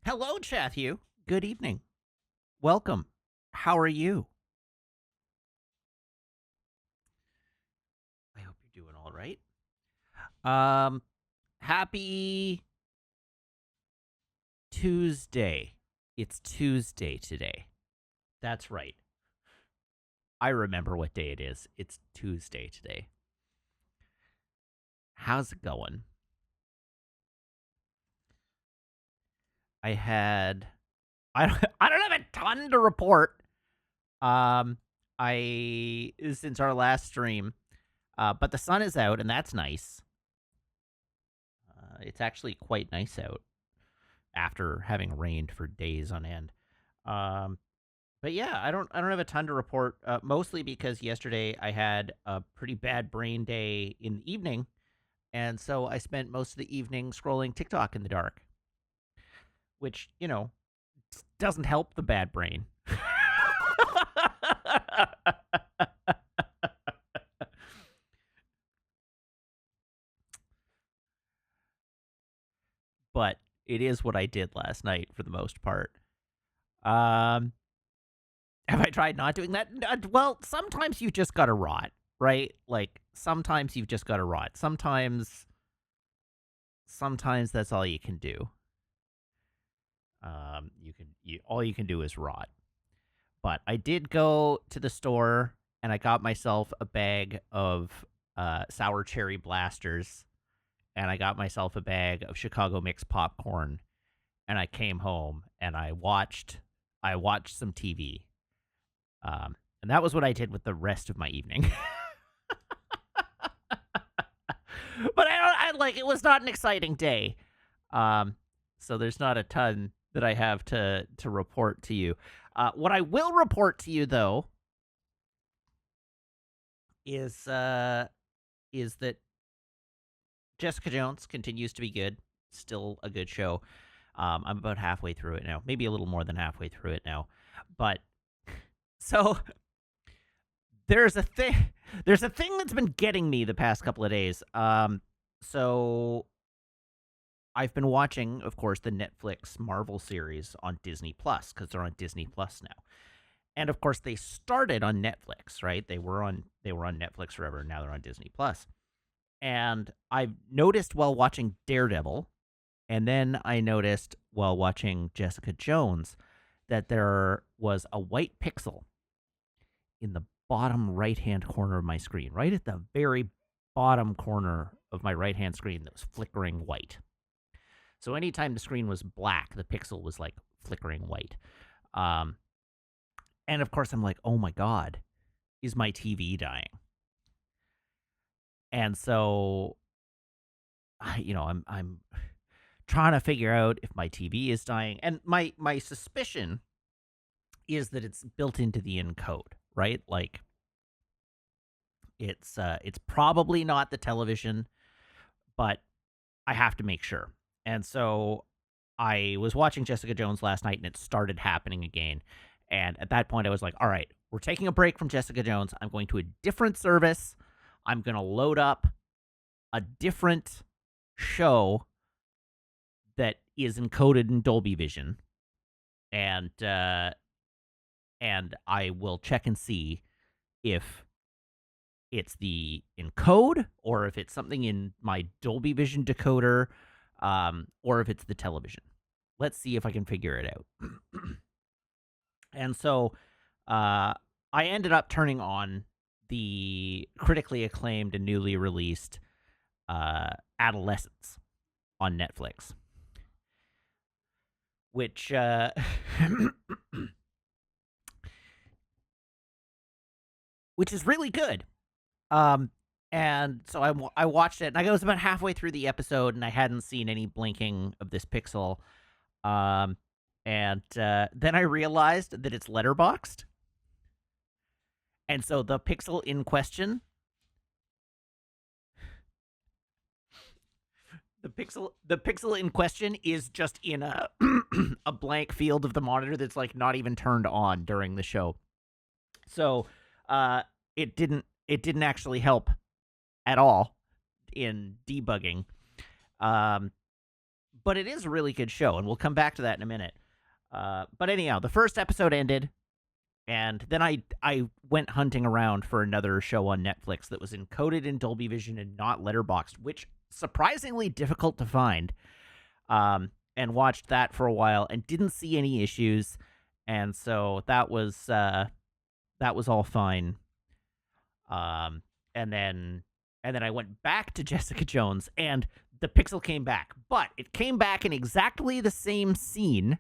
Hello, Chathu. Good evening. Welcome. How are you? I hope you're doing all right. Um, Happy Tuesday. It's Tuesday today. That's right. I remember what day it is. It's Tuesday today. How's it going? I had I don't have a ton to report. I since our last stream, but the sun is out and that's nice. It's actually quite nice out after having rained for days on end. Um, but yeah, I don't have a ton to report. Mostly because yesterday I had a pretty bad brain day in the evening, and so I spent most of the evening scrolling TikTok in the dark, which doesn't help the bad brain. But it is what I did last night for the most part. Um, have I tried not doing that? Well, sometimes you just gotta rot, right? Like sometimes you've just gotta rot. Sometimes that's all you can do. All you can do is rot. But I did go to the store and I got myself a bag of sour cherry blasters, and I got myself a bag of Chicago mixed popcorn, and I came home and I watched some TV. And that was what I did with the rest of my evening. But I like it was not an exciting day. Um, so there's not a ton that I have to report to you. What I will report to you though is uh is that Jessica Jones continues to be good. Still a good show. I'm about halfway through it now, maybe a little more than halfway through it now. But so there's a thing there's a thing that's been getting me the past couple of days. So I've been watching, of course, the Netflix Marvel series on Disney Plus because they're on Disney Plus now. And of course, they started on Netflix, right? They were on Netflix forever, and now they're on Disney Plus. And I've noticed while watching Daredevil, and then I noticed while watching Jessica Jones, that there was a white pixel in the bottom right hand corner of my screen, right at the very bottom corner of my right hand screen that was flickering white. So anytime the screen was black, the pixel was like flickering white. Um, and of course, I'm like, oh my God, is my TV dying? And so, I'm trying to figure out if my TV is dying. And my suspicion is that it's built into the encode, right? Like it's probably not the television, but I have to make sure. And so I was watching Jessica Jones last night and it started happening again. And at that point I was like, all right, we're taking a break from Jessica Jones. I'm going to a different service. I'm going to load up a different show that is encoded in Dolby Vision, and I will check and see if it's the encode or if it's something in my Dolby Vision decoder, or if it's the television. Let's see if I can figure it out. And so I ended up turning on the critically acclaimed and newly released Adolescence on Netflix, which which is really good. Um, and so I watched it, and I was about halfway through the episode, and I hadn't seen any blinking of this pixel. Um, and then I realized that it's letterboxed, and so the pixel in question, the pixel in question is just in a a blank field of the monitor that's like not even turned on during the show. So, it didn't actually help at all in debugging. Um, but it is a really good show, and we'll come back to that in a minute. But anyhow, the first episode ended, and then I went hunting around for another show on Netflix that was encoded in Dolby Vision and not letterboxed, which surprisingly difficult to find. And watched that for a while and didn't see any issues, and so that was all fine. And then I went back to Jessica Jones, and the pixel came back, but it came back in exactly the same scene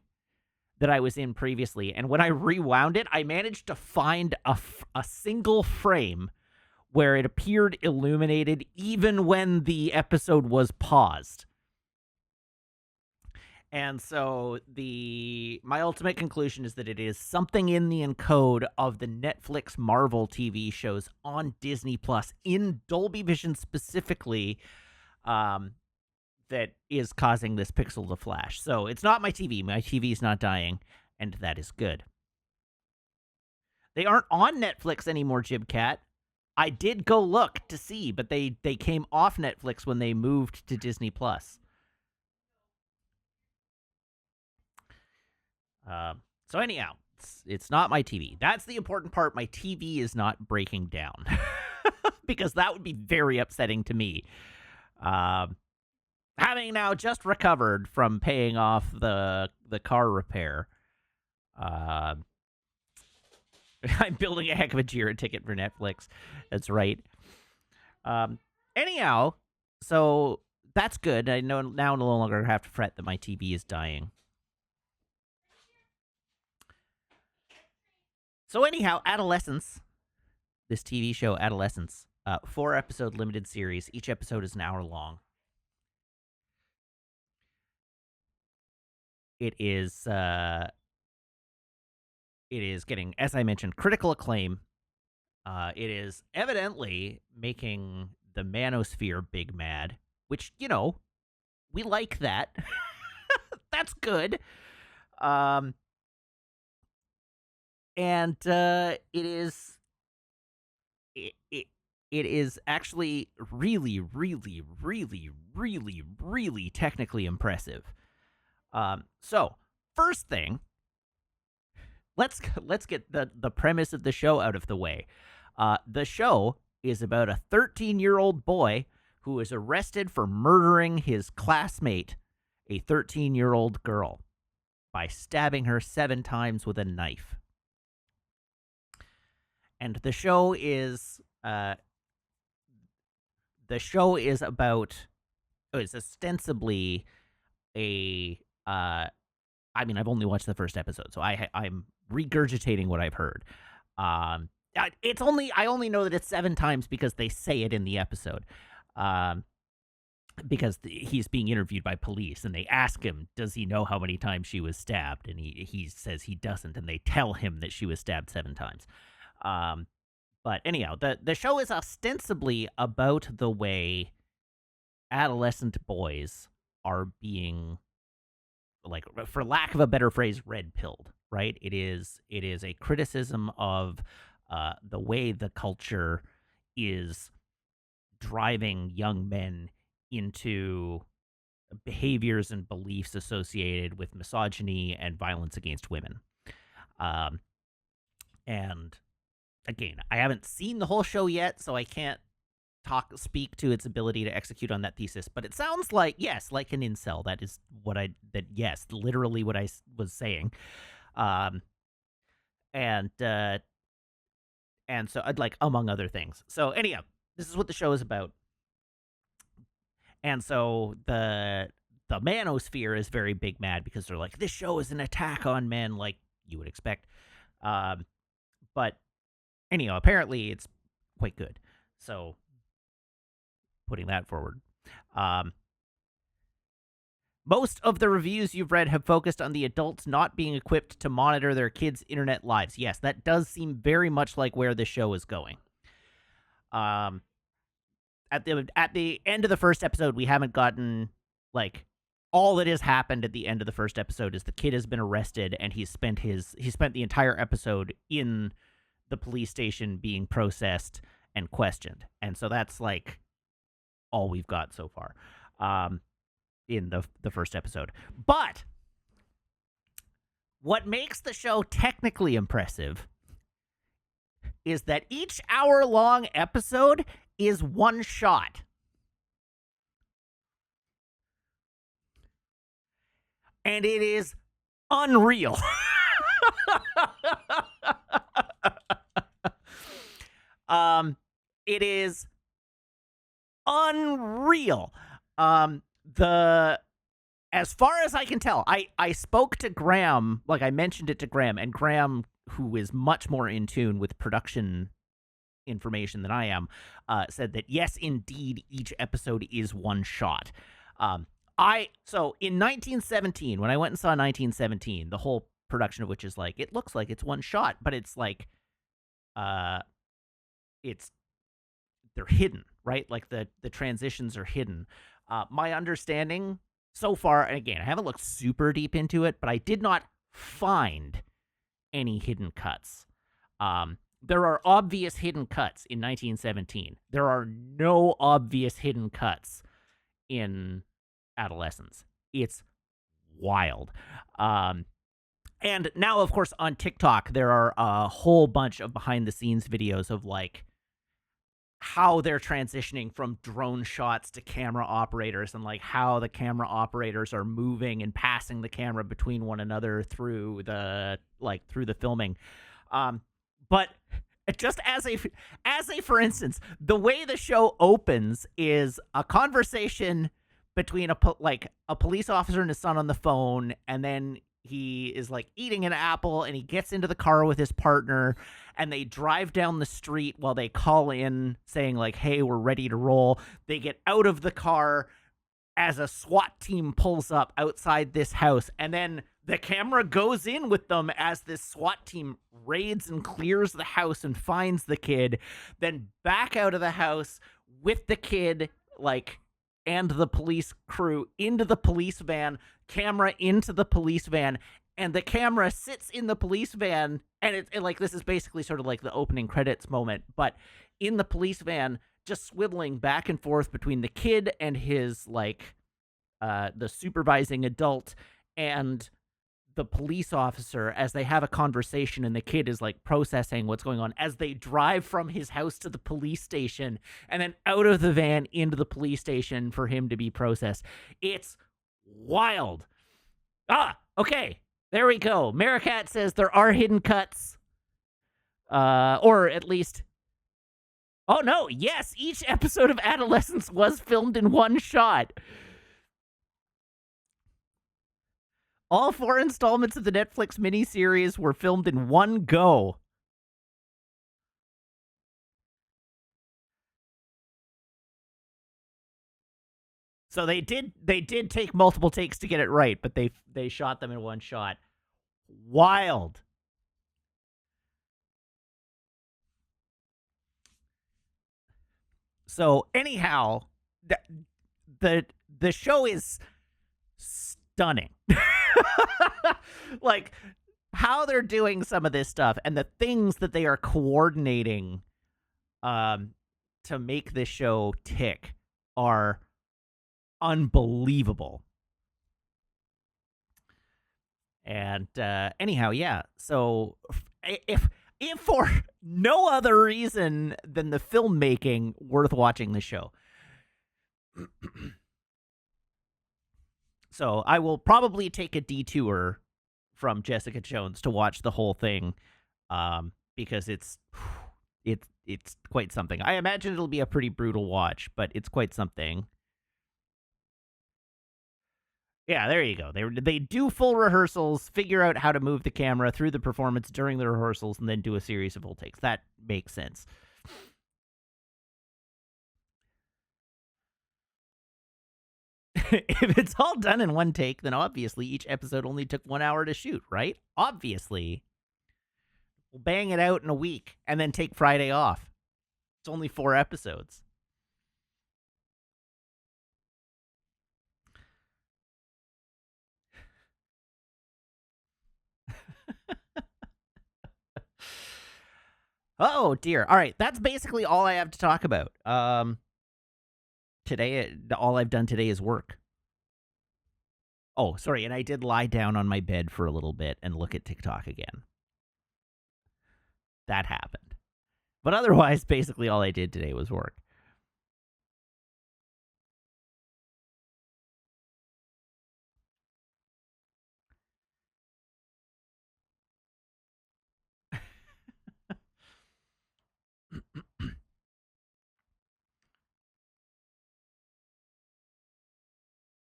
that I was in previously. And when I rewound it, I managed to find a single frame where it appeared illuminated even when the episode was paused. And so my ultimate conclusion is that it is something in the encode of the Netflix Marvel TV shows on Disney Plus in Dolby Vision specifically, that is causing this pixel to flash. So it's not my TV. My TV is not dying, and that is good. They aren't on Netflix anymore, Jibcat. I did go look to see, but they came off Netflix when they moved to Disney Plus. So anyhow, it's not my TV. That's the important part. My TV is not breaking down because that would be very upsetting to me. Having now just recovered from paying off the car repair, I'm building a heck of a Jira ticket for Netflix. That's right. Anyhow, so that's good. I know now no longer have to fret that my TV is dying. So anyhow, Adolescence, this TV show, Adolescence, 4-episode limited series. Each episode is an hour long. It is getting, as I mentioned, critical acclaim. It is evidently making the manosphere big mad, which, we like that. That's good. And it is actually really, really, really, really, really technically impressive. So first thing, let's get the premise of the show out of the way. The show is about a 13-year-old boy who is arrested for murdering his classmate, a 13-year-old girl, by stabbing her 7 times with a knife. And the show is it's ostensibly I've only watched the first episode, so I'm regurgitating what I've heard. I only know that it's 7 times because they say it in the episode. Because he's being interviewed by police, and they ask him, does he know how many times she was stabbed? And he says he doesn't, and they tell him that she was stabbed 7 times. But anyhow, the show is ostensibly about the way adolescent boys are being, like, for lack of a better phrase, red-pilled, right? It is a criticism of the way the culture is driving young men into behaviors and beliefs associated with misogyny and violence against women. And again, I haven't seen the whole show yet, so I can't speak to its ability to execute on that thesis, but it sounds like, yes, like an incel. That is literally what I was saying. And so I'd like, among other things. So anyhow, this is what the show is about. And so the manosphere is very big mad because they're like, this show is an attack on men, like you would expect. But anyhow, apparently it's quite good. So putting that forward. Most of the reviews you've read have focused on the adults not being equipped to monitor their kids' internet lives. Yes, that does seem very much like where this show is going. At the end of the first episode, we haven't gotten, like, all that has happened at the end of the first episode is the kid has been arrested, and he spent the entire episode in the police station being processed and questioned. And so that's, like, all we've got so far. in the first episode. But what makes the show technically impressive is that each hour-long episode is one shot. And it is unreal. It is unreal. As far as I can tell, I spoke to Graham, like I mentioned it to Graham, and Graham, who is much more in tune with production information than I am, said that yes, indeed, each episode is one shot. So in 1917, when I went and saw 1917, the whole production of which is like, it looks like it's one shot, but it's like, they're hidden, right? Like the transitions are hidden. My understanding so far, and again, I haven't looked super deep into it, but I did not find any hidden cuts. There are obvious hidden cuts in 1917. There are no obvious hidden cuts in Adolescence. It's wild. And now, of course, on TikTok, there are a whole bunch of behind-the-scenes videos of, like, how they're transitioning from drone shots to camera operators, and like how the camera operators are moving and passing the camera between one another through the filming. But just as a for instance, the way the show opens is a conversation between a police officer and his son on the phone, and then he is like eating an apple, and he gets into the car with his partner, and they drive down the street while they call in saying like, hey, we're ready to roll. They get out of the car as a SWAT team pulls up outside this house, and then the camera goes in with them as this SWAT team raids and clears the house and finds the kid, then back out of the house with the kid, like, and the police crew into the police van, camera into the police van, and the camera sits in the police van, and like, this is basically sort of like the opening credits moment, but in the police van, just swiveling back and forth between the kid and his, like, the supervising adult and the police officer as they have a conversation, and the kid is like processing what's going on as they drive from his house to the police station and then out of the van into the police station for him to be processed. It's wild. Okay. There we go. Maricat says there are hidden cuts. Or at least... Oh, no. Yes, each episode of Adolescence was filmed in one shot. All 4 installments of the Netflix miniseries were filmed in one go. So they did take multiple takes to get it right, but they shot them in one shot. Wild. So anyhow, the show is stunning. Like, how they're doing some of this stuff and the things that they are coordinating to make this show tick are unbelievable. And anyhow, yeah. So if for no other reason than the filmmaking, worth watching the show. So I will probably take a detour from Jessica Jones to watch the whole thing, because it's quite something. I imagine it'll be a pretty brutal watch, but it's quite something. Yeah, there you go. They do full rehearsals, figure out how to move the camera through the performance during the rehearsals, and then do a series of full takes. That makes sense. If it's all done in one take, then obviously each episode only took 1 hour to shoot, right? Obviously. We'll bang it out in a week and then take Friday off. It's only 4 episodes. Oh, dear. All right, that's basically all I have to talk about. Today, all I've done today is work. Oh, sorry, and I did lie down on my bed for a little bit and look at TikTok again. That happened. But otherwise, basically all I did today was work.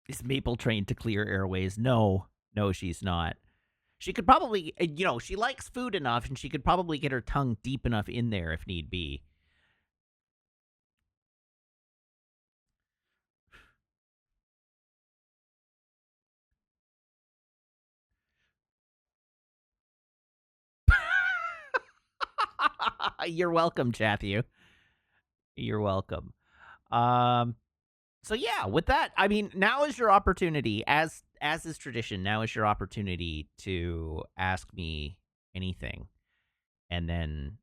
Is Maple trained to clear airways? No. No, she's not. She could probably, she likes food enough and she could probably get her tongue deep enough in there if need be. You're welcome, Chathu. You're welcome. Um, so yeah, with that, I mean, now is your opportunity, as is tradition. Now is your opportunity to ask me anything, and then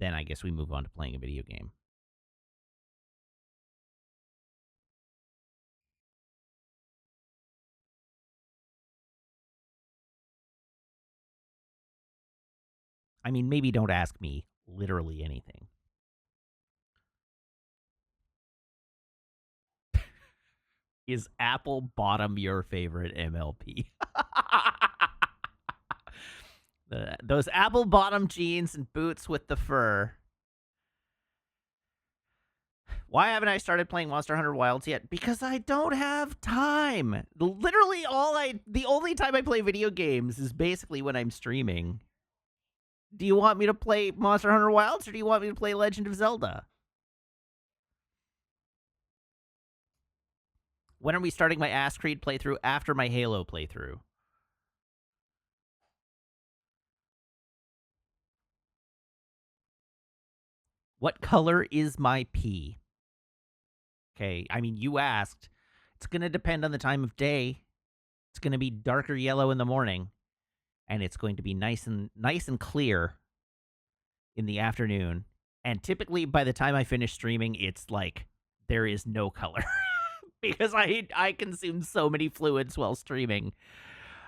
I guess we move on to playing a video game. I mean, maybe don't ask me literally anything. Is apple bottom your favorite MLP? Those apple bottom jeans and boots with the fur. Why haven't I started playing Monster Hunter Wilds yet? Because I don't have time. Literally, the only time I play video games is basically when I'm streaming. Do you want me to play Monster Hunter Wilds or do you want me to play Legend of Zelda? When are we starting my Ass Creed playthrough? After my Halo playthrough. What color is my pee? Okay, I mean, you asked. It's going to depend on the time of day. It's going to be darker yellow in the morning, and it's going to be nice and clear in the afternoon. And typically, by the time I finish streaming, it's like there is no color because I consume so many fluids while streaming.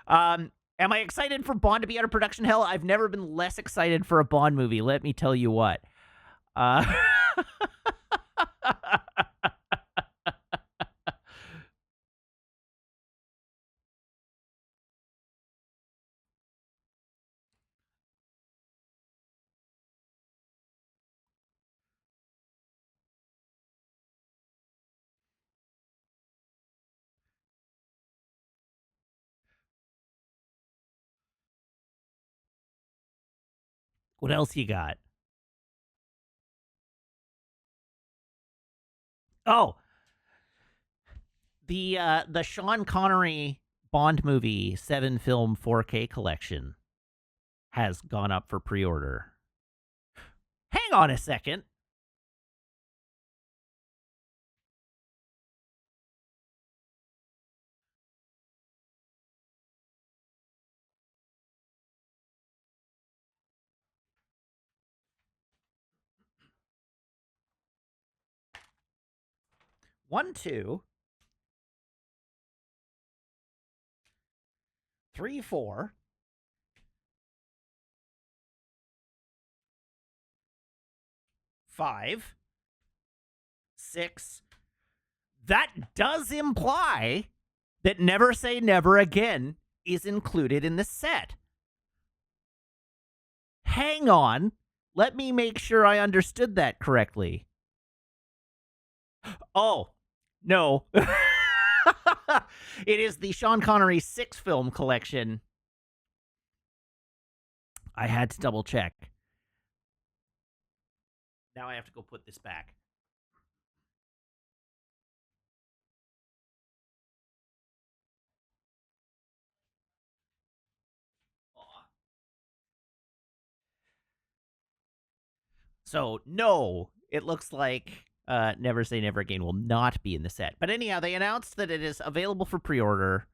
Am I excited for Bond to be out of production hell? I've never been less excited for a Bond movie. Let me tell you what. What else you got? Oh, the Sean Connery Bond movie 7-film 4K collection has gone up for pre-order. Hang on a second. One, two, three, four, five, six. That does imply that Never Say Never Again is included in the set. Hang on. Let me make sure I understood that correctly. Oh, no. It is the Sean Connery 6-film collection. I had to double check. Now I have to go put this back. So, no, it looks like Never Say Never Again will not be in the set. But anyhow, they announced that it is available for pre-order.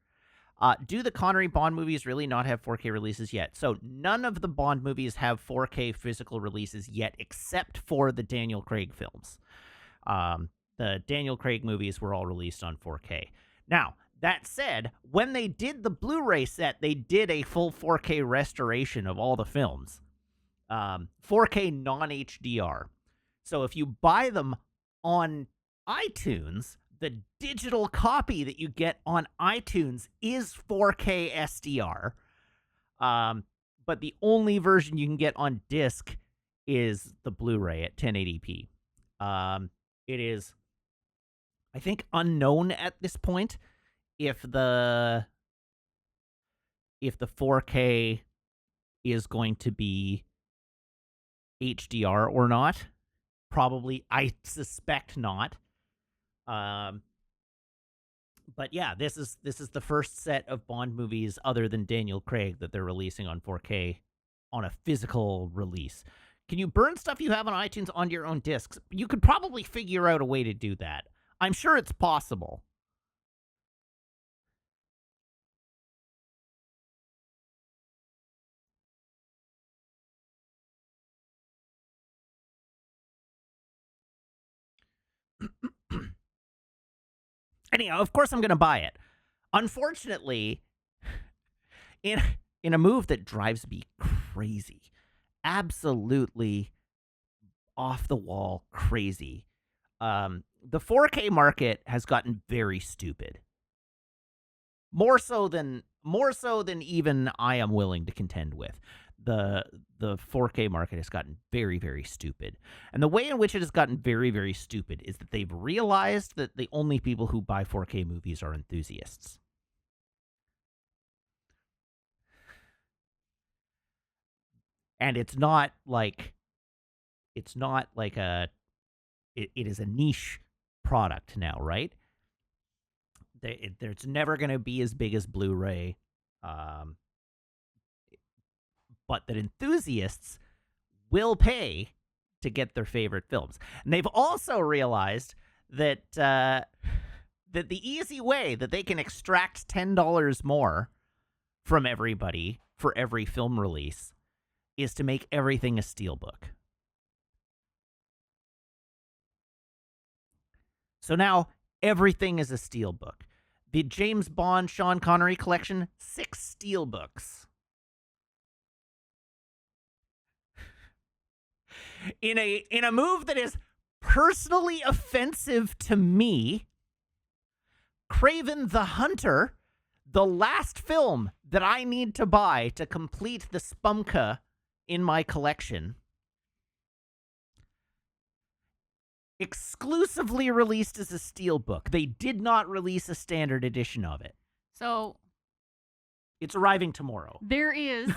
Do the Connery Bond movies really not have 4K releases yet? So none of the Bond movies have 4K physical releases yet, except for the Daniel Craig films. The Daniel Craig movies were all released on 4K. Now, That said, when they did the Blu-ray set, they did a full 4K restoration of all the films. 4K non-HDR. So if you buy them on iTunes, the digital copy that you get on iTunes is 4K SDR. But the only version you can get on disc is the Blu-ray at 1080p. It is, I think, unknown at this point if the 4K is going to be HDR or not. Probably, I suspect not. But yeah, this is the first set of Bond movies other than Daniel Craig that they're releasing on 4K on a physical release. Can you burn stuff you have on iTunes onto your own discs? You could probably figure out a way to do that. I'm sure it's possible. Anyhow, of course I'm going to buy it. Unfortunately, in a move that drives me crazy, absolutely off the wall crazy, the 4K market has gotten very stupid. More so than even I am willing to contend with. The 4K market has gotten very, very stupid. And the way in which it has gotten very, very stupid is that they've realized that the only people who buy 4K movies are enthusiasts. And it's not like a it is a niche product now, right? There's never going to be as big as Blu-ray, but that enthusiasts will pay to get their favorite films. And they've also realized that that the easy way that they can extract $10 more from everybody for every film release is to make everything a steelbook. So now everything is a steelbook. The James Bond Sean Connery collection, 6 steelbooks. In a move that is personally offensive to me, Kraven the Hunter, the last film that I need to buy to complete the Spumka in my collection, exclusively released as a steelbook. They did not release a standard edition of it. So it's arriving tomorrow. There is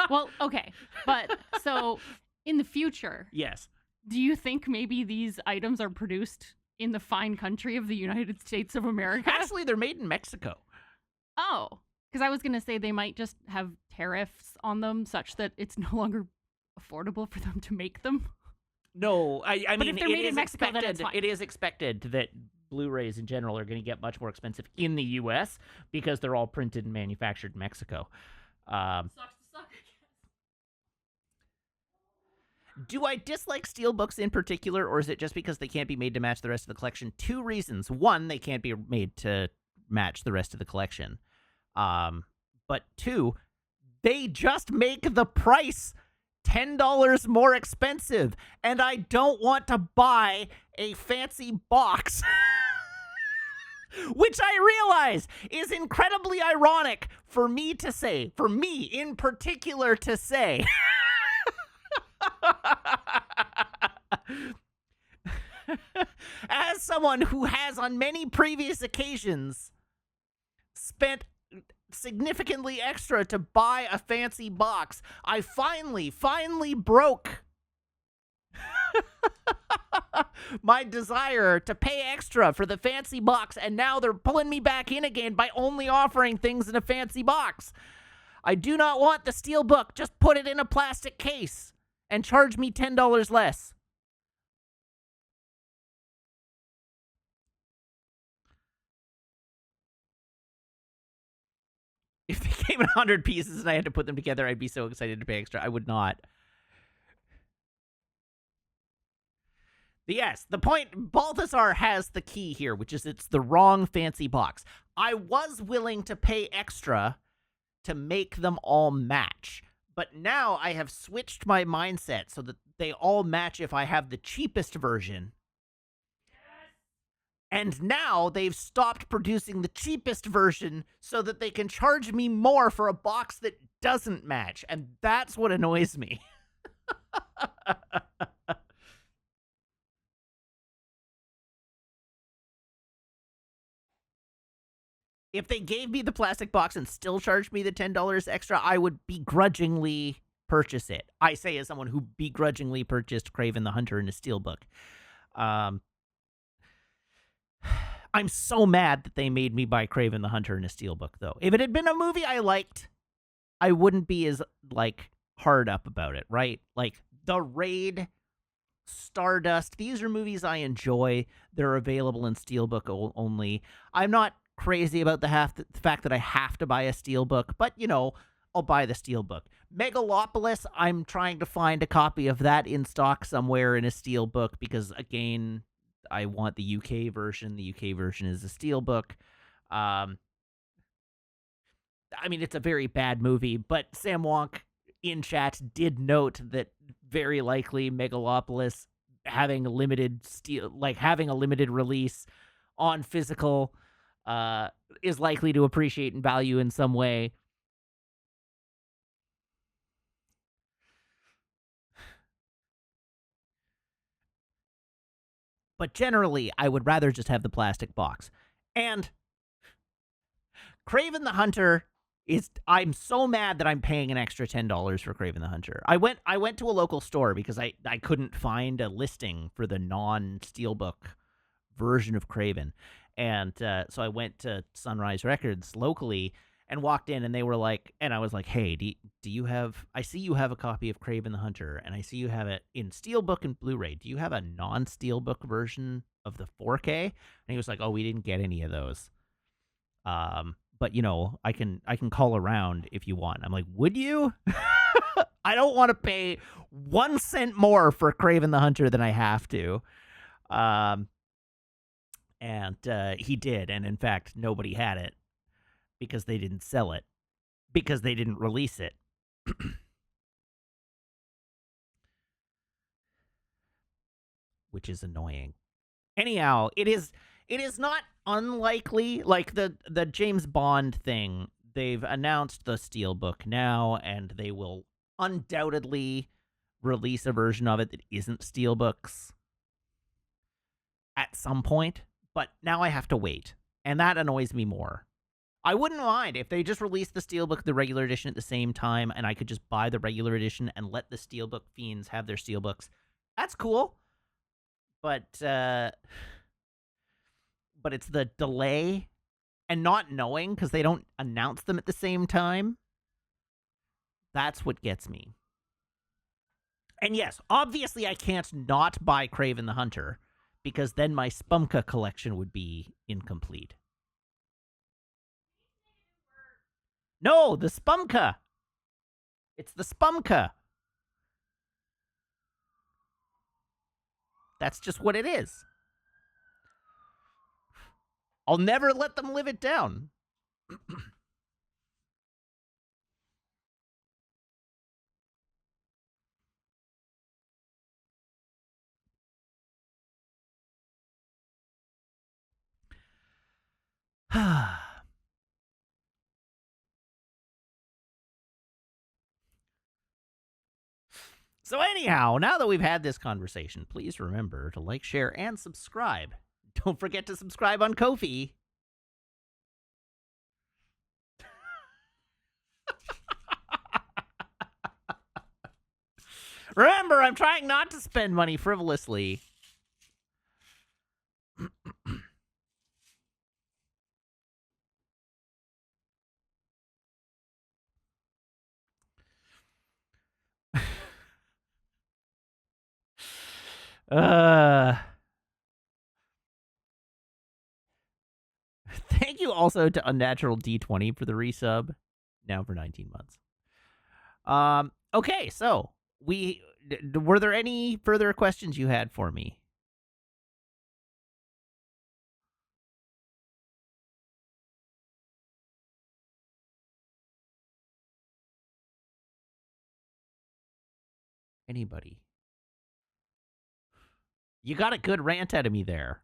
well, okay. But so in the future, yes. Do you think maybe these items are produced in the fine country of the United States of America? Actually, they're made in Mexico. Oh, because I was going to say they might just have tariffs on them such that it's no longer affordable for them to make them. No, I but mean, if they're made in Mexico, then it's fine. It is expected that Blu-rays in general are going to get much more expensive in the U.S. because they're all printed and manufactured in Mexico. Sucks to suck, I guess. Do I dislike steelbooks in particular, or is it just because they can't be made to match the rest of the collection? 2 reasons. 1, they can't be made to match the rest of the collection. But 2, they just make the price $10 more expensive, and I don't want to buy a fancy box. Which I realize is incredibly ironic for me in particular to say. As someone who has on many previous occasions spent significantly extra to buy a fancy box, I finally broke my desire to pay extra for the fancy box, and now they're pulling me back in again by only offering things in a fancy box. I do not want the steel book. Just put it in a plastic case and charge me $10 less. If they came in 100 pieces and I had to put them together, I'd be so excited to pay extra. I would not. Yes, the point, Balthazar has the key here, which is it's the wrong fancy box. I was willing to pay extra to make them all match, but now I have switched my mindset so that they all match if I have the cheapest version. And now they've stopped producing the cheapest version so that they can charge me more for a box that doesn't match. And that's what annoys me. If they gave me the plastic box and still charged me the $10 extra, I would begrudgingly purchase it. I say as someone who begrudgingly purchased Kraven the Hunter in a steelbook. Um, I'm so mad that they made me buy Kraven the Hunter in a steelbook, though. If it had been a movie I liked, I wouldn't be as, like, hard up about it, right? Like, The Raid, Stardust, these are movies I enjoy. They're available in steelbook only. I'm not crazy about the fact that I have to buy a steelbook, but, you know, I'll buy the steelbook. Megalopolis, I'm trying to find a copy of that in stock somewhere in a steelbook because, again, I want the UK version. The UK version is a steelbook. Um, I mean, it's a very bad movie, but Sam Wonk in chat did note that very likely Megalopolis having a limited release on physical is likely to appreciate and value in some way. But generally, I would rather just have the plastic box. And Kraven the Hunter I'm so mad that I'm paying an extra $10 for Kraven the Hunter. I went to a local store because I couldn't find a listing for the non-steelbook version of Kraven. And so I went to Sunrise Records locally and walked in, and they were like, and I was like, hey, do you have, I see you have a copy of Kraven the Hunter, and I see you have it in steelbook and Blu-ray. Do you have a non-steelbook version of the 4K? And he was like, oh, we didn't get any of those. But you know, I can call around if you want. I'm like, would you? I don't want to pay 1 cent more for Kraven the Hunter than I have to. And he did, and in fact, nobody had it because they didn't sell it because they didn't release it. Which is annoying. Anyhow, it is not unlikely, like the James Bond thing. They've announced the steelbook now, and they will undoubtedly release a version of it that isn't steelbooks at some point. But now I have to wait, and that annoys me more. I wouldn't mind if they just released the steelbook, the regular edition at the same time, and I could just buy the regular edition and let the steelbook fiends have their steelbooks. That's cool. But it's the delay and not knowing because they don't announce them at the same time. That's what gets me. And yes, obviously I can't not buy Kraven the Hunter because then my Spumka collection would be incomplete. No, the Spumka. It's the Spumka. That's just what it is. I'll never let them live it down. So anyhow, now that we've had this conversation, please remember to like, share, and subscribe. Don't forget to subscribe on Ko-fi. Remember, I'm trying not to spend money frivolously. Thank you also to Unnatural D20 for the resub. Now for 19 months. Okay, so were there any further questions you had for me? Anybody? You got a good rant out of me there.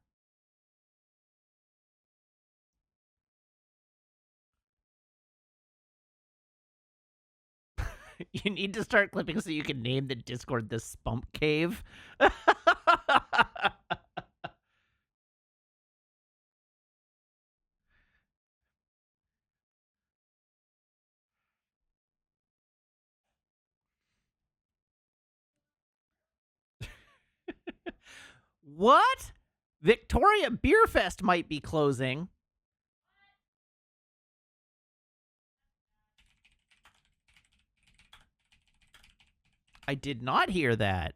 You need to start clipping so you can name the Discord the Spump Cave. What? Victoria Beer Fest might be closing. I did not hear that.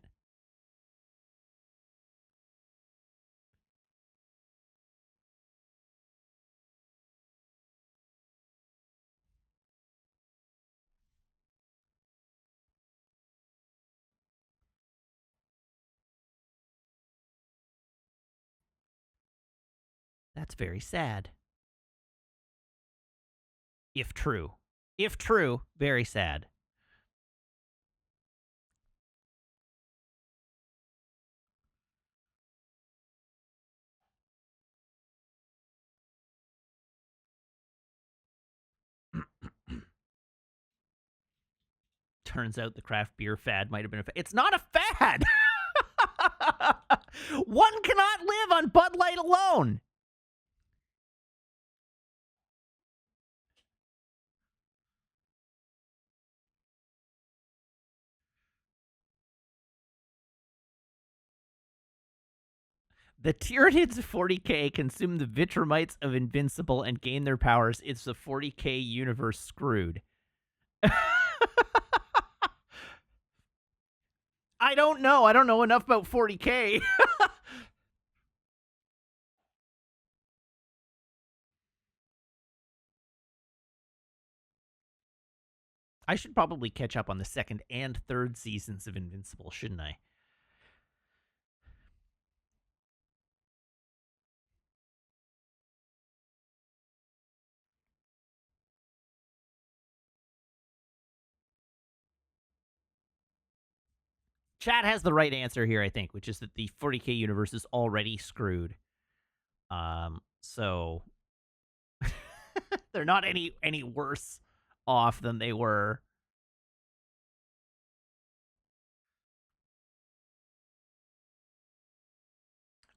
That's very sad. If true. If true, very sad. Turns out the craft beer fad might have been a fad. It's not a fad! One cannot live on Bud Light alone. The Tyranids of 40k consume the Vitramites of Invincible and gain their powers. It's the 40k universe screwed. I don't know. I don't know enough about 40k. I should probably catch up on the second and third seasons of Invincible, shouldn't I? Chat has the right answer here, I think, which is that the 40k universe is already screwed. So they're not any worse off than they were.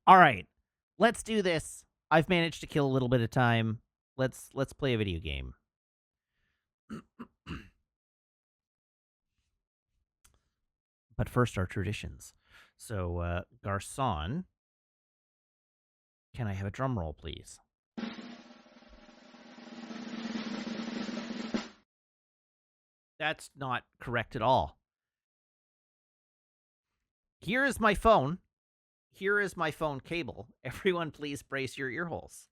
All right, let's do this. I've managed to kill a little bit of time. Let's play a video game. But first, our traditions. So, Garçon, can I have a drum roll, please? That's not correct at all. Here is my phone. Here is my phone cable. Everyone, please brace your ear holes.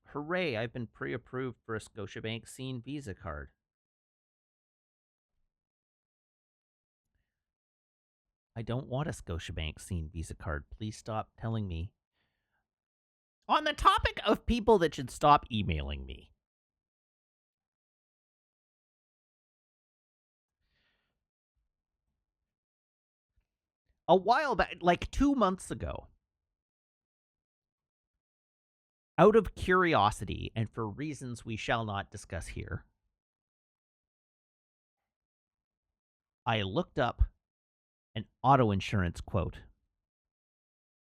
Hooray, I've been pre-approved for a Scotiabank Scene Visa card. I don't want a Scotiabank Scene Visa card. Please stop telling me. On the topic of people that should stop emailing me. A while back, like 2 months ago, out of curiosity and for reasons we shall not discuss here, I looked up an auto insurance quote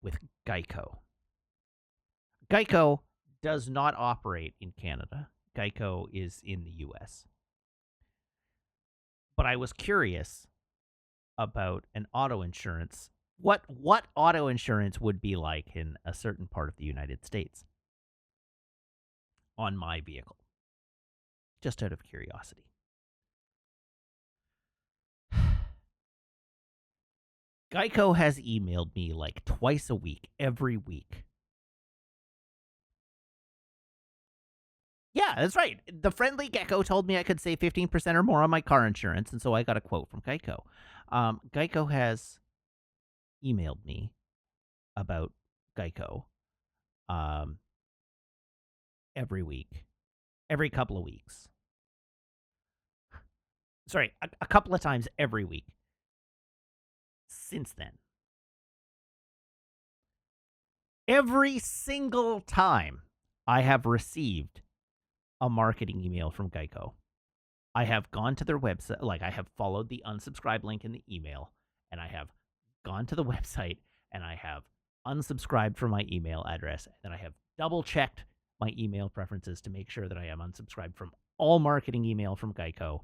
with Geico. Geico does not operate in Canada. Geico is in the US. But I was curious about an auto insurance. What auto insurance would be like in a certain part of the United States on my vehicle. Just out of curiosity. Geico has emailed me like twice a week, every week. Yeah, that's right. The friendly gecko told me I could save 15% or more on my car insurance, and so I got a quote from Geico. Geico has emailed me about Geico um, every week, every couple of weeks. Sorry, a couple of times every week since then. Every single time I have received a marketing email from Geico, I have gone to their website, like I have followed the unsubscribe link in the email, and I have gone to the website and I have unsubscribed from my email address, and then I have double checked my email preferences to make sure that I am unsubscribed from all marketing email from Geico.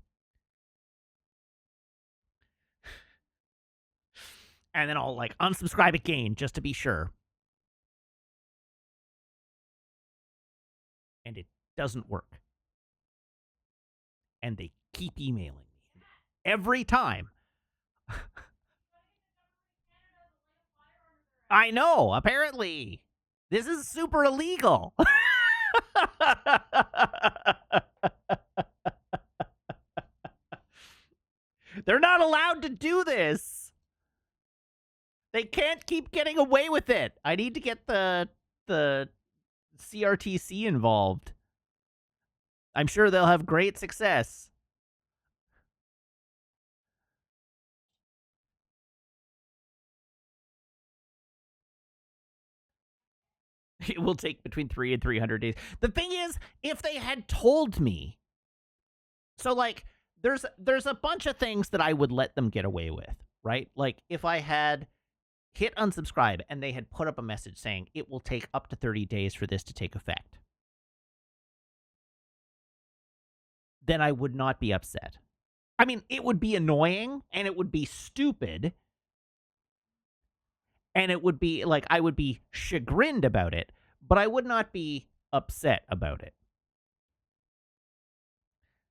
And then I'll like unsubscribe again just to be sure. And it doesn't work. And they keep emailing me. Every time. I know, apparently. This is super illegal. They're not allowed to do this. They can't keep getting away with it. I need to get the CRTC involved. I'm sure they'll have great success. It will take between 3 and 300 days. The thing is, if they had told me, so like there's a bunch of things that I would let them get away with, right? Like if I had hit unsubscribe and they had put up a message saying it will take up to 30 days for this to take effect, then I would not be upset. I mean, it would be annoying and it would be stupid. And it would be like, I would be chagrined about it, but I would not be upset about it.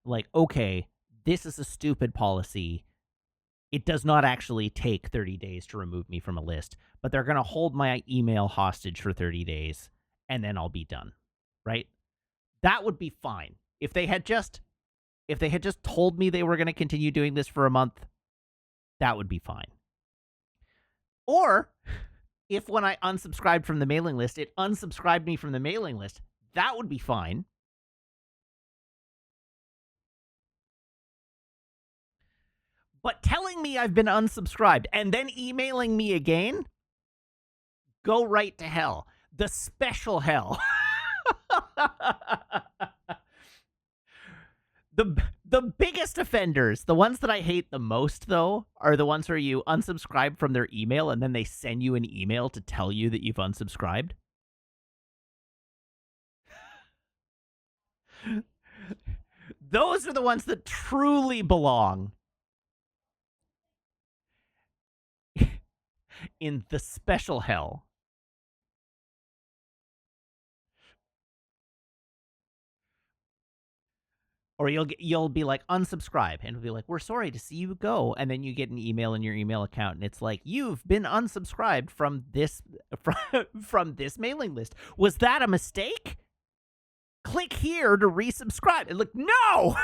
Like, okay, this is a stupid policy. It does not actually take 30 days to remove me from a list, but they're going to hold my email hostage for 30 days and then I'll be done. Right? That would be fine. If they had just told me they were going to continue doing this for a month, that would be fine. Or if when I unsubscribed from the mailing list, it unsubscribed me from the mailing list, that would be fine. But telling me I've been unsubscribed and then emailing me again, go right to hell. The special hell. The biggest offenders, the ones that I hate the most, though, are the ones where you unsubscribe from their email and then they send you an email to tell you that you've unsubscribed. Those are the ones that truly belong in the special hell. Or you'll be like, unsubscribe, and it'll be like, we're sorry to see you go, and then you get an email in your email account, and it's like, you've been unsubscribed from this from this mailing list. Was that a mistake? Click here to resubscribe. And look, no.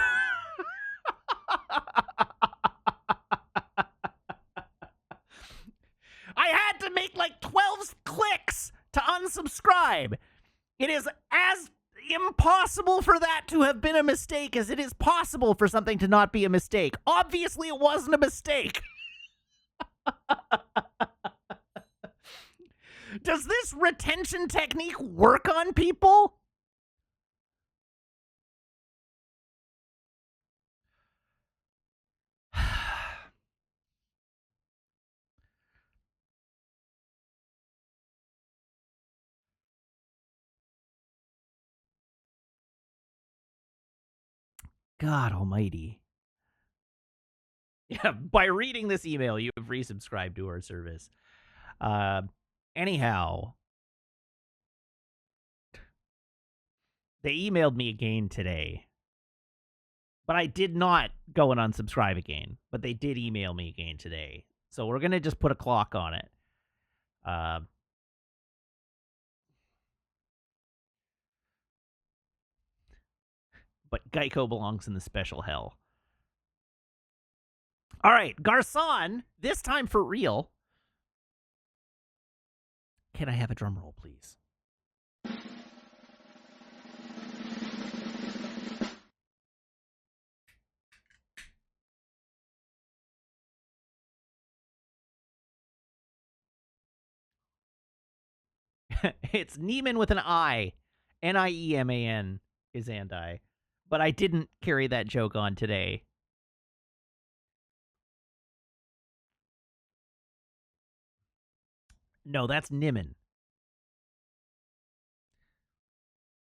I had to make like 12 clicks to unsubscribe. It is as impossible for that to have been a mistake as it is possible for something to not be a mistake. Obviously, it wasn't a mistake. Does this retention technique work on people? God almighty. Yeah, by reading this email, you have resubscribed to our service. Anyhow, they emailed me again today. But I did not go and unsubscribe again. But they did email me again today. So we're going to just put a clock on it. But Geico belongs in the special hell. All right, Garcon, this time for real. Can I have a drum roll, please? It's Nieman with an I. Nieman is Andai. But I didn't carry that joke on today. No, that's Nieman.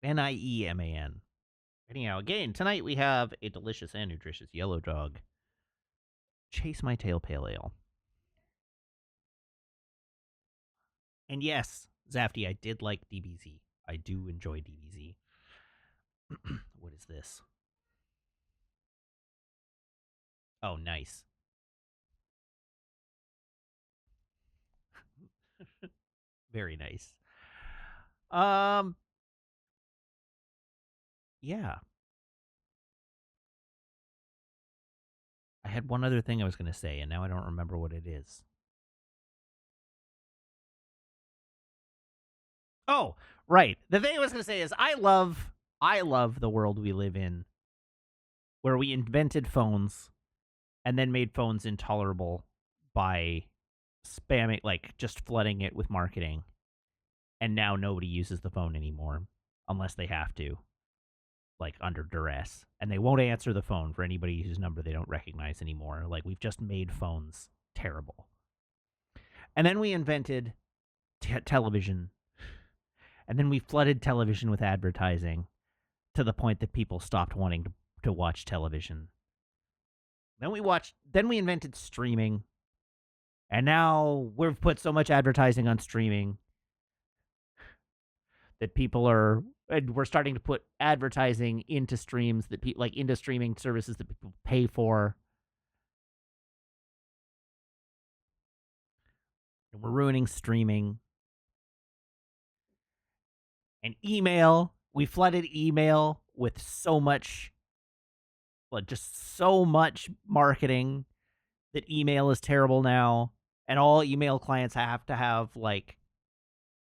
Nieman. Anyhow, again, tonight we have a delicious and nutritious yellow dog. Chase My Tail Pale Ale. And yes, Zafty, I did like DBZ. I do enjoy DBZ. What is this? Oh, nice. Very nice. Yeah. I had one other thing I was going to say, and now I don't remember what it is. Oh, right. The thing I was going to say is I love the world we live in, where we invented phones and then made phones intolerable by spamming, like just flooding it with marketing. And now nobody uses the phone anymore unless they have to, like under duress. And they won't answer the phone for anybody whose number they don't recognize anymore. Like, we've just made phones terrible. And then we invented television. And then we flooded television with advertising to the point that people stopped wanting to watch television. Then we invented streaming. And now we've put so much advertising on streaming that we're starting to put advertising into streams that into streaming services that people pay for. And we're ruining streaming. And email, we flooded email with just so much marketing that email is terrible now. And all email clients have to have like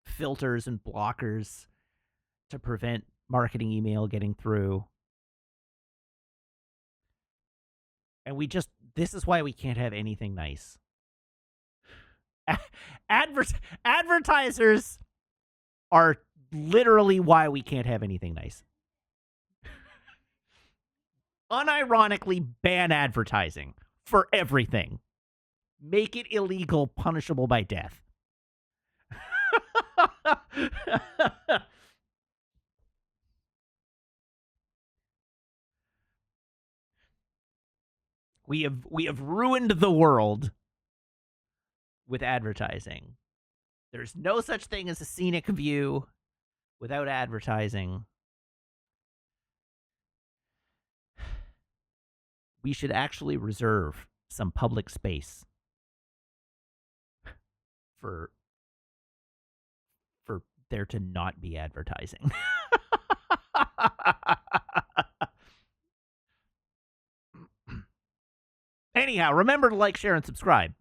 filters and blockers to prevent marketing email getting through. And this is why we can't have anything nice. Advertisers are literally why we can't have anything nice. Unironically ban advertising for everything. Make it illegal, punishable by death. We have ruined the world with advertising. There's no such thing as a scenic view without advertising. We should actually reserve some public space for there to not be advertising. Anyhow, remember to like, share, and subscribe.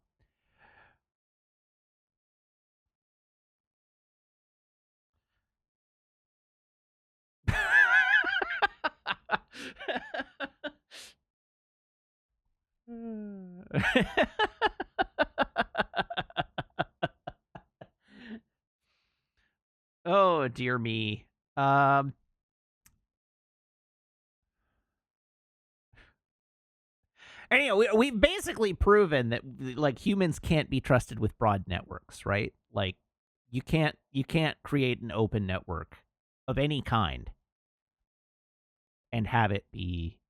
Oh, dear me. Anyway, we've basically proven that like humans can't be trusted with broad networks, right? Like you can't create an open network of any kind and have it be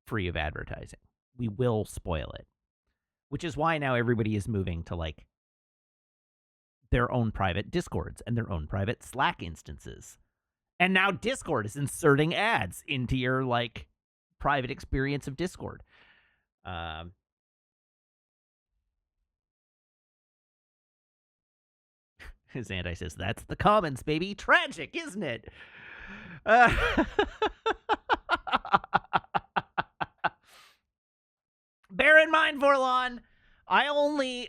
free of advertising. We will spoil it. Which is why now everybody is moving to like their own private Discords and their own private Slack instances. And now Discord is inserting ads into your like private experience of Discord. Zandai says, that's the commons, baby. Tragic, isn't it? Bear in mind, Vorlon, I only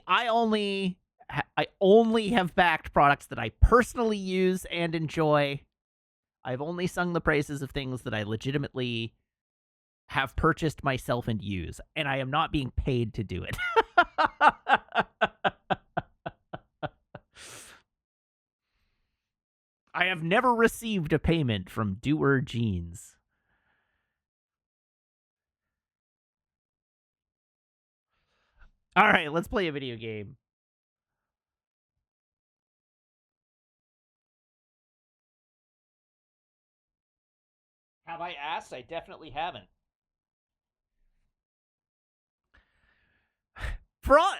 I only have backed products that I personally use and enjoy. I've only sung the praises of things that I legitimately have purchased myself and use, and I am not being paid to do it. I have never received a payment from Doer Jeans. All right, let's play a video game. Have I asked? I definitely haven't. For all,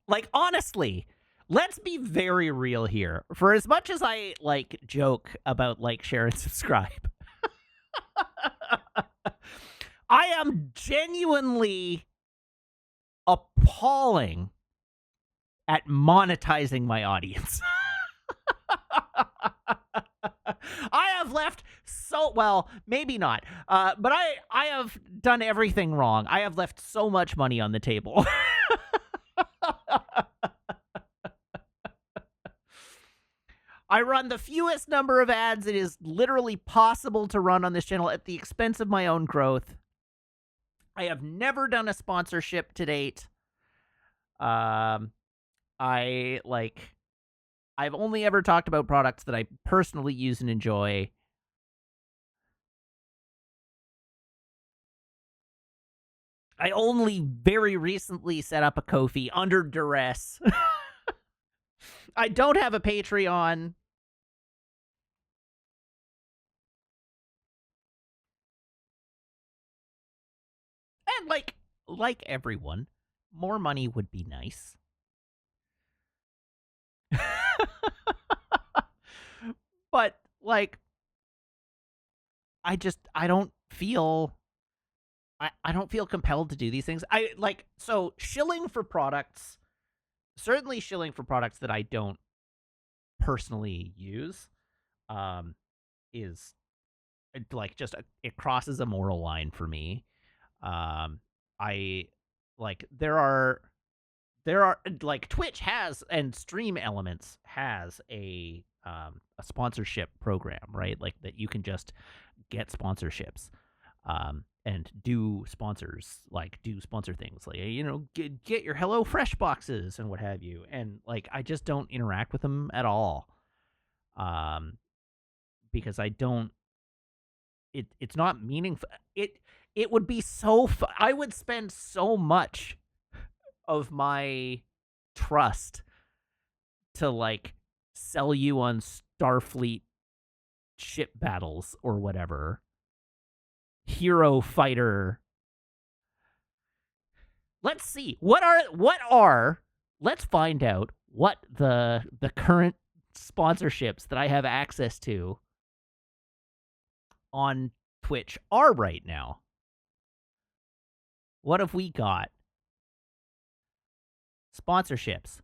like, honestly, let's be very real here. For as much as I like joke about like, share, and subscribe, I am genuinely appalling at monetizing my audience. I have left well, maybe not, but I have done everything wrong. I have left so much money on the table. I run the fewest number of ads it is literally possible to run on this channel at the expense of my own growth. I have never done a sponsorship to date. I've only ever talked about products that I personally use and enjoy. I only very recently set up a Ko-fi under duress. I don't have a Patreon. And like everyone, more money would be nice. But like, I don't feel compelled to do these things. So shilling for products, certainly shilling for products that I don't personally use, is like just it crosses a moral line for me. I like there are like Twitch has, and Stream Elements has a sponsorship program, right? Like that you can just get sponsorships and do sponsor things, like, you know, get your Hello Fresh boxes and what have you. And like I just don't interact with them at all, because I don't. It's not meaningful. It would be so. I would spend so much of my trust to like sell you on Starfleet ship battles or whatever, hero fighter. Let's see what are let's find out what the current sponsorships that I have access to on Twitch are right now. What have we got? Sponsorships.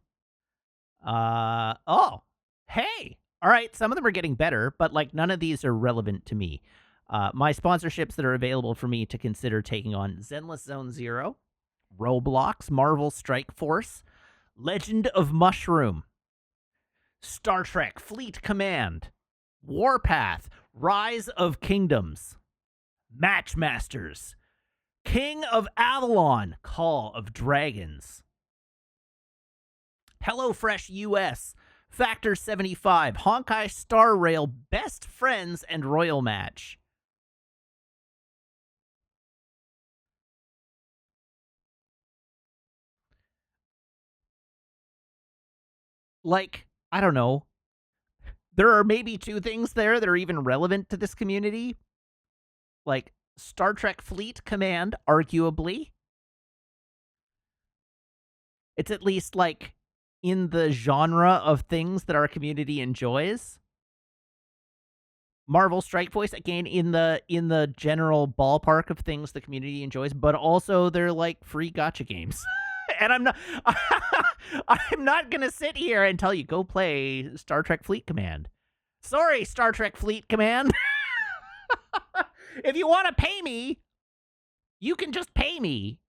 Oh, hey. All right, some of them are getting better, but like none of these are relevant to me. My sponsorships that are available for me to consider taking on: Zenless Zone Zero, Roblox, Marvel Strike Force, Legend of Mushroom, Star Trek Fleet Command, Warpath, Rise of Kingdoms, Matchmasters, King of Avalon, Call of Dragons, HelloFresh US, Factor 75, Honkai Star Rail, Best Friends, and Royal Match. Like, I don't know. There are maybe two things there that are even relevant to this community. Like, Star Trek Fleet Command, arguably. It's at least, like, in the genre of things that our community enjoys. Marvel Strike Force, again, in the general ballpark of things the community enjoys, but also they're like free gacha games. And I'm not gonna sit here and tell you go play Star Trek Fleet Command. Sorry, Star Trek Fleet Command. If you want to pay me, you can just pay me.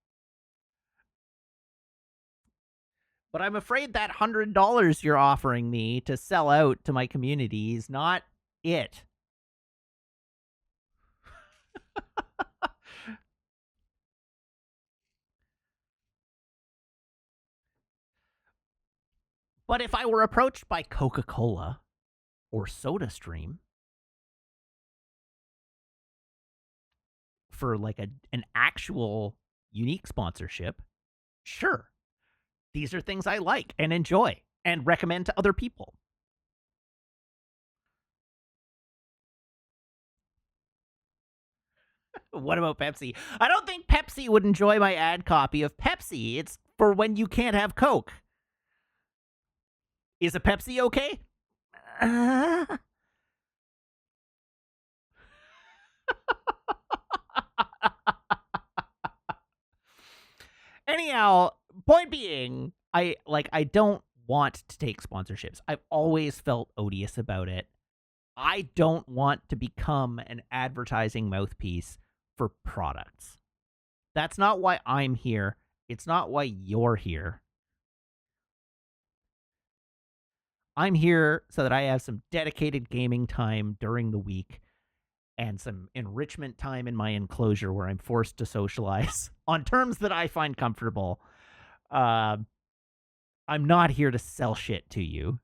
But I'm afraid that $100 you're offering me to sell out to my community is not it. But if I were approached by Coca-Cola or SodaStream for like an actual unique sponsorship, sure. These are things I like and enjoy and recommend to other people. What about Pepsi? I don't think Pepsi would enjoy my ad copy of Pepsi. It's for when you can't have Coke. Is a Pepsi okay? Anyhow, point being, I don't want to take sponsorships. I've always felt odious about it. I don't want to become an advertising mouthpiece for products. That's not why I'm here. It's not why you're here. I'm here so that I have some dedicated gaming time during the week and some enrichment time in my enclosure where I'm forced to socialize on terms that I find comfortable. I'm not here to sell shit to you.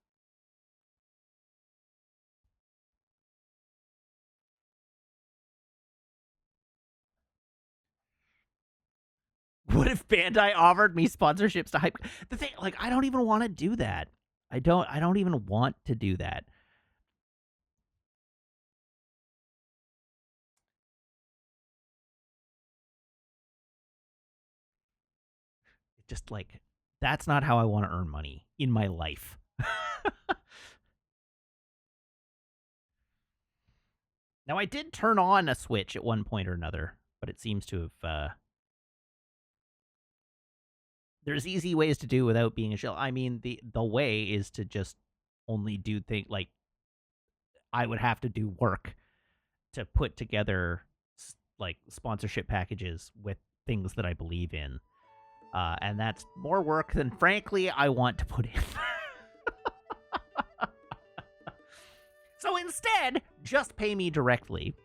What if Bandai offered me sponsorships to hype? The thing, like, I don't even want to do that. I don't even want to do that. Just like, that's not how I want to earn money in my life. Now, I did turn on a Switch at one point or another, but it seems to have. There's easy ways to do without being a shill. I mean, the way is to just only do things like I would have to do work to put together like sponsorship packages with things that I believe in. And that's more work than, frankly, I want to put in. So instead, just pay me directly.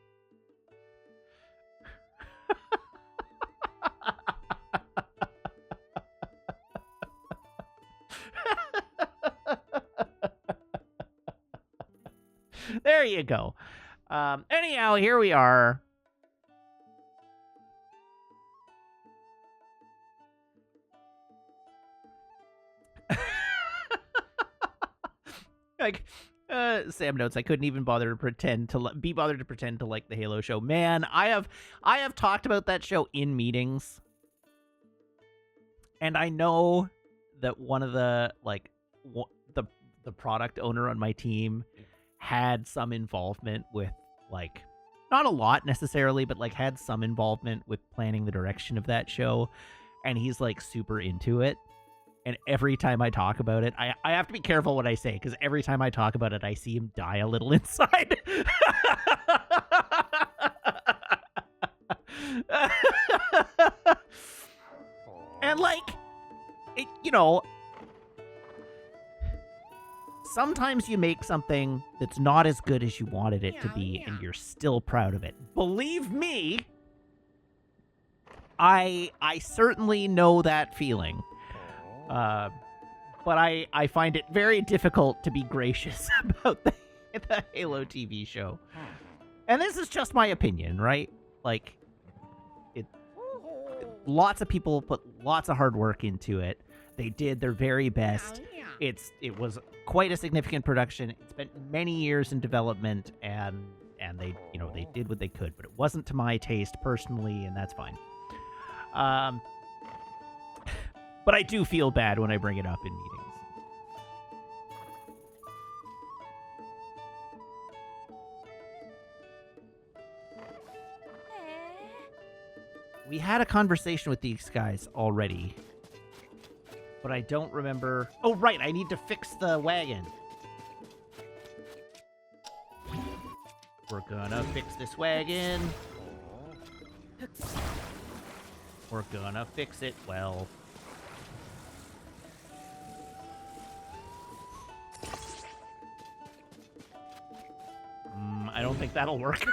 There you go. Anyhow, here we are. Like, Sam notes, I couldn't even bother to pretend to be bothered to pretend to like the Halo show. Man, I have talked about that show in meetings, and I know that one of the the product owner on my team had some involvement with, like, not a lot necessarily, but like had some involvement with planning the direction of that show, and he's like super into it. And every time I talk about it, I have to be careful what I say, because every time I talk about it, I see him die a little inside. And like, sometimes you make something that's not as good as you wanted it to be, and you're still proud of it. Believe me, I certainly know that feeling. But I find it very difficult to be gracious about the Halo TV show. And this is just my opinion, right? Like, lots of people put lots of hard work into it. They did their very best. It was quite a significant production. It spent many years in development, and they they did what they could, but it wasn't to my taste personally, and that's fine. But I do feel bad when I bring it up in meetings. We had a conversation with these guys already, but I don't remember. Oh, right, I need to fix the wagon. We're gonna fix this wagon. We're gonna fix it well. I don't think that'll work.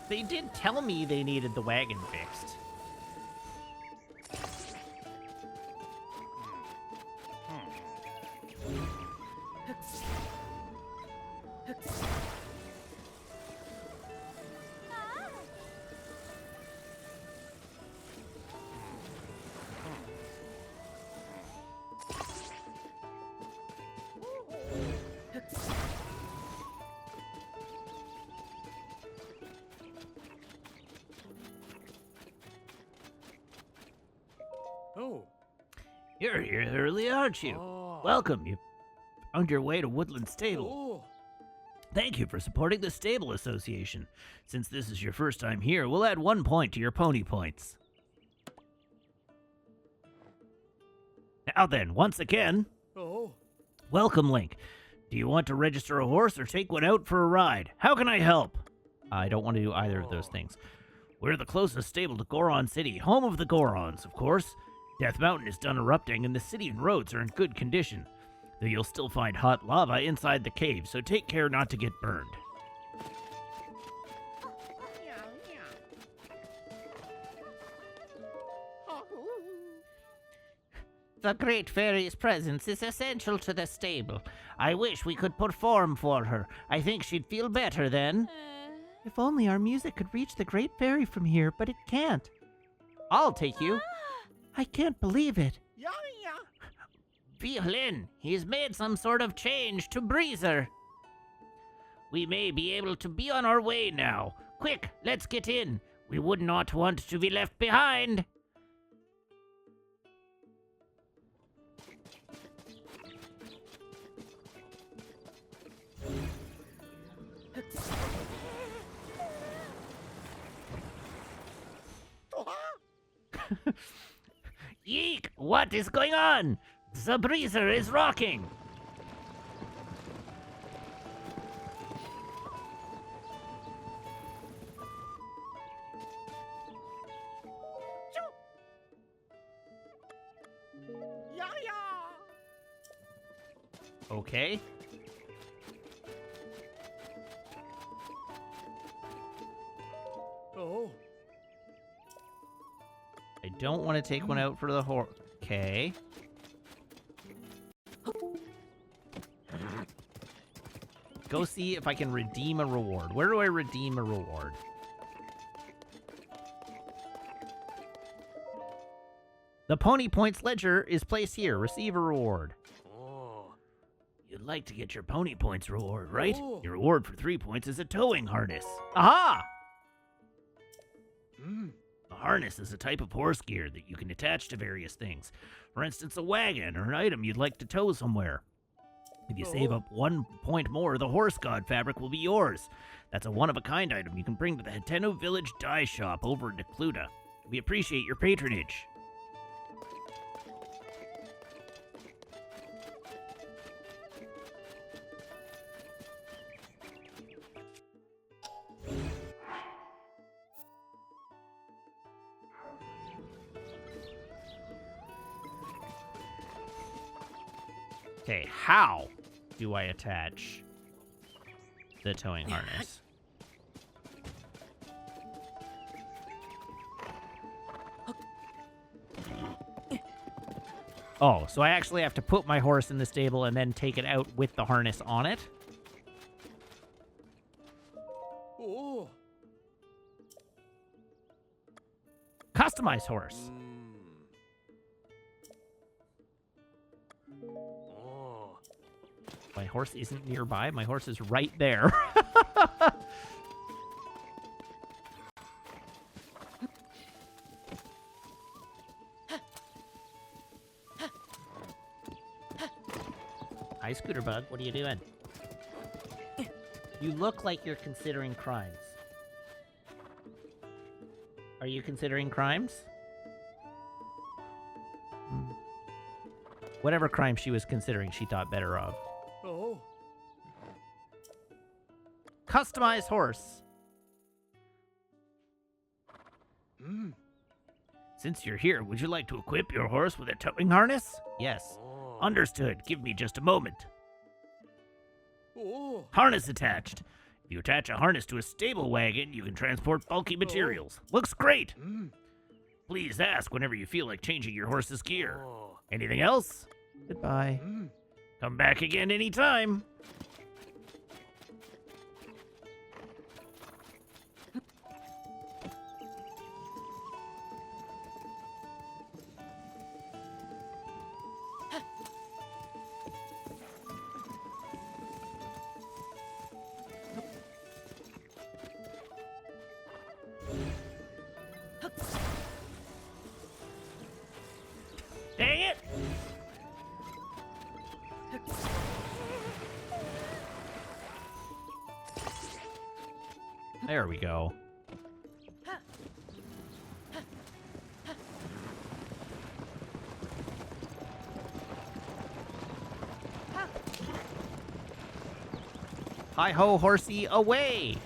They did tell me they needed the wagon fixed. Oh. You're here early, aren't you? Oh. Welcome. You found your way to Woodland Stable. Oh. Thank you for supporting the Stable Association. Since this is your first time here, we'll add 1 point to your pony points. Now then, once again, Oh. welcome, Link. Do you want to register a horse or take one out for a ride? How can I help? I don't want to do either of those things. We're the closest stable to Goron City, home of the Gorons, of course. Death Mountain is done erupting, and the city and roads are in good condition. Though you'll still find hot lava inside the cave, so take care not to get burned. The Great Fairy's presence is essential to the stable. I wish we could perform for her. I think she'd feel better then. If only our music could reach the Great Fairy from here, but it can't. I'll take you. I can't believe it. Violin, he's made some sort of change to Breezer. We may be able to be on our way now. Quick, let's get in. We would not want to be left behind. Yeek! What is going on? The Breezer is rocking! Okay. Oh. I don't want to take one out for the horse. Okay. Go see if I can redeem a reward. Where do I redeem a reward? The Pony Points ledger is placed here. Receive a reward. Oh. You'd like to get your Pony Points reward, right? Oh. Your reward for 3 points is a towing harness. Aha! A harness is a type of horse gear that you can attach to various things. For instance, a wagon or an item you'd like to tow somewhere. If you save up 1 point more, the horse god fabric will be yours. That's a one-of-a-kind item you can bring to the Hateno Village Dye Shop over in Decluda. We appreciate your patronage. Okay, how do I attach the towing harness? Oh, so I actually have to put my horse in the stable and then take it out with the harness on it? Oh. Customize horse. Oh. My horse isn't nearby. My horse is right there. Hi, Scooter Bug. What are you doing? You look like you're considering crimes. Are you considering crimes? Whatever crime she was considering, she thought better of. Oh. Customized horse. Mm. Since you're here, would you like to equip your horse with a towing harness? Yes. Oh. Understood. Give me just a moment. Oh. Harness attached. If you attach a harness to a stable wagon, you can transport bulky materials. Looks great. Mm. Please ask whenever you feel like changing your horse's gear. Oh. Anything else? Goodbye. Mm. Come back again anytime. Dang it! There we go. Hi-ho, horsey, away!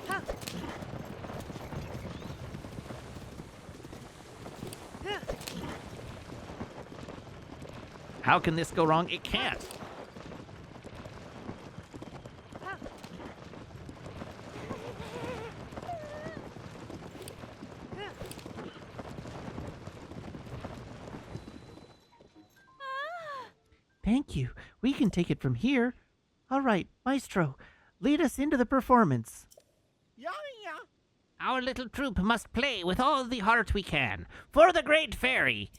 How can this go wrong? It can't. Thank you. We can take it from here. All right, Maestro, lead us into the performance. Our little troupe must play with all the heart we can for the great fairy.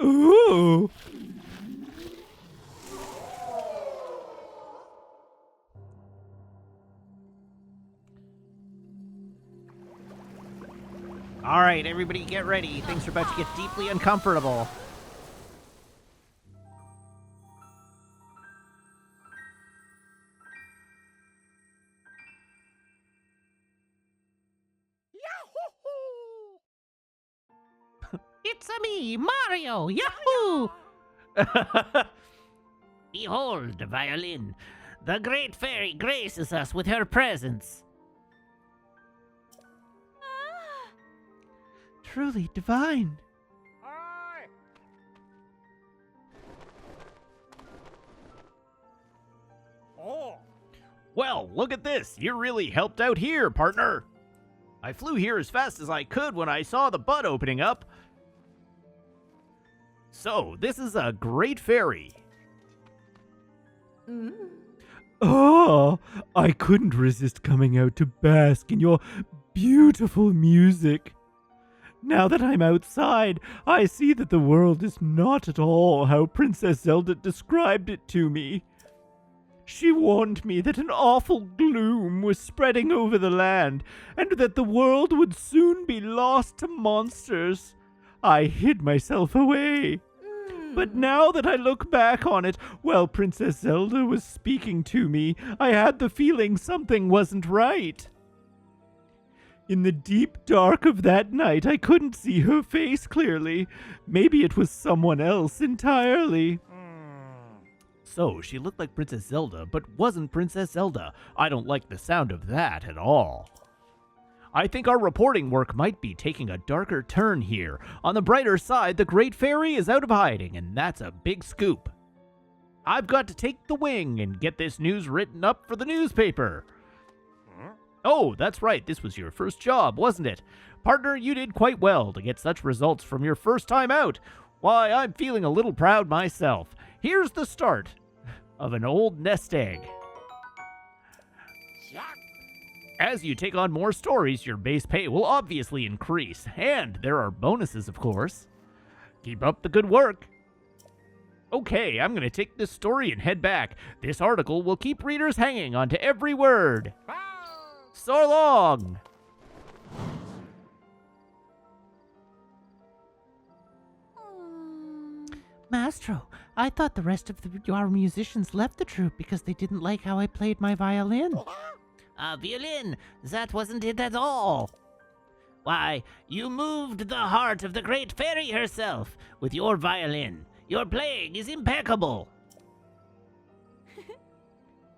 Ooh. All right, everybody get ready. Things are about to get deeply uncomfortable. It's a me, Mario! Yahoo! Behold the violin. The great fairy graces us with her presence. Truly divine. Hi. Oh. Well, look at this. You really helped out here, partner. I flew here as fast as I could when I saw the bud opening up. So, this is a great fairy. Oh, I couldn't resist coming out to bask in your beautiful music. Now that I'm outside, I see that the world is not at all how Princess Zelda described it to me. She warned me that an awful gloom was spreading over the land, and that the world would soon be lost to monsters. I hid myself away. But now that I look back on it, while Princess Zelda was speaking to me, I had the feeling something wasn't right. In the deep dark of that night, I couldn't see her face clearly. Maybe it was someone else entirely. So, she looked like Princess Zelda, but wasn't Princess Zelda. I don't like the sound of that at all. I think our reporting work might be taking a darker turn here. On the brighter side, the Great Fairy is out of hiding, and that's a big scoop. I've got to take the wing and get this news written up for the newspaper. Oh, that's right, this was your first job, wasn't it? Partner, you did quite well to get such results from your first time out. Why, I'm feeling a little proud myself. Here's the start of an old nest egg. As you take on more stories, your base pay will obviously increase, and there are bonuses, of course. Keep up the good work. Okay, I'm going to take this story and head back. This article will keep readers hanging onto every word. So long! Maestro, I thought the rest of our musicians left the troupe because they didn't like how I played my violin. Violin? That wasn't it at all. Why, you moved the heart of the great fairy herself with your violin. Your playing is impeccable.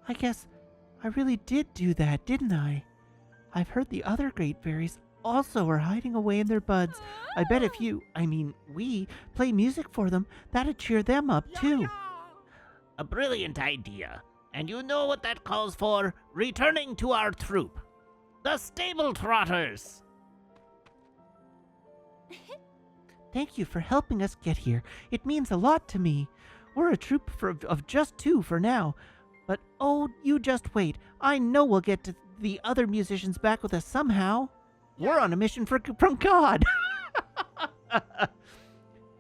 I guess I really did do that, didn't I? I've heard the other great fairies also are hiding away in their buds. I bet if we play music for them, that'd cheer them up too. A brilliant idea. And you know what that calls for? Returning to our troupe. The Stable Trotters. Thank you for helping us get here. It means a lot to me. We're a troupe of just 2 for now. But oh, you just wait. I know we'll get to the other musicians back with us somehow. We're on a mission from God.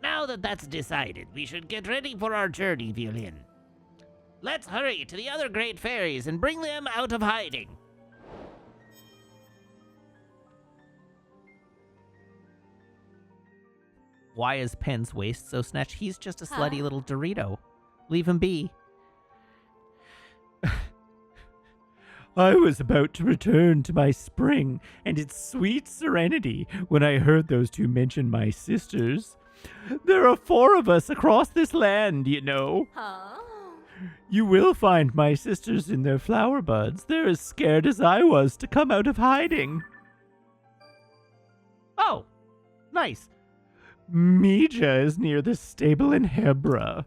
Now that that's decided, we should get ready for our journey, Violin. Let's hurry to the other great fairies and bring them out of hiding. Why is Pen's waist so snatched? He's just a slutty little Dorito. Leave him be. I was about to return to my spring and its sweet serenity when I heard those 2 mention my sisters. There are 4 of us across this land, you know. You will find my sisters in their flower buds. They're as scared as I was to come out of hiding. Oh, nice. Mija is near the stable in Hebra.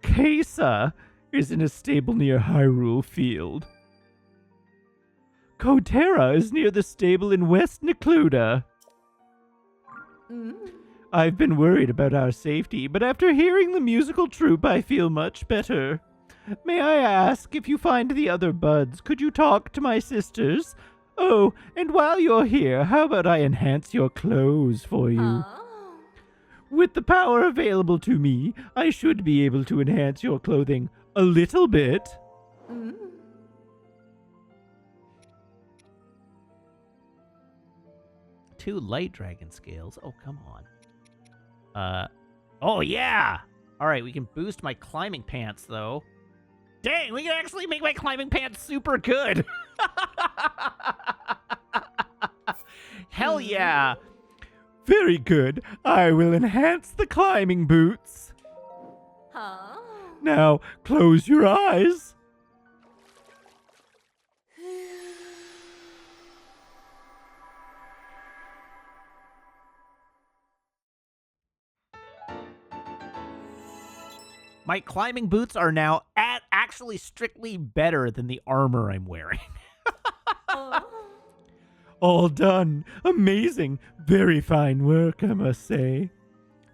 Kesa is in a stable near Hyrule Field. Kotera is near the stable in West Necluda. I've been worried about our safety, but after hearing the musical troupe, I feel much better. May I ask, if you find the other buds, could you talk to my sisters? Oh, and while you're here, how about I enhance your clothes for you? With the power available to me, I should be able to enhance your clothing a little bit. 2 light dragon scales. Oh, come on. Oh, yeah! Alright, we can boost my climbing pants, though. Dang, we can actually make my climbing pants super good! Hell yeah! Very good. I will enhance the climbing boots. Now, close your eyes. My climbing boots are now actually strictly better than the armor I'm wearing. All done. Amazing. Very fine work, I must say.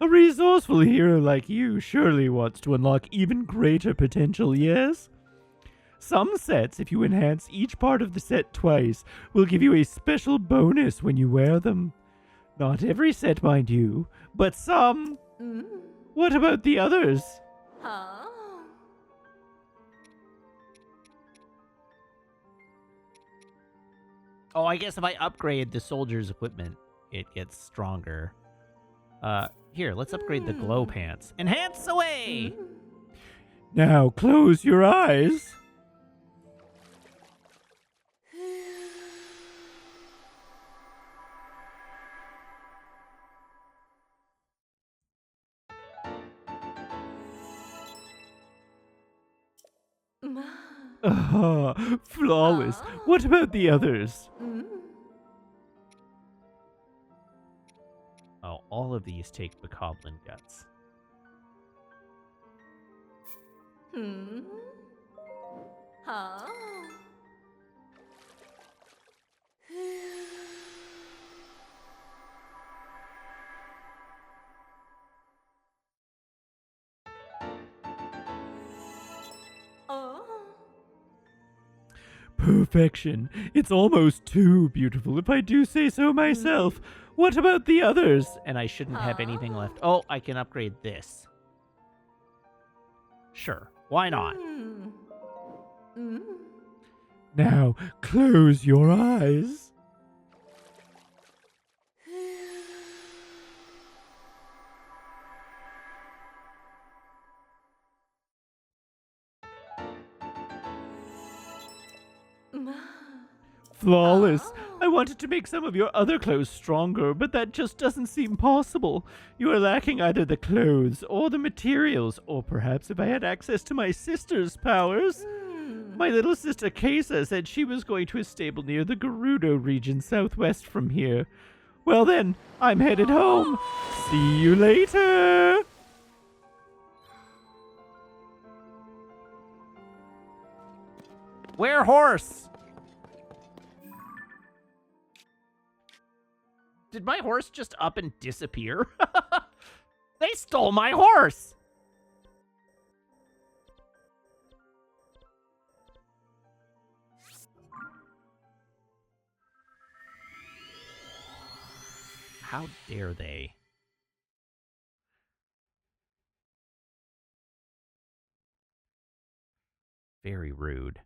A resourceful hero like you surely wants to unlock even greater potential, yes? Some sets, if you enhance each part of the set twice, will give you a special bonus when you wear them. Not every set, mind you, but some. What about the others? Oh, I guess if I upgrade the soldier's equipment, it gets stronger. Here, let's upgrade the glow pants. Enhance away! Now close your eyes. Flawless. What about the others? Oh, all of these take Bokoblin guts. perfection. It's almost too beautiful, if I do say so myself. What about the others? And I shouldn't have anything left. Oh, I can upgrade this. Sure, why not? Now, close your eyes. Flawless. I wanted to make some of your other clothes stronger, but that just doesn't seem possible. You are lacking either the clothes or the materials, or perhaps if I had access to my sister's powers. My little sister Kesa said she was going to a stable near the Gerudo region southwest from here. Well then, I'm headed home. See you later. Where horse? Did my horse just up and disappear? They stole my horse! How dare they? Very rude.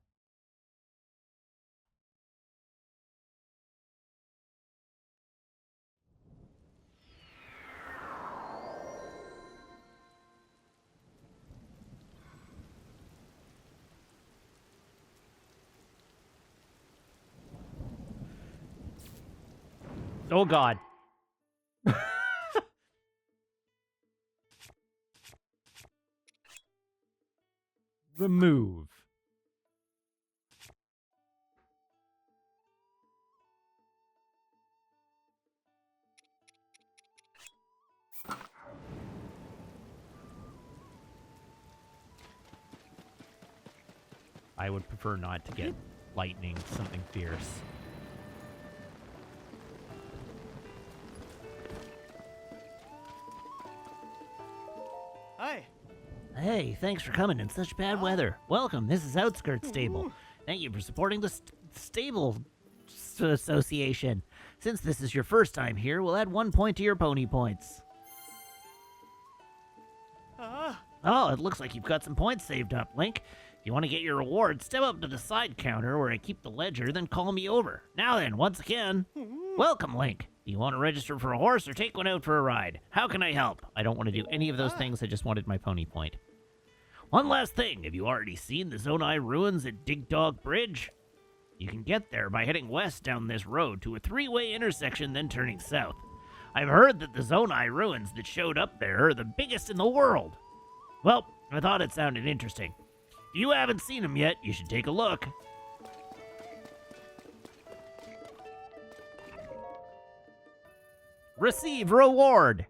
Oh God. Remove. I would prefer not to get lightning, something fierce. Hi. Hey, thanks for coming in such bad weather. Welcome, this is Outskirts Stable. Thank you for supporting the Stable Association. Since this is your first time here, we'll add 1 point to your pony points. Oh, it looks like you've got some points saved up, Link. If you want to get your reward, step up to the side counter where I keep the ledger, then call me over. Now then, once again, welcome, Link. Do you want to register for a horse or take one out for a ride? How can I help? I don't want to do any of those things, I just wanted my pony point. One last thing, have you already seen the Zonai ruins at Dig Dog Bridge? You can get there by heading west down this road to a 3-way intersection, then turning south. I've heard that the Zonai ruins that showed up there are the biggest in the world. Well, I thought it sounded interesting. If you haven't seen them yet, you should take a look. Receive reward.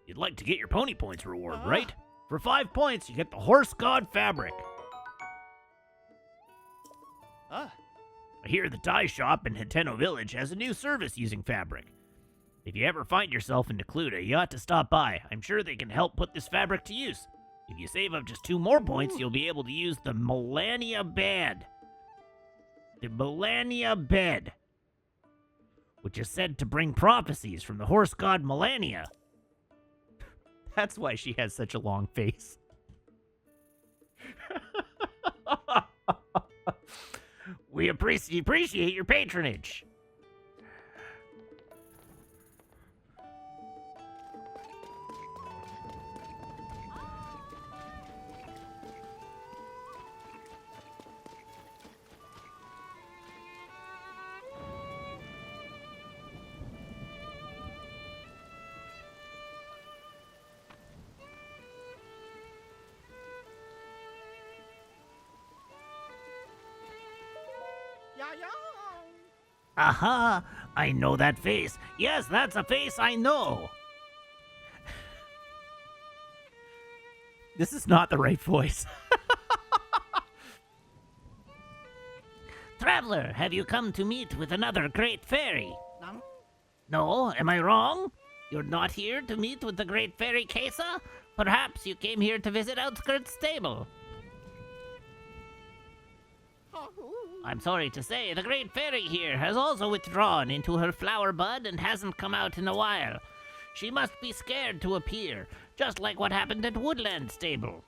You'd like to get your pony points reward, right? For 5 points, you get the Horse God fabric. I hear the dye shop in Hateno Village has a new service using fabric. If you ever find yourself in Necluda, you ought to stop by. I'm sure they can help put this fabric to use. If you save up just 2 more points, you'll be able to use the Melania Bed. The Melania Bed, which is said to bring prophecies from the horse god Melania. That's why she has such a long face. We appreciate your patronage. Aha! I know that face. Yes, that's a face I know. This is not the right voice. Traveler, have you come to meet with another great fairy? No, am I wrong? You're not here to meet with the great fairy Kesa? Perhaps you came here to visit Outskirts Stable. I'm sorry to say, the Great Fairy here has also withdrawn into her flower bud and hasn't come out in a while. She must be scared to appear, just like what happened at Woodland Stable.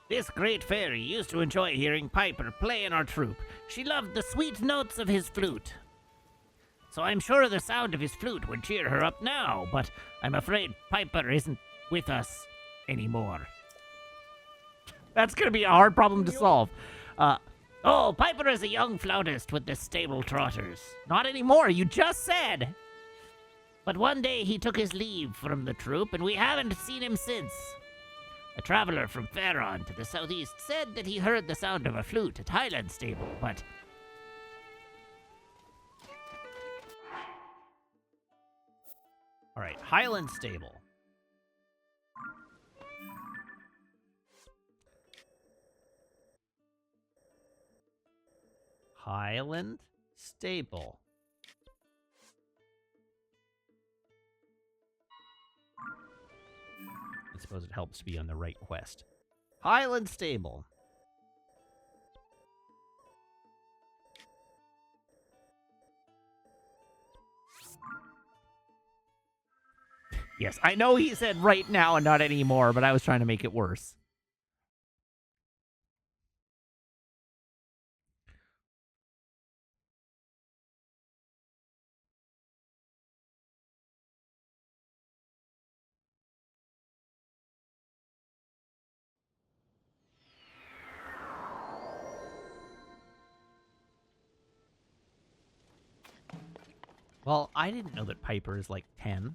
This Great Fairy used to enjoy hearing Piper play in our troupe. She loved the sweet notes of his flute. So I'm sure the sound of his flute would cheer her up now, but I'm afraid Piper isn't with us anymore. That's going to be a hard problem to solve. Piper is a young flautist with the stable trotters. Not anymore, you just said. But one day he took his leave from the troupe, and we haven't seen him since. A traveler from Faron to the southeast said that he heard the sound of a flute at Highland Stable, but... Alright, Highland Stable. Highland Stable. I suppose it helps to be on the right quest. Highland Stable. Yes, I know he said right now and not anymore, but I was trying to make it worse. Well, I didn't know that Piper is like 10.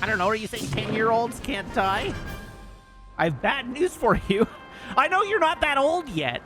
I don't know, are you saying 10-year-olds can't die? I have bad news for you. I know you're not that old yet.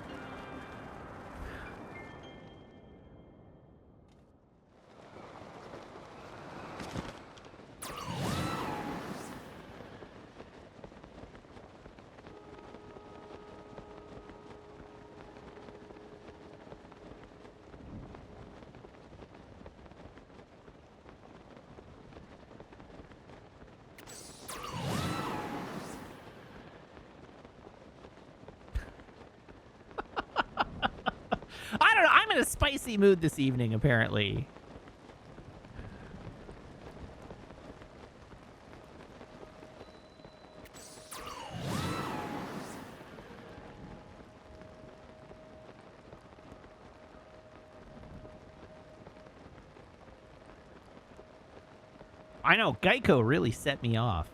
I don't know. I'm in a spicy mood this evening, apparently. I know, Geico really set me off.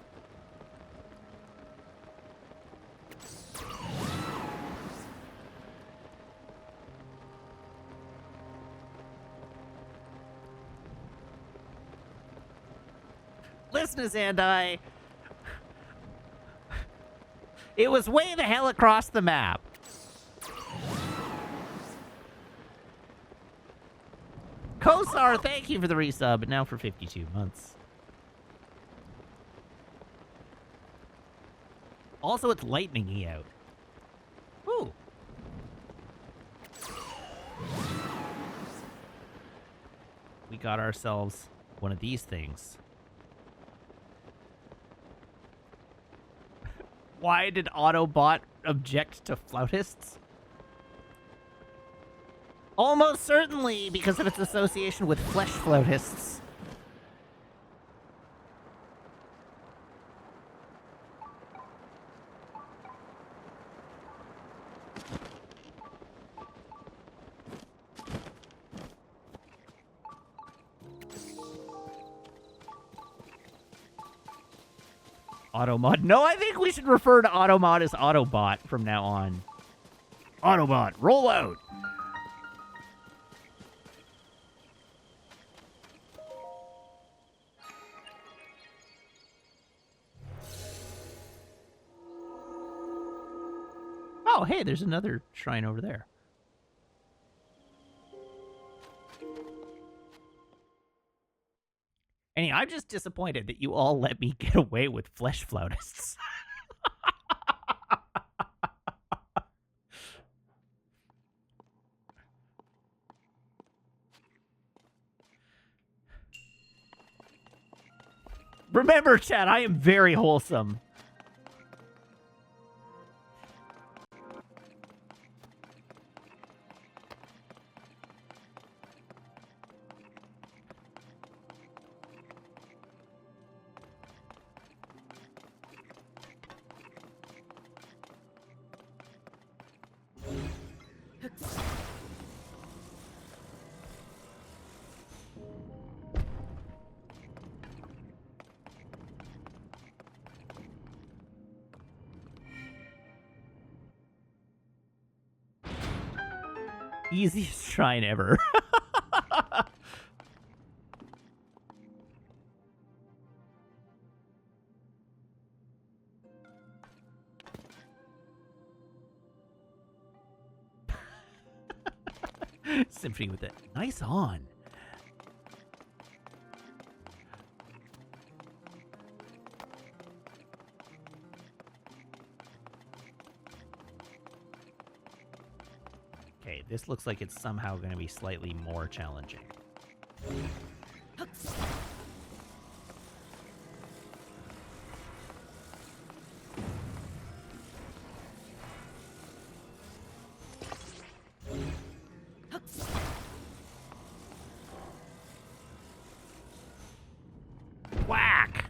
Listeners and I... It was way the hell across the map. Kosar, thank you for the resub, now for 52 months. Also, it's lightning-y out. Ooh. We got ourselves one of these things. Why did Autobot object to flautists? Almost certainly because of its association with flesh flautists. Automod. No, I think we should refer to Automod as Autobot from now on. Autobot, roll out! Oh, hey, there's another shrine over there. Anyway, I'm just disappointed that you all let me get away with flesh flautists. Remember, chat, I am very wholesome. Easiest shrine ever. Symphony with it. Nice on. Okay, this looks like it's somehow going to be slightly more challenging. Whack!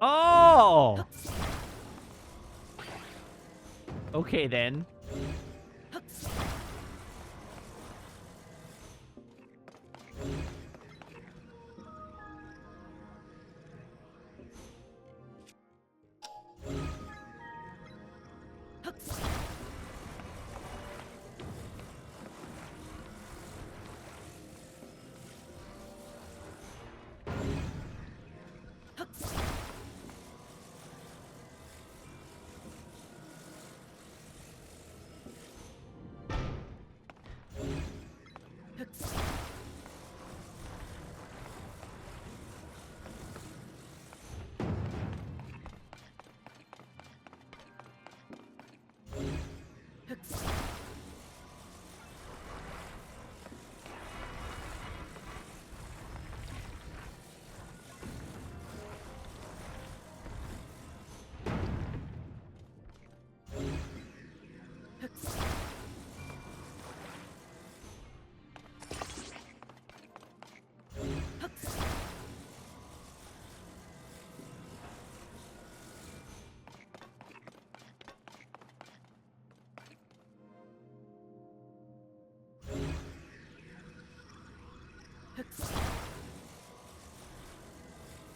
Oh! Okay, then.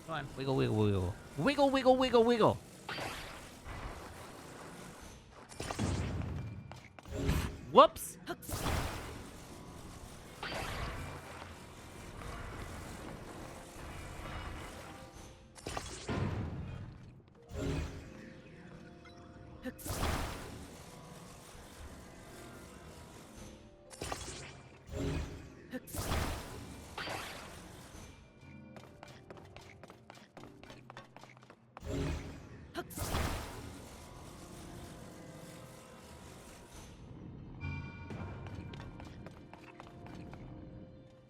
Come on, wiggle, wiggle, wiggle. Wiggle, wiggle, wiggle, wiggle. Whoops.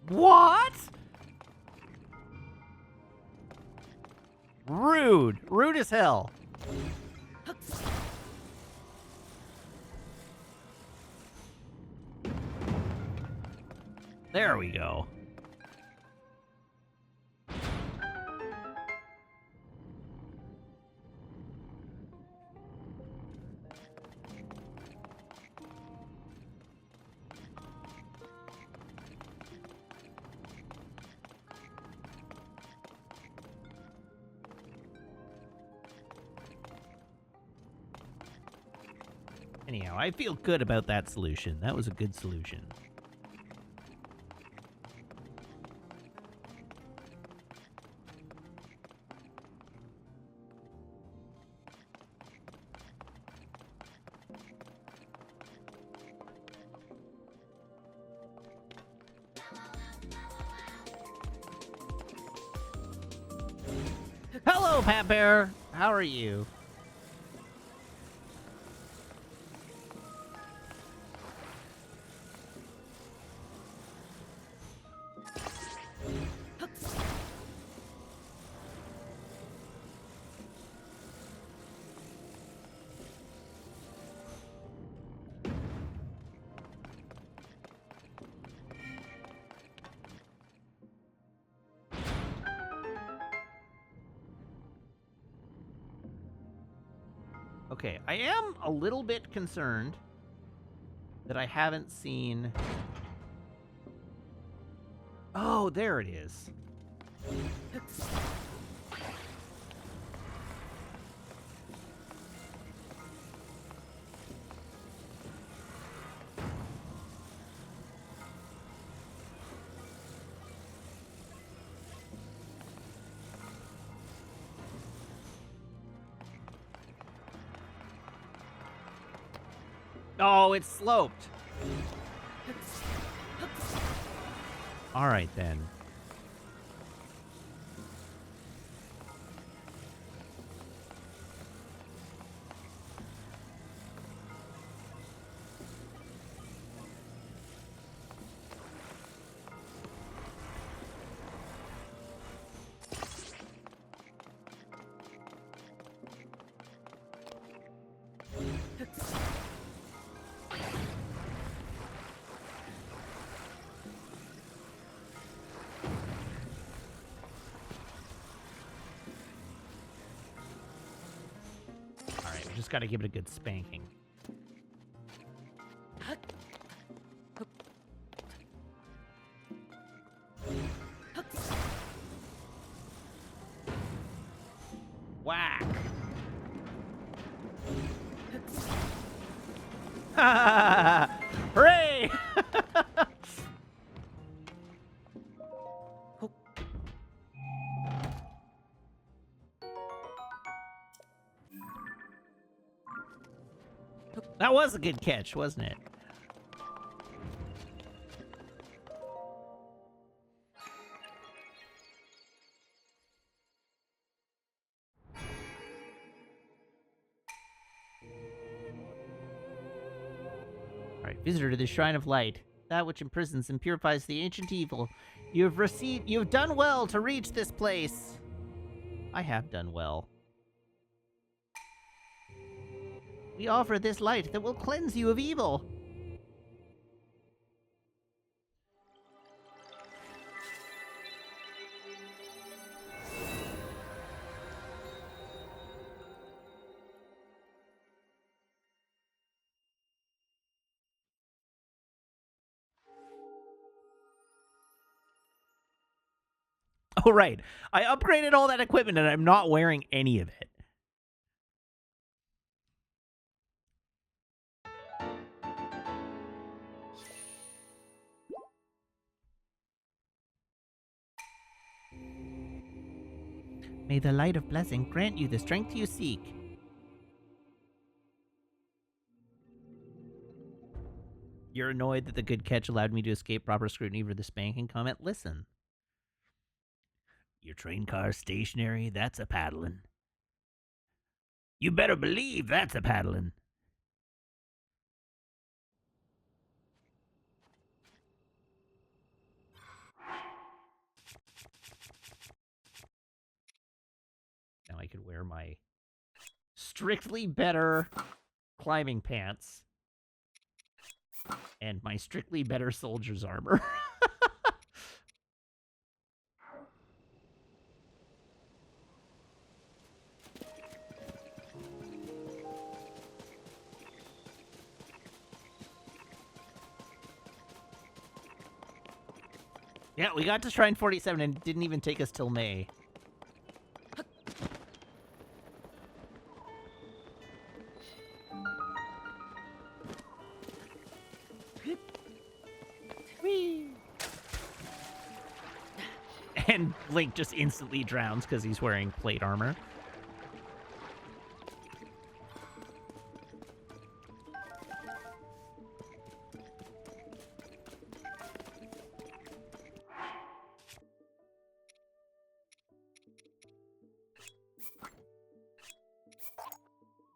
What? Rude. Rude as hell. There we go. Anyhow, I feel good about that solution. That was a good solution. Hello, Pat Bear. How are you? Okay, I am a little bit concerned that I haven't seen... Oh, there it is. Oh, it's sloped. All right, then. All right, we just got to give it a good spanking. Whack! Hooray! That was a good catch, wasn't it? Alright, visitor to the Shrine of Light, that which imprisons and purifies the ancient evil. You have done well to reach this place. I have done well. We offer this light that will cleanse you of evil. Oh, right. I upgraded all that equipment and I'm not wearing any of it. May the light of blessing grant you the strength you seek. You're annoyed that the good catch allowed me to escape proper scrutiny for the spanking comment? Listen. Your train car's stationary? That's a paddling. You better believe that's a paddling. Now I could wear my strictly better climbing pants and my strictly better soldier's armor. Yeah, we got to Shrine 47 and it didn't even take us till May. And Link just instantly drowns because he's wearing plate armor.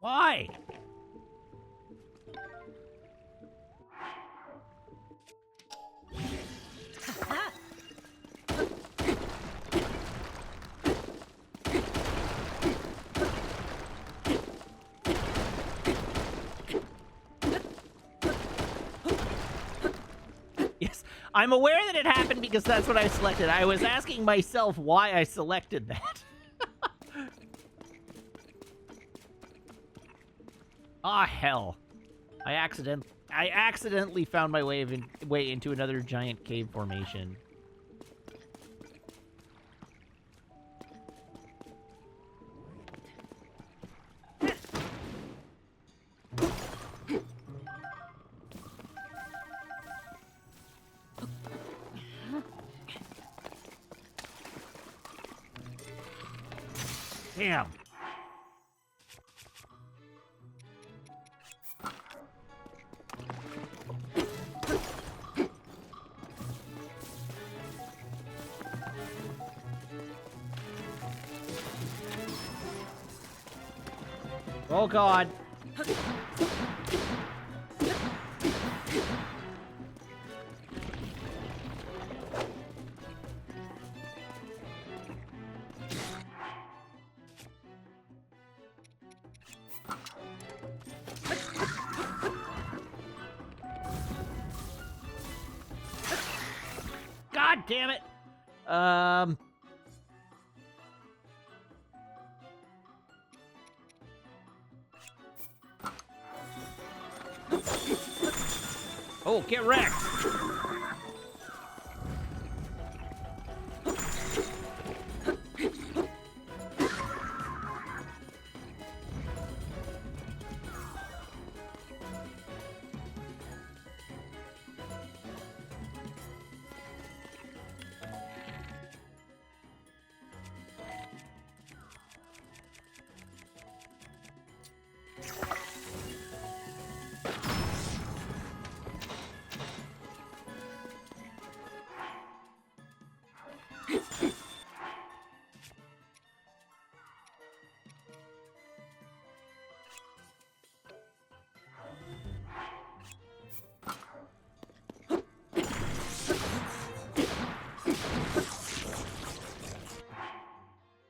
Why? Yes, I'm aware that it happened because that's what I selected. I was asking myself why I selected that. Ah, hell. I accidentally found my way into another giant cave formation. Damn. Oh, God. God damn it. Oh, get wrecked.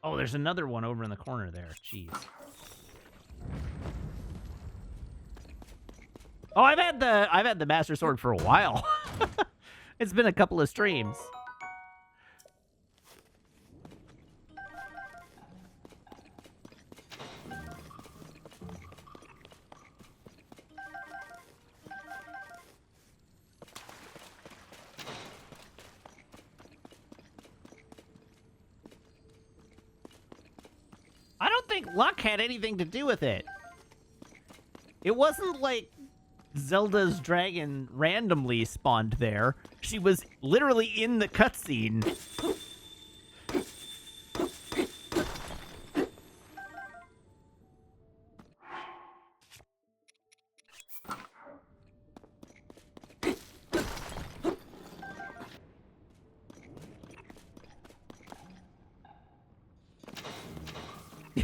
Oh, there's another one over in the corner there. Jeez. Oh, I've had the Master Sword for a while. It's been a couple of streams. I don't think luck had anything to do with it. It wasn't like Zelda's dragon randomly spawned there. She was literally in the cutscene.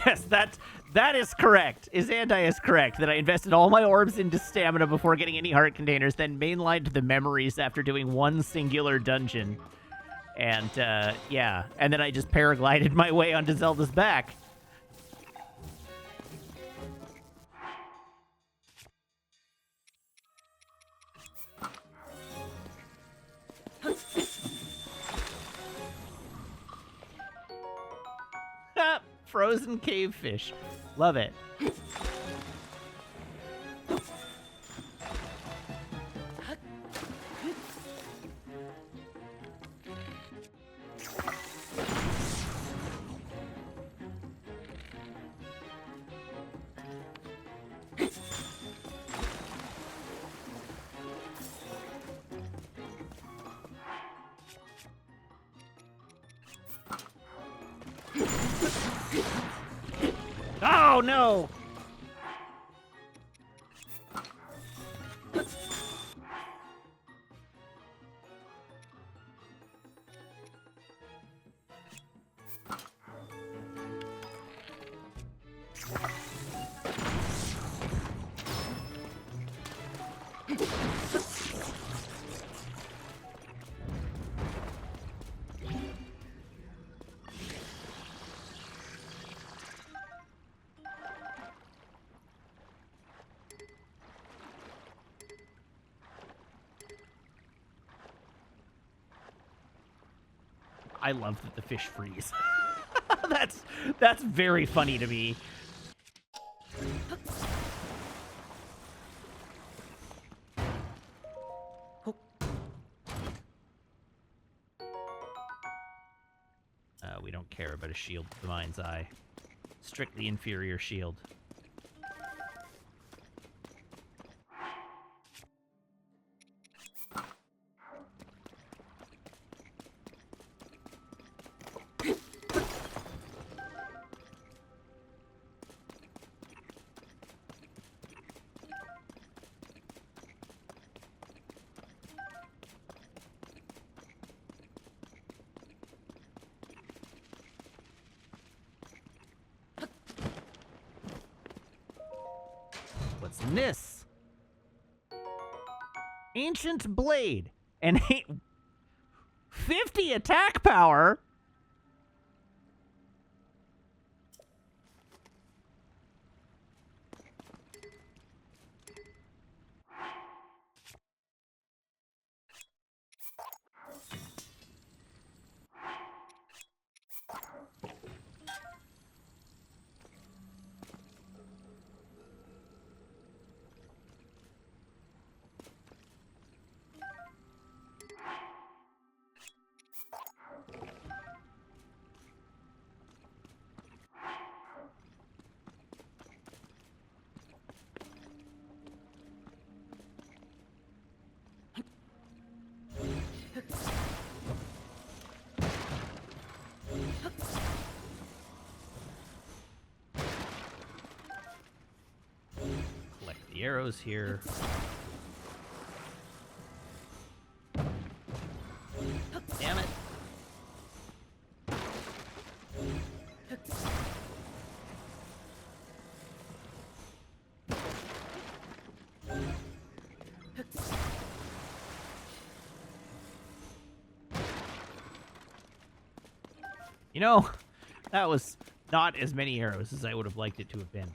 Yes, that is correct. Izandai is correct that I invested all my orbs into stamina before getting any heart containers, then mainlined the memories after doing one singular dungeon. And, yeah. And then I just paraglided my way onto Zelda's back. Frozen cave fish. Love it. Oh, no! I love that the fish freeze. That's very funny to me. We don't care about a shield to the mind's eye. Strictly inferior shield. What's in this? Ancient Blade. And 50 attack power? Collect the arrows here. Damn it. You know, that was not as many arrows as I would have liked it to have been.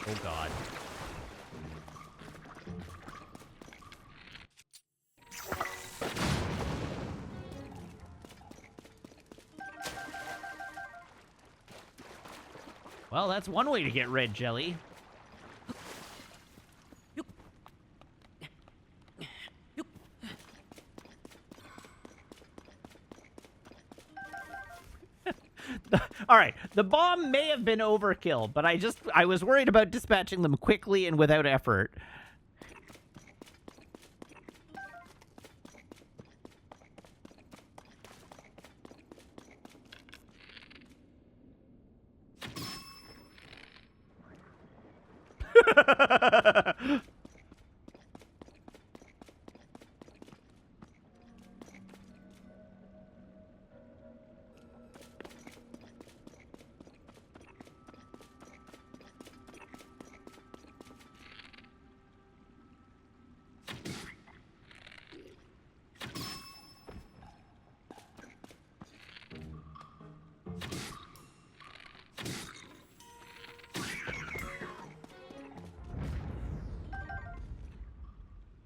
Oh god. Well, that's one way to get red jelly. All right, the bomb may have been overkill, but I was worried about dispatching them quickly and without effort.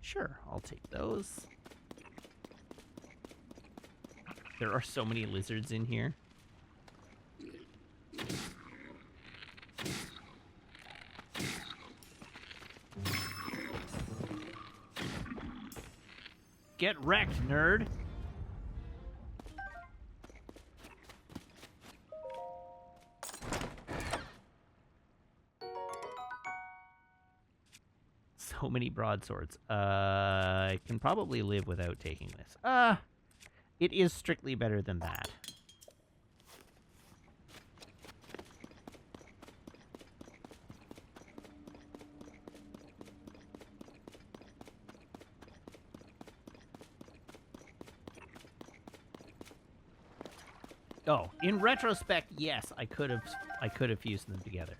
Sure, I'll take those. There are so many lizards in here. Get wrecked, nerd. So many broadswords. I can probably live without taking this. It is strictly better than that. Oh, in retrospect, yes, I could have fused them together.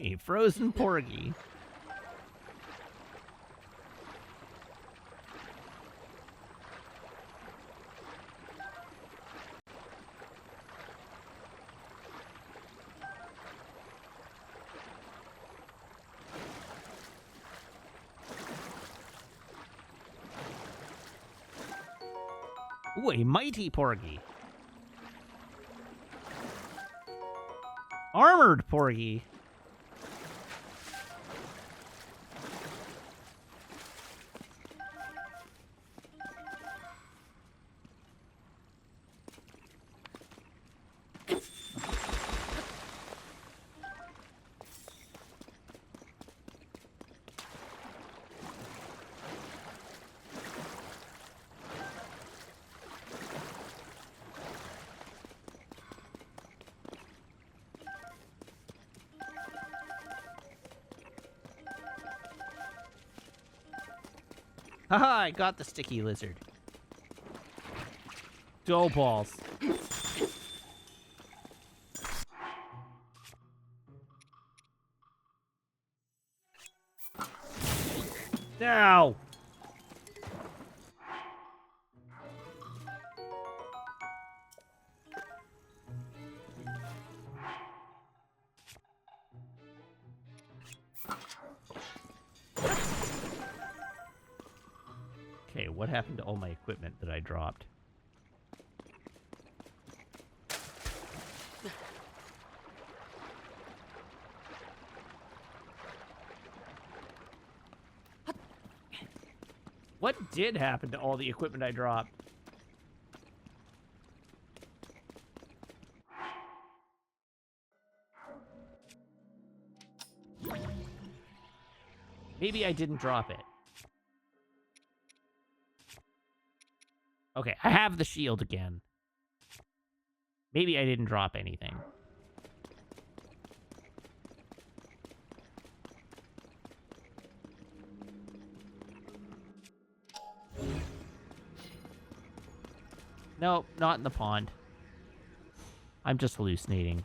A frozen porgy. Ooh, a mighty porgy. Armored porgy. Haha, I got the sticky lizard. Dough balls. Now. Okay, what happened to all my equipment that I dropped? What did happen to all the equipment I dropped? Maybe I didn't drop it. Okay, I have the shield again. Maybe I didn't drop anything. Nope, not in the pond. I'm just hallucinating.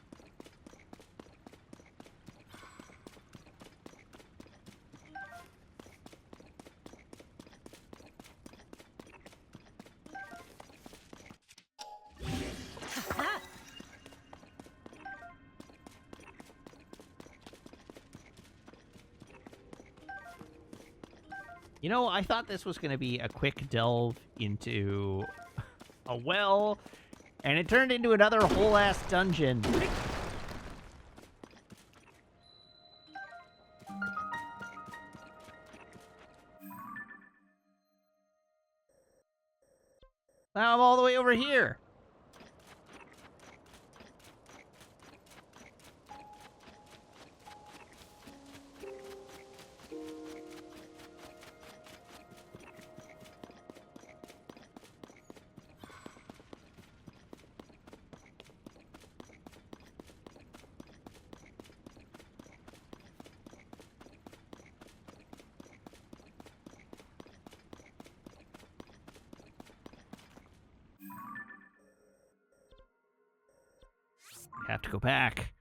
You know, I thought this was going to be a quick delve into a well, and it turned into another whole-ass dungeon. Now I'm all the way over here. Have to go back.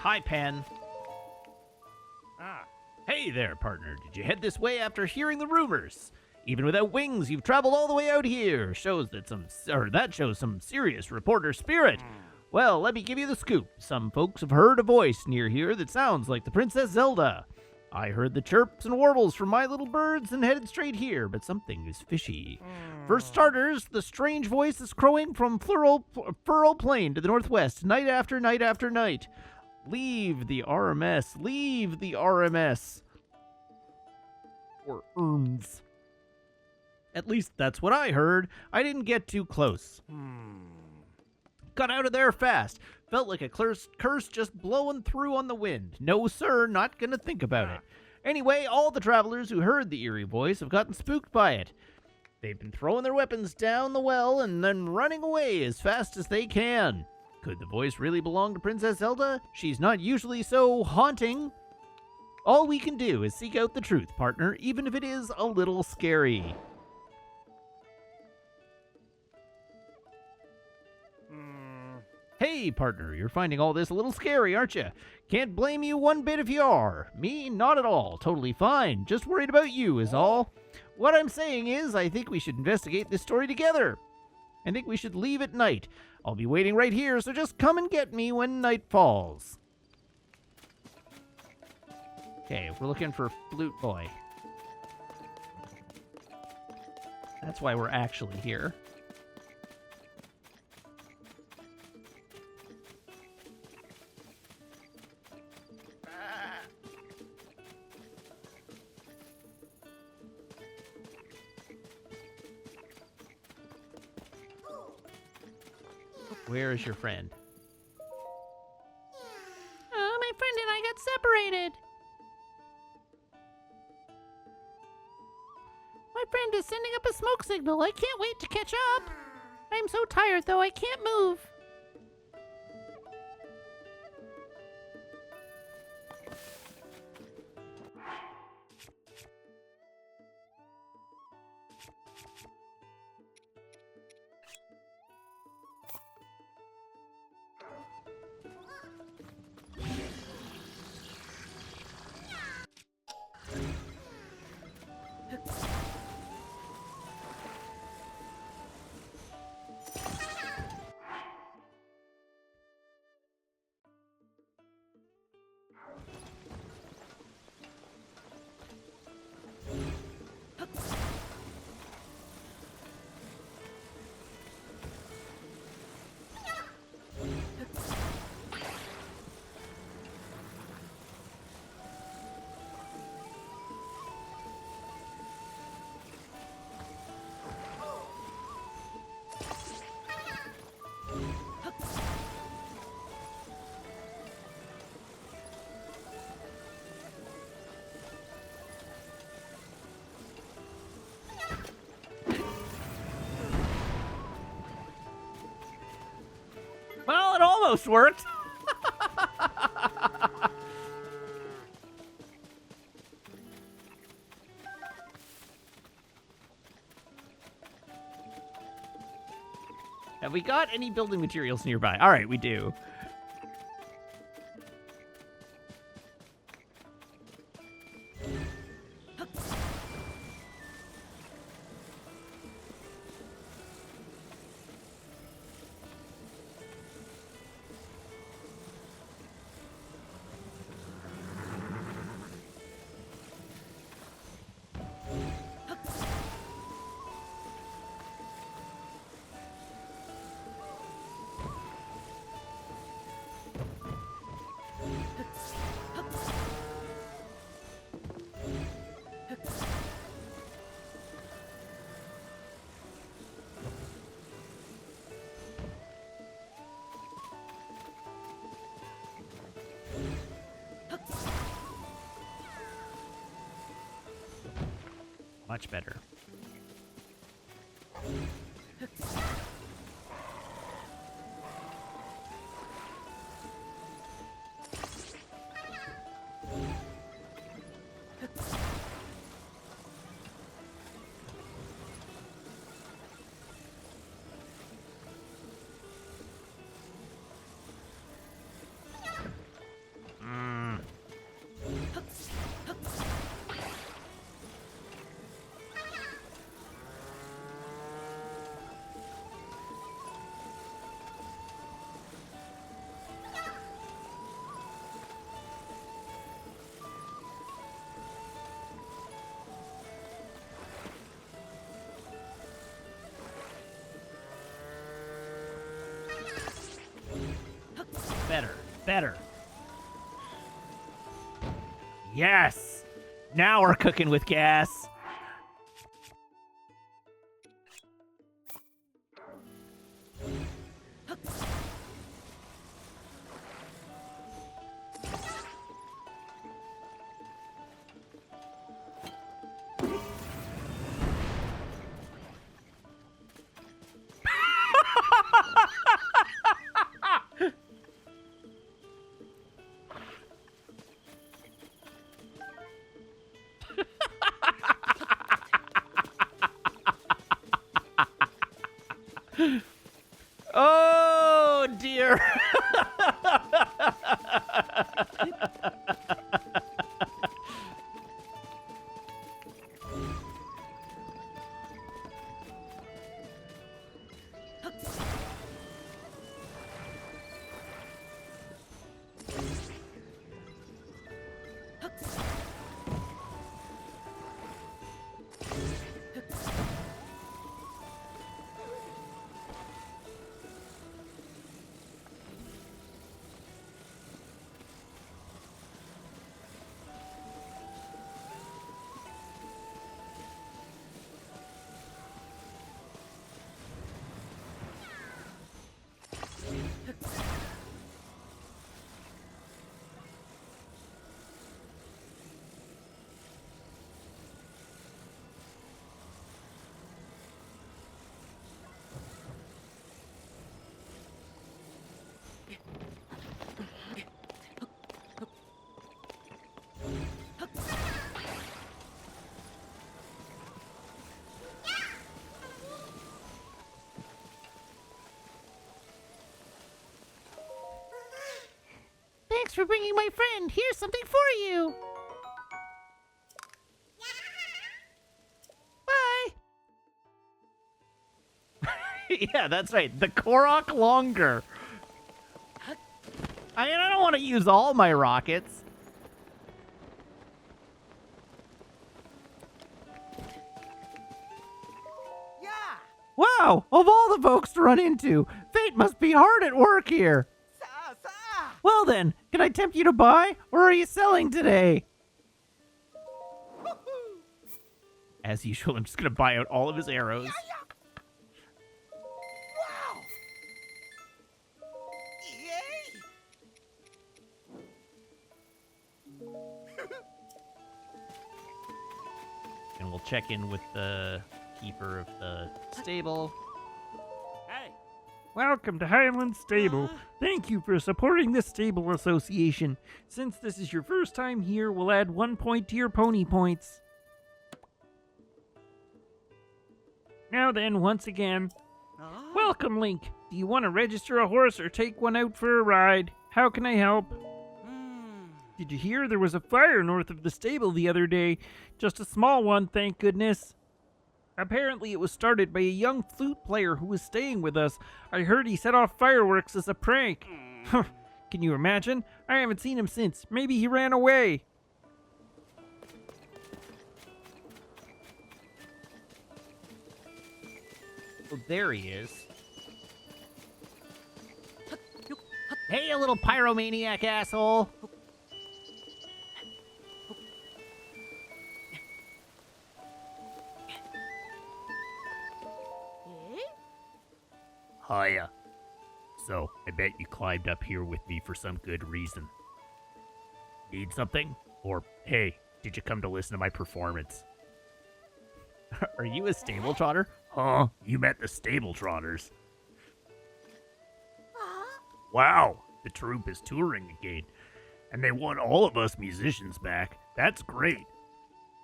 Hi, Pen. Ah, Hey there, partner. Did you head this way after hearing the rumors? Even without wings, you've traveled all the way out here. That shows some serious reporter spirit. Well, let me give you the scoop. Some folks have heard a voice near here that sounds like the Princess Zelda. I heard the chirps and warbles from my little birds and headed straight here, but something is fishy. For starters, the strange voice is crowing from Furrow Plain to the northwest, night after night after night. Leave the RMS. Leave the RMS. Or ERMS. At least that's what I heard. I didn't get too close. Got out of there fast. Felt like a curse just blowing through on the wind. No, sir, not gonna think about it. Anyway, all the travelers who heard the eerie voice have gotten spooked by it. They've been throwing their weapons down the well and then running away as fast as they can. Could the voice really belong to Princess Zelda? She's not usually so haunting. All we can do is seek out the truth, partner, even if it is a little scary. Hey, partner, you're finding all this a little scary, aren't you? Can't blame you one bit if you are. Me, not at all. Totally fine. Just worried about you is all. What I'm saying is, I think we should investigate this story together. I think we should leave at night. I'll be waiting right here, so just come and get me when night falls. Okay, we're looking for Flute Boy. That's why we're actually here. Where is your friend? My friend and I got separated. My friend is sending up a smoke signal. I can't wait to catch up. I'm so tired, though. I can't move. Well, it almost worked. Have we got any building materials nearby? All right, we do. Much better. Better. Better. Yes! Now we're cooking with gas. Oh dear. Thanks for bringing my friend. Here's something for you. Bye. Yeah, that's right. The Korok Longer. I mean, I don't want to use all my rockets. Wow, of all the folks to run into, fate must be hard at work here. Well then, can I tempt you to buy, or are you selling today? As usual, I'm just gonna buy out all of his arrows. And we'll check in with the keeper of the stable. Hey. Welcome to Highland Stable. Thank you for supporting this stable association. Since this is your first time here, we'll add 1 point to your pony points. Now then, once again, welcome, Link. Do you want to register a horse or take one out for a ride? How can I help? Did you hear there was a fire north of the stable the other day? Just a small one, thank goodness. Apparently it was started by a young flute player who was staying with us. I heard he set off fireworks as a prank. Can you imagine? I haven't seen him since. Maybe he ran away. Oh, there he is. Hey, you little pyromaniac asshole. Hiya. So, I bet you climbed up here with me for some good reason. Need something? Or, hey, did you come to listen to my performance? Are you a stable trotter? Huh? You met the stable trotters. Wow, the troupe is touring again. And they want all of us musicians back. That's great.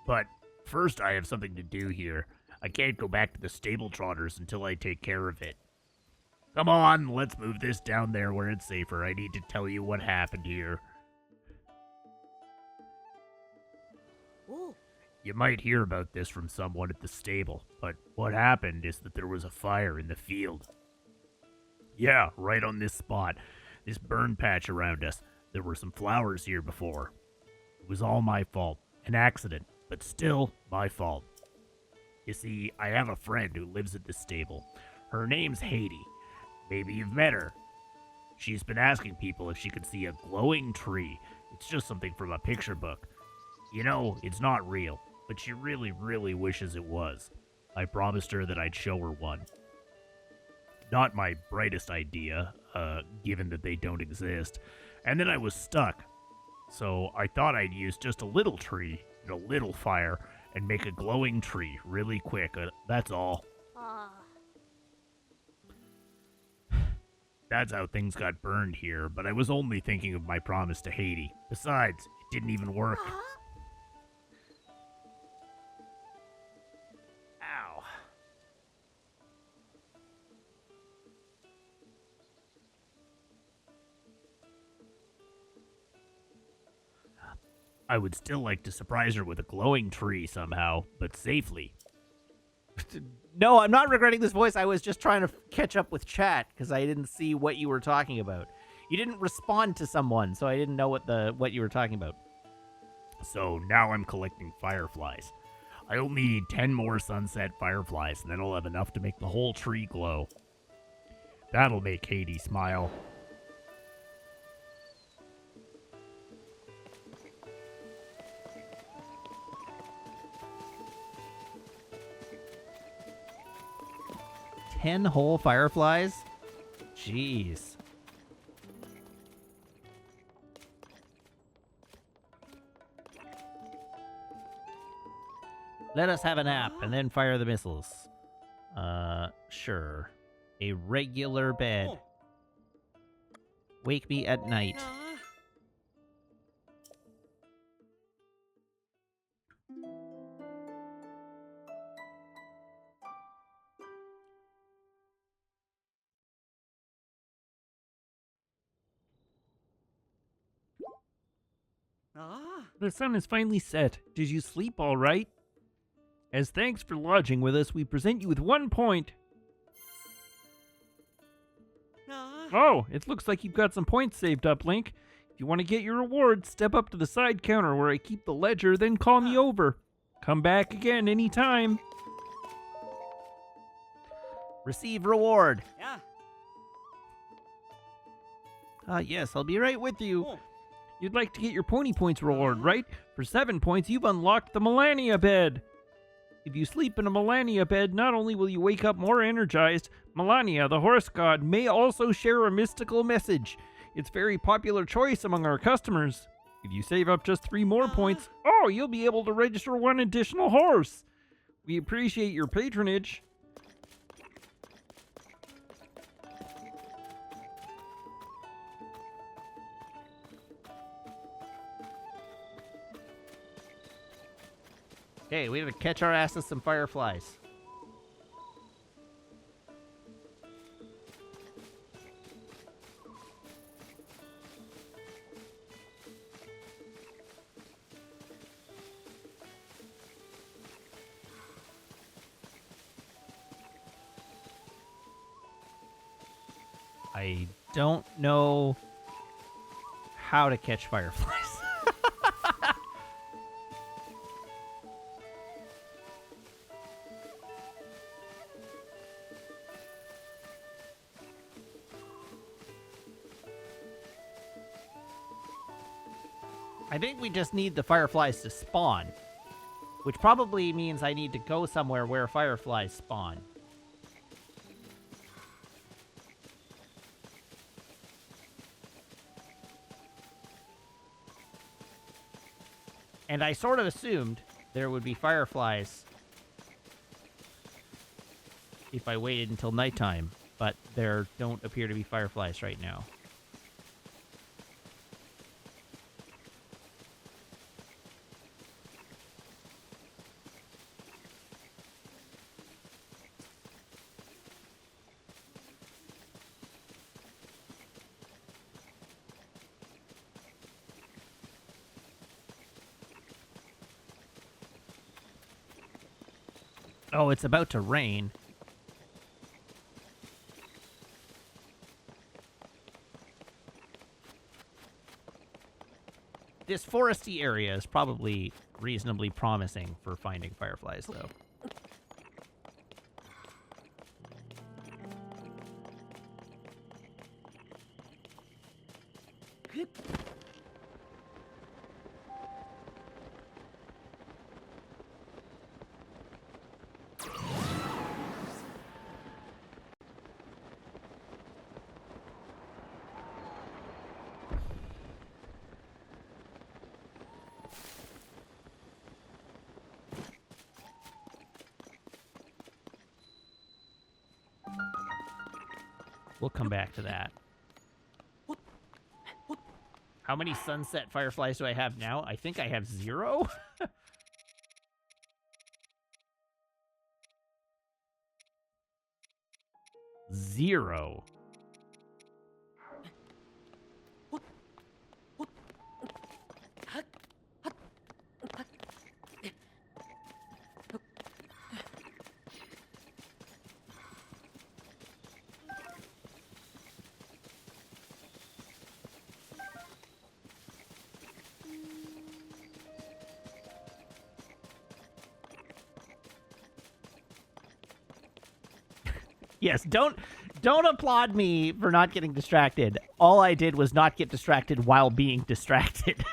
But first I have something to do here. I can't go back to the stable trotters until I take care of it. Come on, let's move this down there where it's safer. I need to tell you what happened here. You might hear about this from someone at the stable, but what happened is that there was a fire in the field. Yeah, right on this spot. This burn patch around us. There were some flowers here before. It was all my fault. An accident, but still my fault. You see, I have a friend who lives at this stable. Her name's Haiti. Maybe you've met her. She's been asking people if she could see a glowing tree. It's just something from a picture book. You know, it's not real, but she really, really wishes it was. I promised her that I'd show her one. Not my brightest idea, given that they don't exist. And then I was stuck. So I thought I'd use just a little tree and a little fire and make a glowing tree really quick. That's all. That's how things got burned here, but I was only thinking of my promise to Haiti. Besides, it didn't even work. Ow. I would still like to surprise her with a glowing tree somehow, but safely. No, I'm not regretting this voice. I was just trying to catch up with chat because I didn't see what you were talking about. You didn't respond to someone, so I didn't know what you were talking about. So now I'm collecting fireflies. I only need 10 more sunset fireflies, and then I'll have enough to make the whole tree glow. That'll make Haiti smile. Ten whole fireflies? Jeez. Let us have a nap and then fire the missiles. Sure. A regular bed. Wake me at night. The sun is finally set. Did you sleep all right? As thanks for lodging with us, we present you with 1 point. Oh, it looks like you've got some points saved up, Link. If you want to get your reward, step up to the side counter where I keep the ledger, then call me over. Come back again anytime. Receive reward. Yeah. Yes, I'll be right with you. Oh. You'd like to get your pony points reward, right? For 7 points, you've unlocked the Melania bed. If you sleep in a Melania bed, not only will you wake up more energized, Melania, the horse god, may also share a mystical message. It's a very popular choice among our customers. If you save up just 3 more points, you'll be able to register 1 additional horse. We appreciate your patronage. Okay, we have to catch our asses some fireflies. I don't know how to catch fireflies. I think we just need the fireflies to spawn, which probably means I need to go somewhere where fireflies spawn. And I sort of assumed there would be fireflies if I waited until nighttime, but there don't appear to be fireflies right now. Oh, it's about to rain. This foresty area is probably reasonably promising for finding fireflies, though. We'll come back to that. How many sunset fireflies do I have now? I think I have 0. Zero. Yes, don't applaud me for not getting distracted. All I did was not get distracted while being distracted.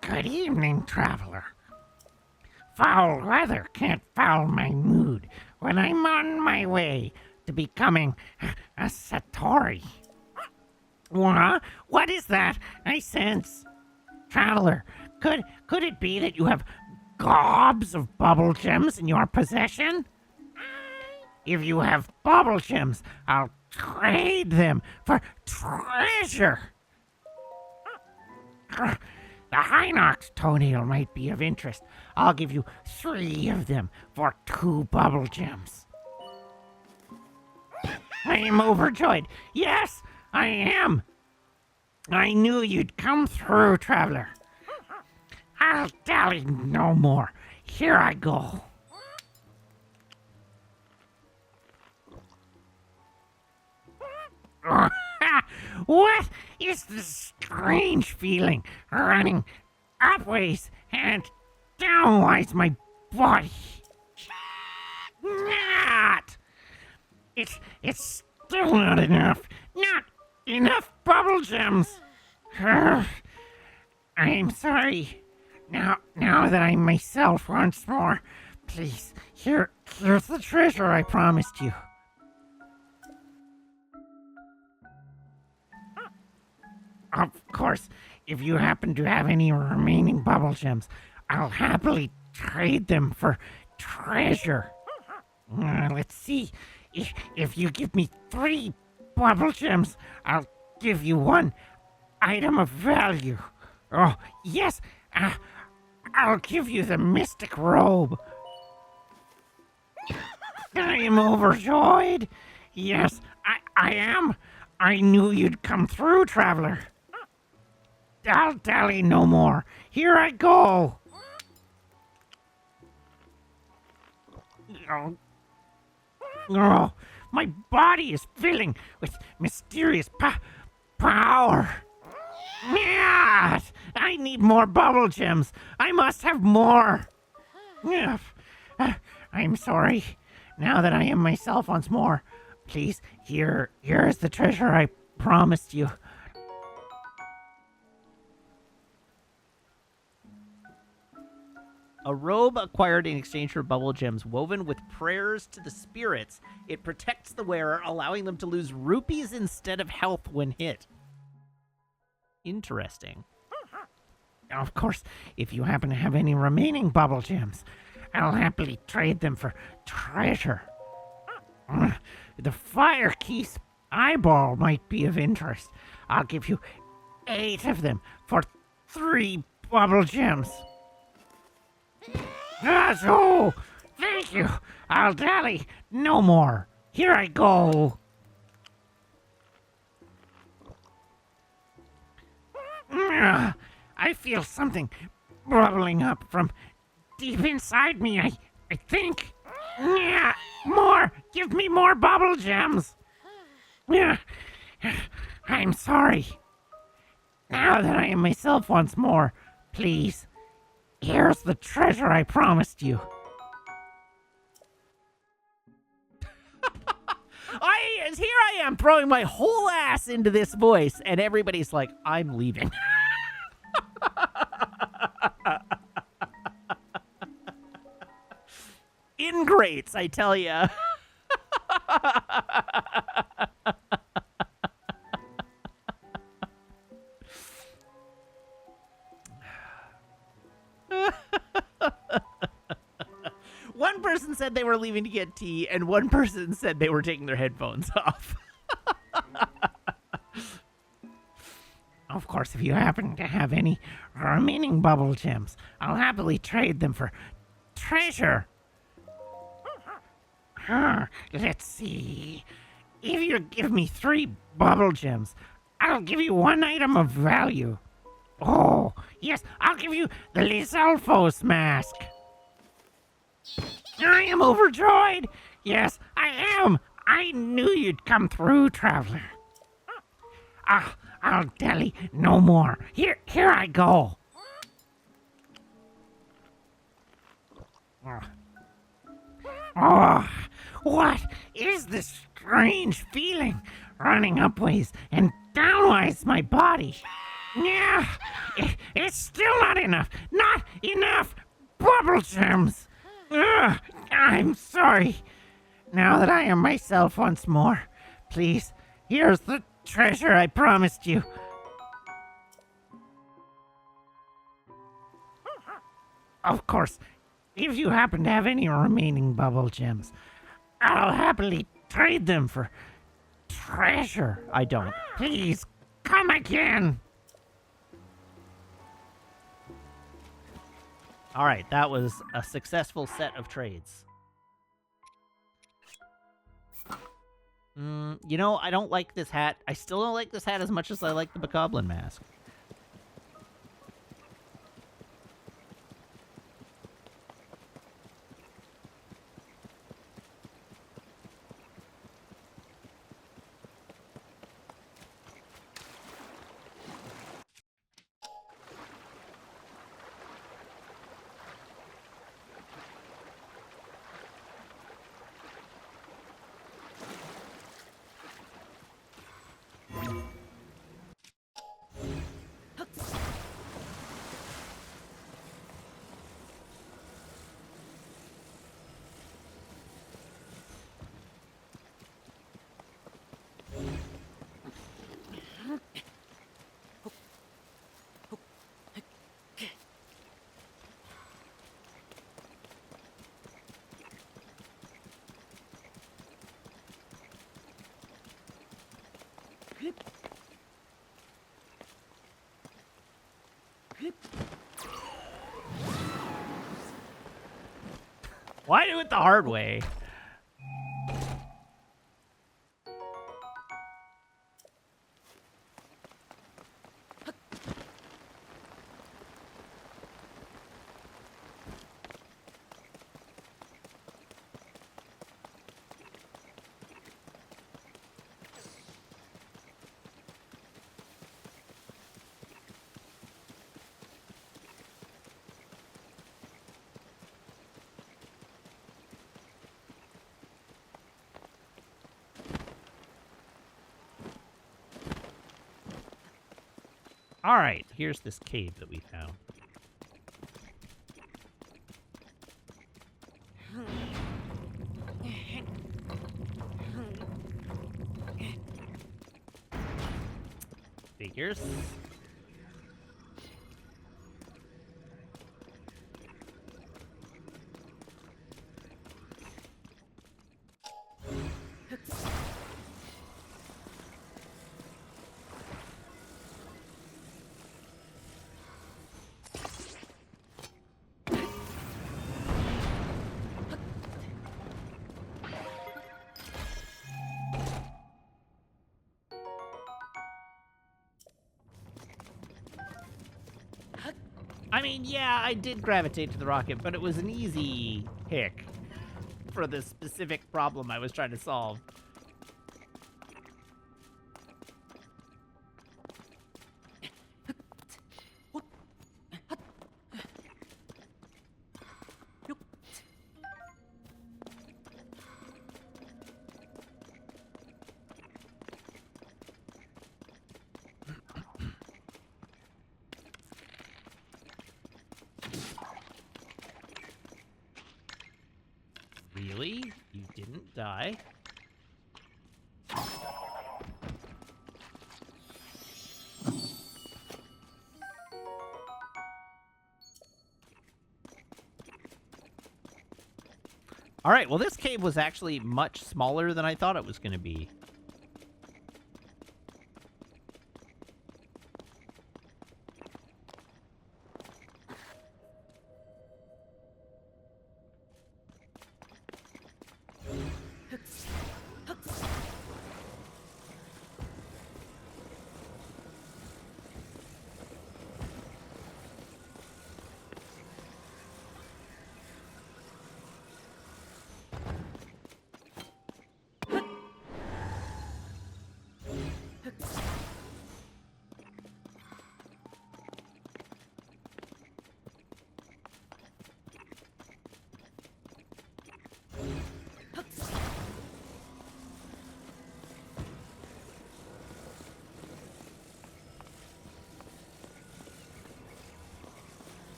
Good evening, traveler. Foul weather can't foul my mood when I'm on my way to becoming a Satori. What is that I sense? Traveler, could it be that you have gobs of bubble gems in your possession? If you have bubble gems, I'll trade them for treasure. The Hinox toenail might be of interest. I'll give you 3 of them for 2 bubble gems. I am overjoyed. Yes, I am. I knew you'd come through, traveler. I'll dally no more. Here I go. What is this strange feeling running upways and downwards my body? Not. It's still not enough. Not enough bubble gems. I'm sorry. Now that I'm myself once more, please, here's the treasure I promised you. Of course, if you happen to have any remaining bubble gems, I'll happily trade them for treasure. Let's see. If you give me 3 bubble gems, I'll give you 1 item of value. Oh, yes, I'll give you the mystic robe. I am overjoyed. Yes, I am. I knew you'd come through, traveler. I'll dally no more. Here I go. Oh, my body is filling with mysterious power. Yes, I need more bubble gems. I must have more. I'm sorry. Now that I am myself once more, please, here's the treasure I promised you. A robe acquired in exchange for bubble gems woven with prayers to the spirits. It protects the wearer, allowing them to lose rupees instead of health when hit. Interesting. Of course, if you happen to have any remaining bubble gems, I'll happily trade them for treasure. The fire keys eyeball might be of interest. I'll give you 8 of them for 3 bubble gems. So, thank you. I'll dally no more. Here I go. I feel something bubbling up from deep inside me, I think. More! Give me more bubble gems! I'm sorry. Now that I am myself once more, please, here's the treasure I promised you. Here I am throwing my whole ass into this voice, and everybody's like, I'm leaving. Ingrates, I tell ya. One person said they were leaving to get tea, and one person said they were taking their headphones off. Of course, if you happen to have any remaining bubble gems, I'll happily trade them for treasure. Let's see. If you give me 3 bubble gems, I'll give you 1 item of value. Oh, yes, I'll give you the Lizalfos mask. I am overjoyed. Yes, I am. I knew you'd come through, traveler. I'll dally no more. Here I go. Oh, what is this strange feeling running upways and downways my body? Yeah, it's still not enough. Not enough bubble gems. I'm sorry. Now that I am myself once more, please, here's the treasure I promised you. Of course, if you happen to have any remaining bubble gems, I'll happily trade them for treasure. I don't. Please, come again. All right, that was a successful set of trades. You know, I don't like this hat. I still don't like this hat as much as I like the Bokoblin mask. Why do it the hard way? All right, here's this cave that we found. Figures. I mean, yeah, I did gravitate to the rocket, but it was an easy pick for the specific problem I was trying to solve. Really? You didn't die? All right, well, this cave was actually much smaller than I thought it was going to be.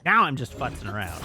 Now I'm just futzing around.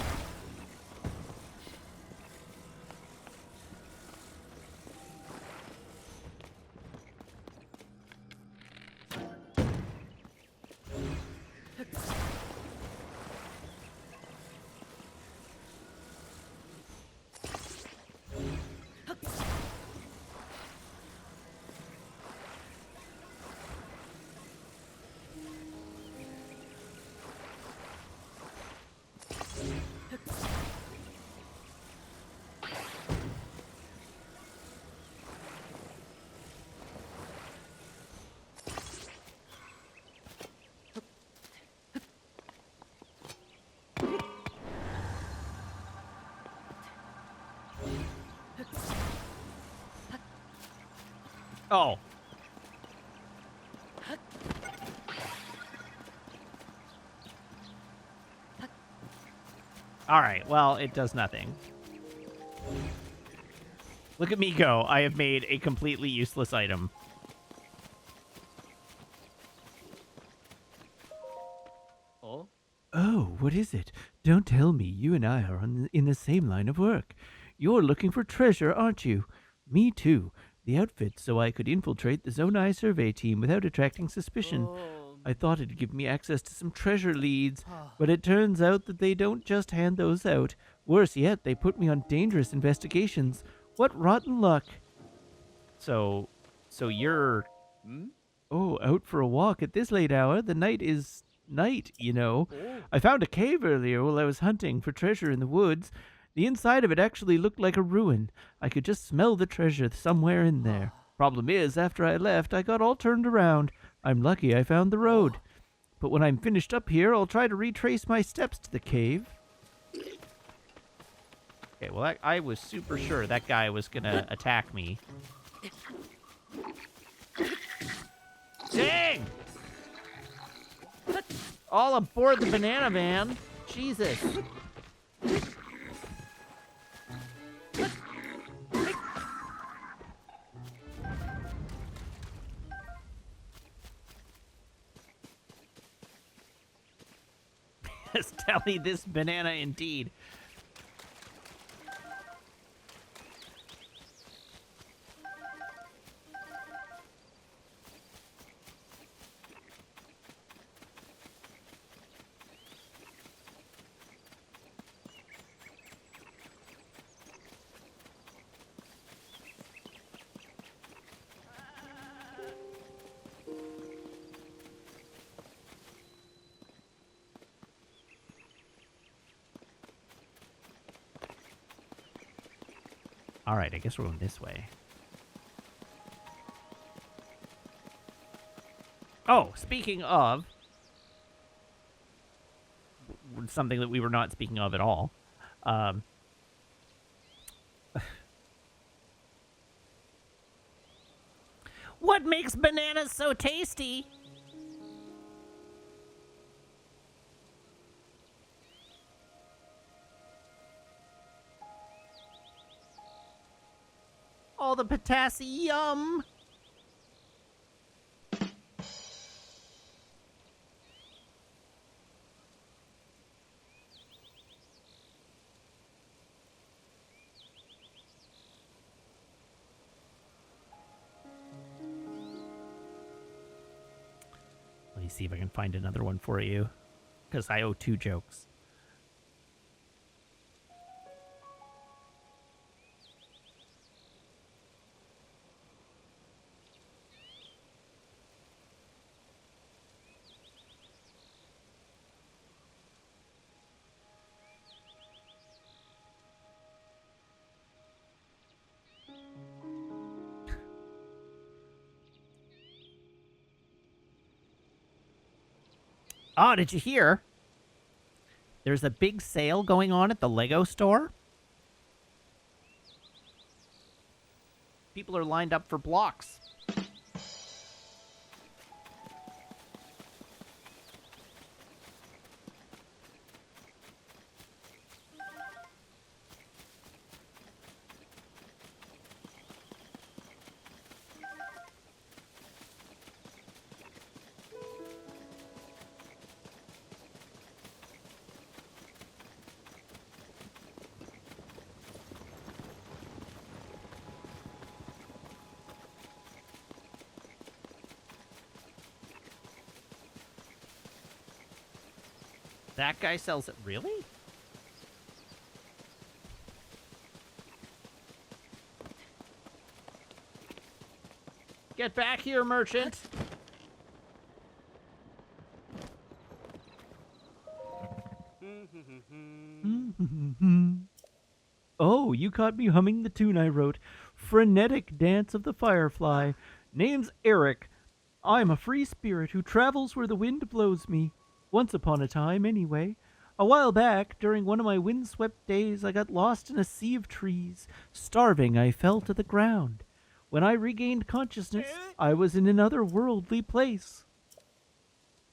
Oh. All right, well, it does nothing. Look at me go. I have made a completely useless item. Oh, what is it? Don't tell me you and I are in the same line of work. You're looking for treasure, aren't you? Me too. The outfit so I could infiltrate the Zone I survey team without attracting suspicion. I thought it'd give me access to some treasure leads, but it turns out that they don't just hand those out. Worse yet, they put me on dangerous investigations. What rotten luck. So you're... Oh, out for a walk at this late hour? The night is night, you know. I found a cave earlier while I was hunting for treasure in the woods. The inside of it actually looked like a ruin. I could just smell the treasure somewhere in there. Problem is, after I left, I got all turned around. I'm lucky I found the road. But when I'm finished up here, I'll try to retrace my steps to the cave. Okay, well, I was super sure that guy was gonna attack me. Dang! All aboard the banana van. Jesus. Telly, this banana indeed. All right, I guess we're going this way. Oh, speaking of something that we were not speaking of at all. What makes bananas so tasty? All the potassium. Let me see if I can find another one for you, because I owe 2 jokes. Oh, did you hear? There's a big sale going on at the Lego store. People are lined up for blocks. That guy sells it. Really? Get back here, merchant. Oh, you caught me humming the tune I wrote. Frenetic Dance of the Firefly. Name's Eric. I'm a free spirit who travels where the wind blows me. Once upon a time, anyway. A while back, during one of my windswept days, I got lost in a sea of trees. Starving, I fell to the ground. When I regained consciousness, I was in another worldly place.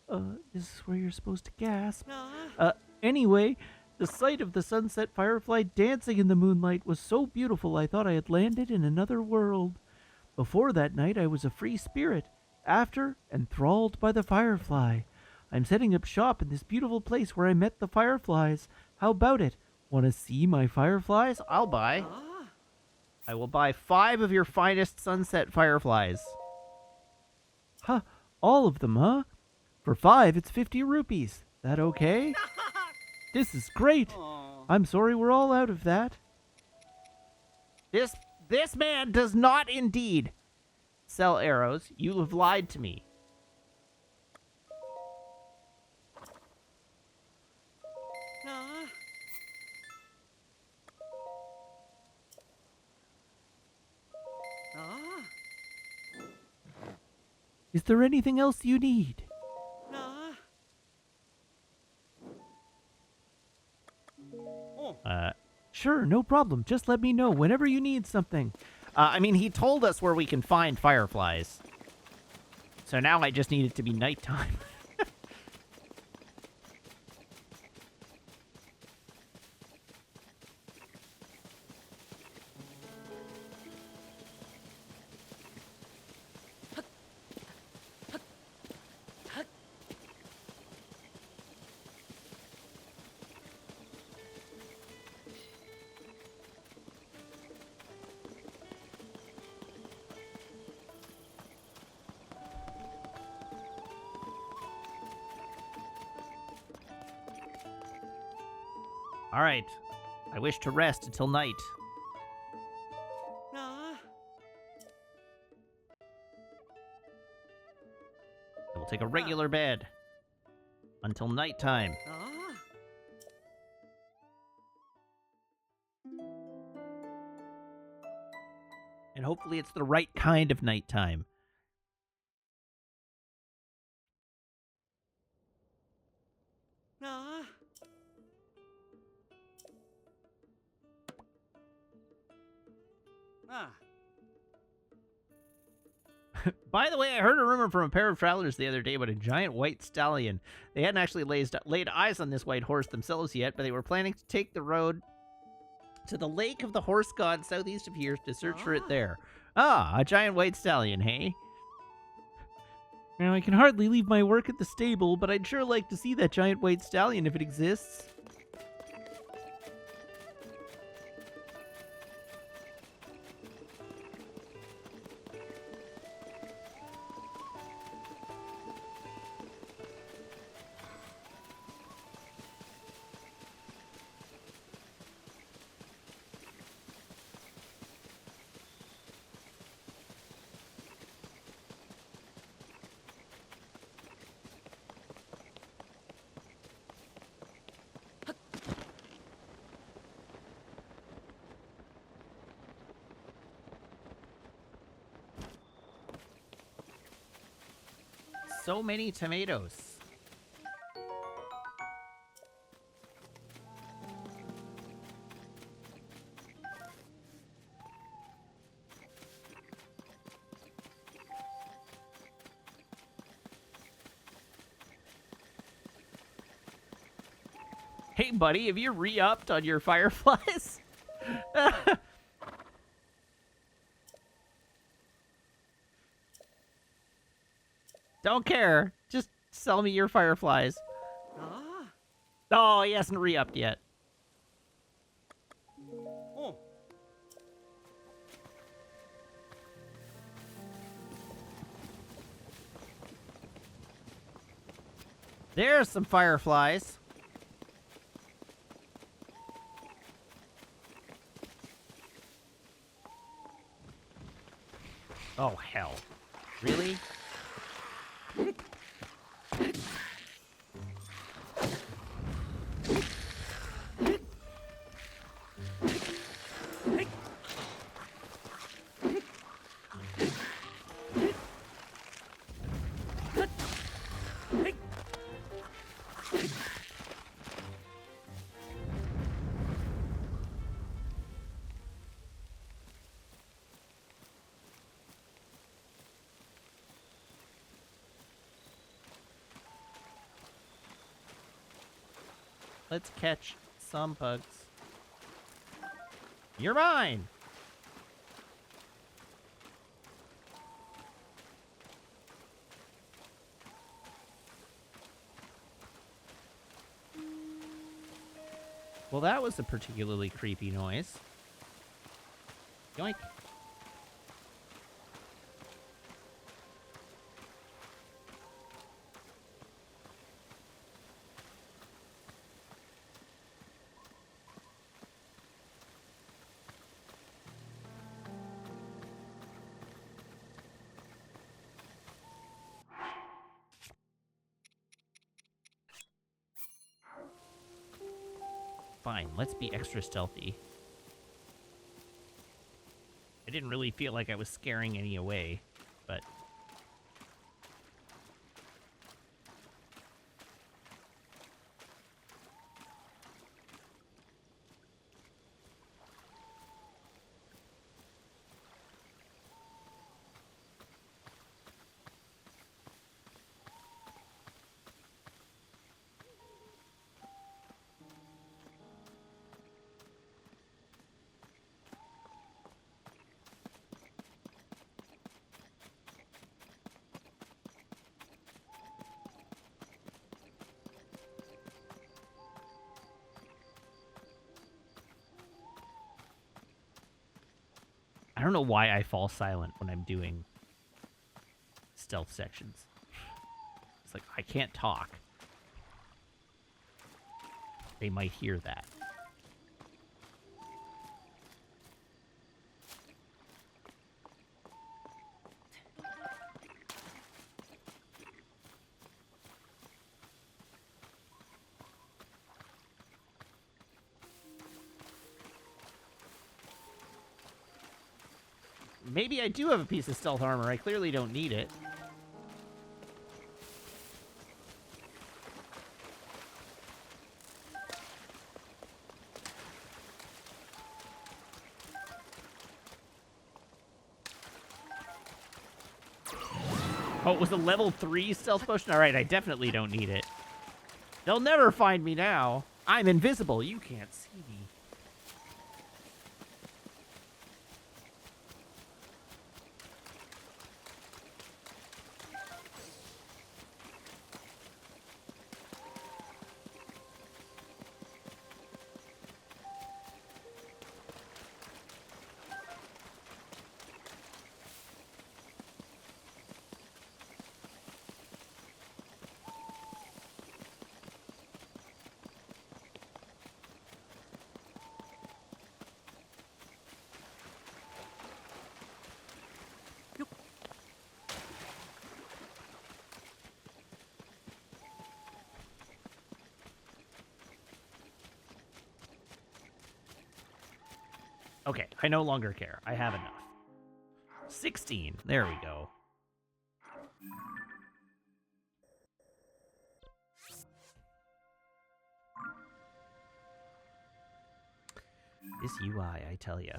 This is where you're supposed to gasp. Anyway, the sight of the sunset firefly dancing in the moonlight was so beautiful I thought I had landed in another world. Before that night, I was a free spirit. After, enthralled by the firefly. I'm setting up shop in this beautiful place where I met the fireflies. How about it? Want to see my fireflies? I'll buy. I will buy 5 of your finest sunset fireflies. Huh, all of them, huh? For 5, it's 50 rupees. That okay? This is great. I'm sorry we're all out of that. This man does not indeed sell arrows. You have lied to me. Is there anything else you need? Sure, no problem. Just let me know whenever you need something. I mean, he told us where we can find fireflies. So now I just need it to be nighttime. All right. I wish to rest until night. I will take a regular bed until nighttime. And hopefully it's the right kind of nighttime. By the way, I heard a rumor from a pair of travelers the other day about a giant white stallion. They hadn't actually laid eyes on this white horse themselves yet, but they were planning to take the road to the lake of the horse god southeast of here to search for it there. Ah, a giant white stallion, hey? Now, I can hardly leave my work at the stable, but I'd sure like to see that giant white stallion if it exists. So many tomatoes. Hey, buddy, have you re-upped on your fireflies? Don't care. Just sell me your fireflies. Oh, he hasn't re-upped yet. There's some fireflies. Oh, hell. Really? Let's catch some bugs. You're mine! Well, that was a particularly creepy noise. Yoink. Fine, let's be extra stealthy. I didn't really feel like I was scaring any away, but... I don't know why I fall silent when I'm doing stealth sections. It's like, I can't talk. They might hear that. Maybe I do have a piece of stealth armor. I clearly don't need it. Oh, it was a level 3 stealth potion? Alright, I definitely don't need it. They'll never find me now. I'm invisible. You can't see me. Okay, I no longer care. I have enough. 16. There we go. This UI, I tell ya.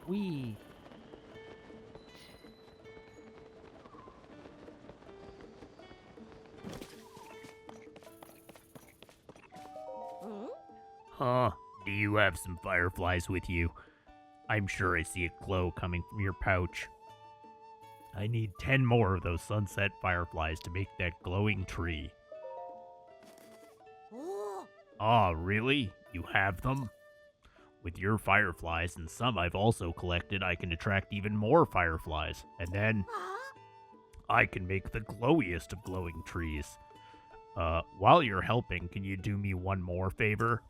Wee. Huh? Do you have some fireflies with you? I'm sure I see a glow coming from your pouch. I need 10 more of those sunset fireflies to make that glowing tree. Ah, really? You have them? With your fireflies and some I've also collected, I can attract even more fireflies. And then I can make the glowiest of glowing trees. While you're helping, can you do me one more favor?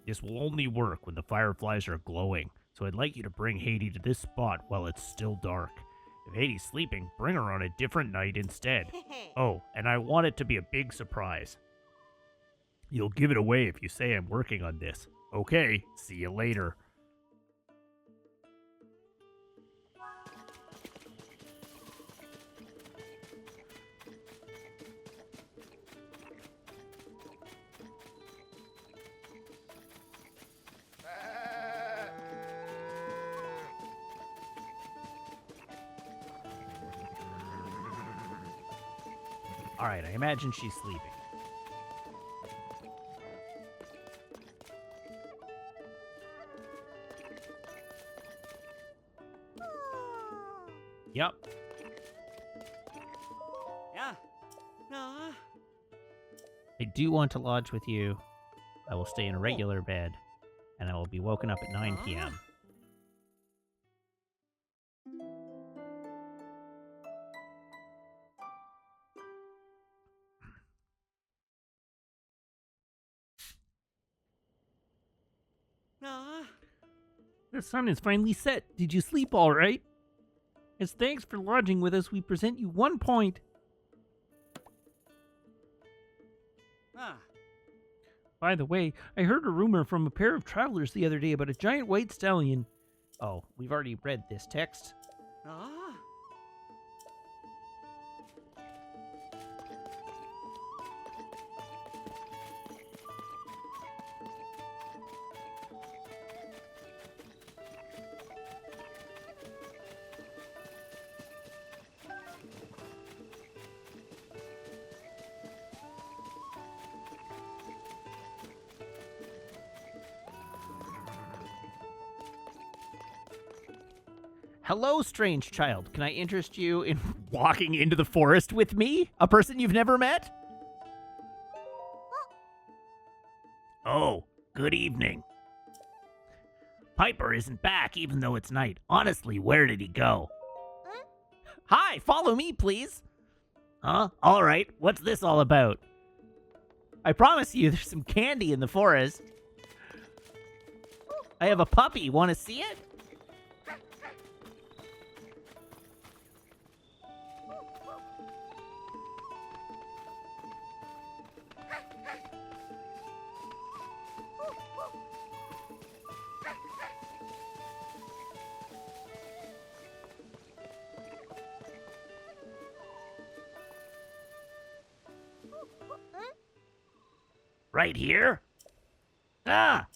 This will only work when the fireflies are glowing, so I'd like you to bring Haiti to this spot while it's still dark. If Haiti's sleeping, bring her on a different night instead. Oh, and I want it to be a big surprise. You'll give it away if you say I'm working on this. Okay, see you later. Alright, I imagine she's sleeping. Yep. Yeah. No. I do want to lodge with you. I will stay in a regular bed, and I will be woken up at 9 p.m. No. The sun is finally set. Did you sleep all right? As thanks for lodging with us, we present you 1 point. Ah. By the way, I heard a rumor from a pair of travelers the other day about a giant white stallion. Oh, we've already read this text. Ah. Hello, strange child. Can I interest you in walking into the forest with me? A person you've never met? Oh, good evening. Piper isn't back even though it's night. Honestly, where did he go? Hi, follow me, please. Huh? Alright, what's this all about? I promise you there's some candy in the forest. I have a puppy. Want to see it? Right here? Ah!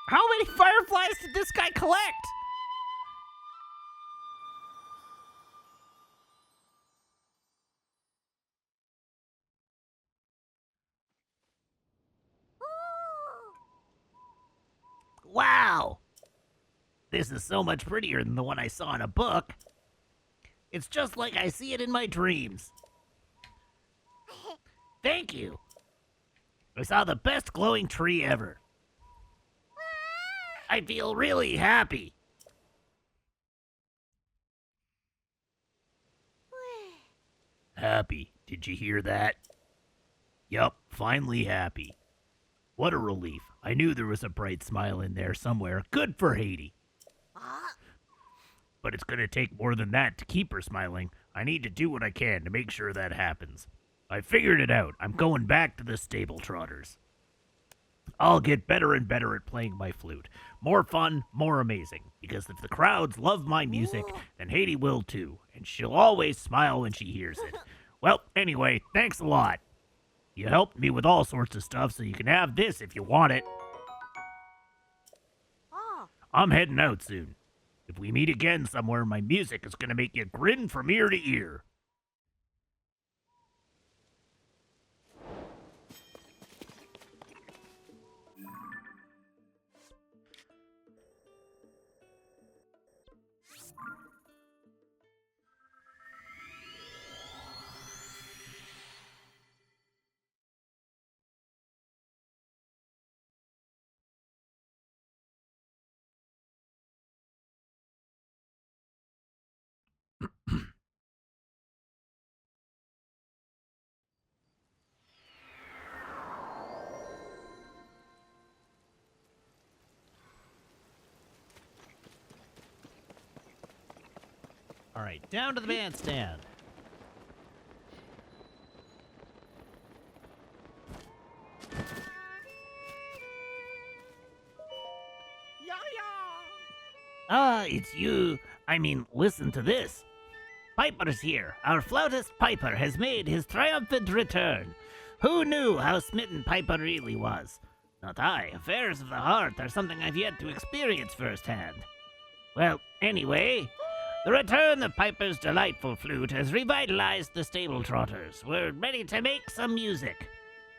How many fireflies did this guy collect? Wow! This is so much prettier than the one I saw in a book. It's just like I see it in my dreams. Thank you. I saw the best glowing tree ever. I feel really happy. Happy. Did you hear that? Yup, finally happy. What a relief. I knew there was a bright smile in there somewhere. Good for Haiti. But it's gonna take more than that to keep her smiling. I need to do what I can to make sure that happens. I figured it out. I'm going back to the stable trotters. I'll get better and better at playing my flute. More fun, more amazing. Because if the crowds love my music, then Haiti will too. And she'll always smile when she hears it. Well, anyway, thanks a lot. You helped me with all sorts of stuff, so you can have this if you want it. I'm heading out soon. If we meet again somewhere, my music is gonna make you grin from ear to ear. All right, down to the bandstand. Ah, it's you. I mean, listen to this. Piper's here. Our flautist Piper has made his triumphant return. Who knew how smitten Piper really was? Not I. Affairs of the heart are something I've yet to experience firsthand. Well, anyway, the return of Piper's delightful flute has revitalized the stable trotters. We're ready to make some music.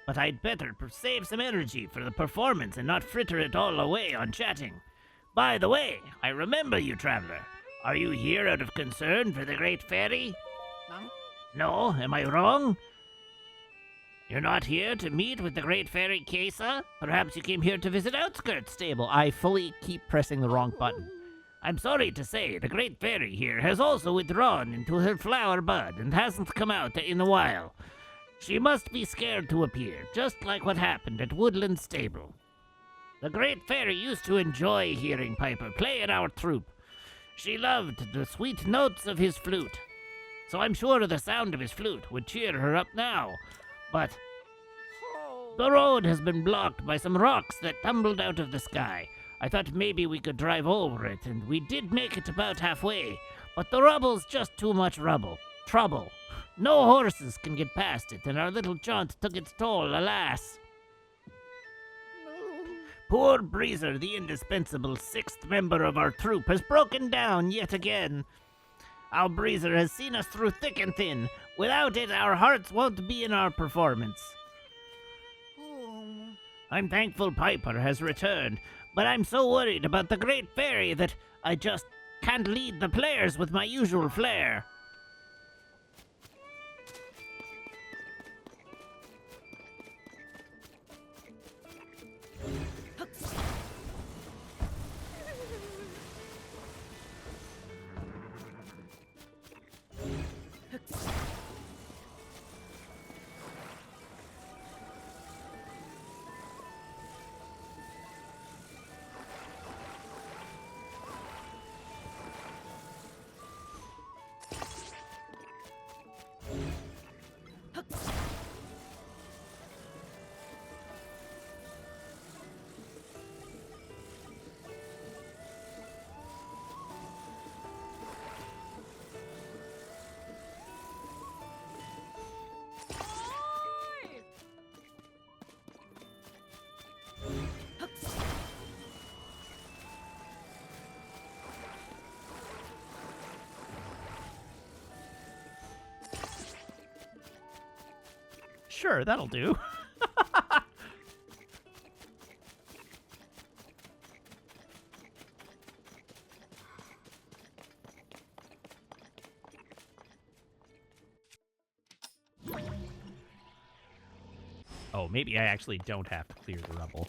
But I'd better save some energy for the performance and not fritter it all away on chatting. By the way, I remember you, traveler. Are you here out of concern for the Great Fairy? No? Am I wrong? You're not here to meet with the Great Fairy Kesa? Perhaps you came here to visit Outskirts Stable. I fully keep pressing the wrong button. I'm sorry to say, the Great Fairy here has also withdrawn into her flower bud and hasn't come out in a while. She must be scared to appear, just like what happened at Woodland Stable. The Great Fairy used to enjoy hearing Piper play in our troupe. She loved the sweet notes of his flute. So I'm sure the sound of his flute would cheer her up now. But the road has been blocked by some rocks that tumbled out of the sky. I thought maybe we could drive over it, and we did make it about halfway. But the rubble's just too much rubble. Trouble. No horses can get past it, and our little jaunt took its toll, alas. Poor Breezer, the indispensable sixth member of our troupe, has broken down yet again. Our Breezer has seen us through thick and thin. Without it, our hearts won't be in our performance. I'm thankful Piper has returned, but I'm so worried about the Great Fairy that I just can't lead the players with my usual flair. Sure, that'll do. Oh, maybe I actually don't have to clear the rubble.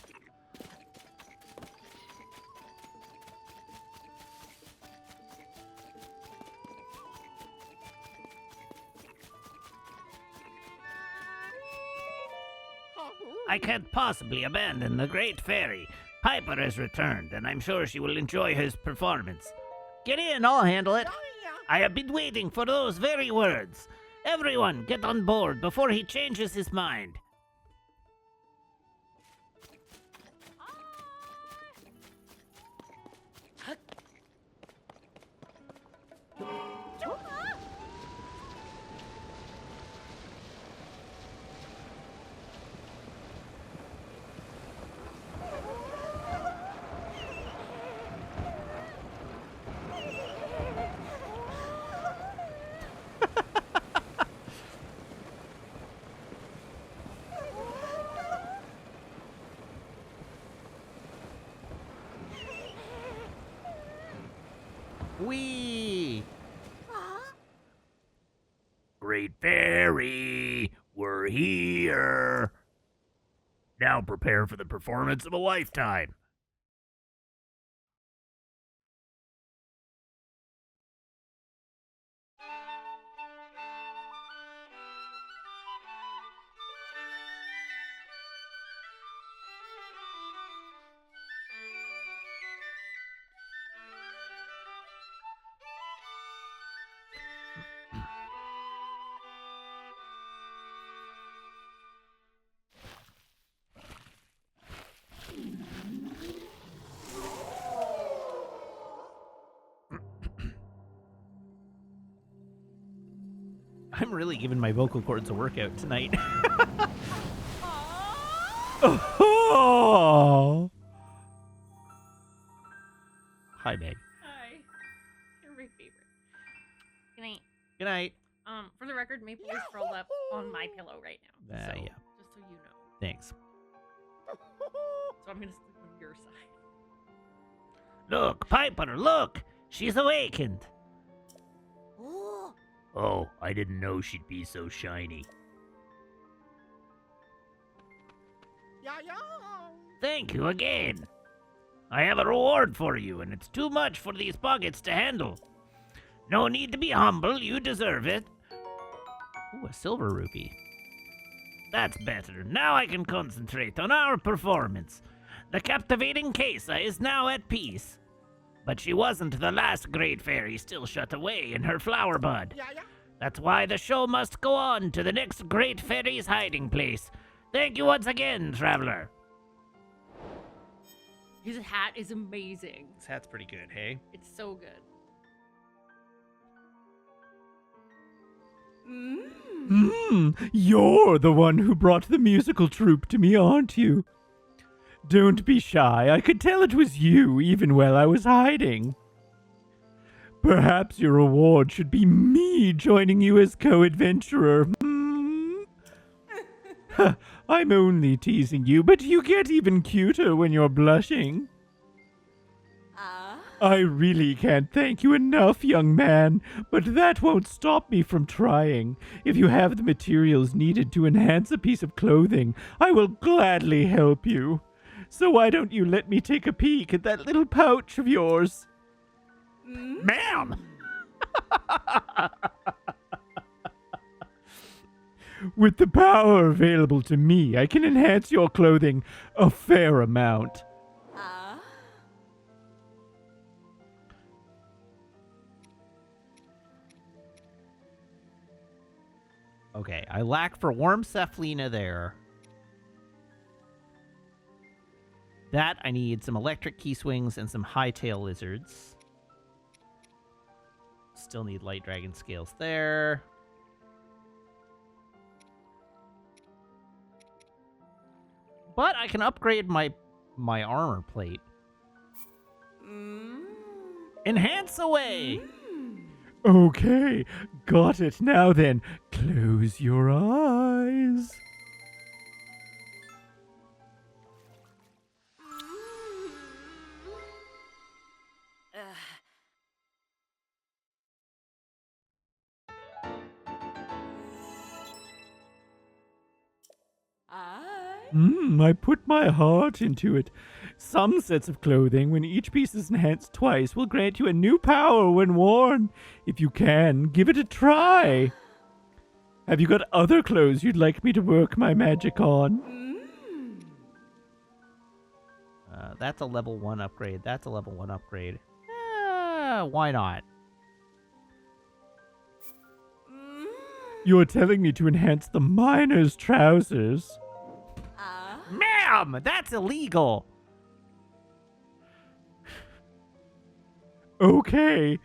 I can't possibly abandon the Great Fairy. Piper has returned, and I'm sure she will enjoy his performance. Get in, I'll handle it. I have been waiting for those very words. Everyone, get on board before he changes his mind. Whee! Great Fairy, we're here. Now prepare for the performance of a lifetime. I'm really giving my vocal cords a workout tonight. Oh! Hi, Meg. Hi. You're my favorite. Good night. Good night. For the record, Maple is curled up on my pillow right now. So, Yeah. just so you know. Thanks. So I'm gonna sleep on your side. Look, Piper, look! She's awakened. Oh, I didn't know she'd be so shiny. Thank you again. I have a reward for you, and it's too much for these pockets to handle. No need to be humble, you deserve it. Ooh, a silver rupee. That's better. Now I can concentrate on our performance. The captivating Kesa is now at peace. But she wasn't the last great fairy still shut away in her flower bud. That's why the show must go on to the next great fairy's hiding place. Thank you once again, traveler. His hat is amazing. This hat's pretty good, hey? It's so good. You're the one who brought the musical troupe to me, aren't you? Don't be shy. I could tell it was you even while I was hiding. Perhaps your reward should be me joining you as co-adventurer. I'm only teasing you, but you get even cuter when you're blushing. I really can't thank you enough, young man, but that won't stop me from trying. If you have the materials needed to enhance a piece of clothing, I will gladly help you. So why don't you let me take a peek at that little pouch of yours? Ma'am! With the power available to me, I can enhance your clothing a fair amount. Okay, I lack for warm cephalina there. That, I need some electric key swings and some hightail lizards. Still need light dragon scales there. But I can upgrade my armor plate. Enhance away! Okay, got it. Now then, close your eyes. I put my heart into it. Some sets of clothing, when each piece is enhanced twice, will grant you a new power when worn. If you can, give it a try. Have you got other clothes you'd like me to work my magic on? That's a level 1 upgrade. That's a level 1 upgrade. Why not? You're telling me to enhance the miner's trousers? Ma'am, that's illegal. Okay,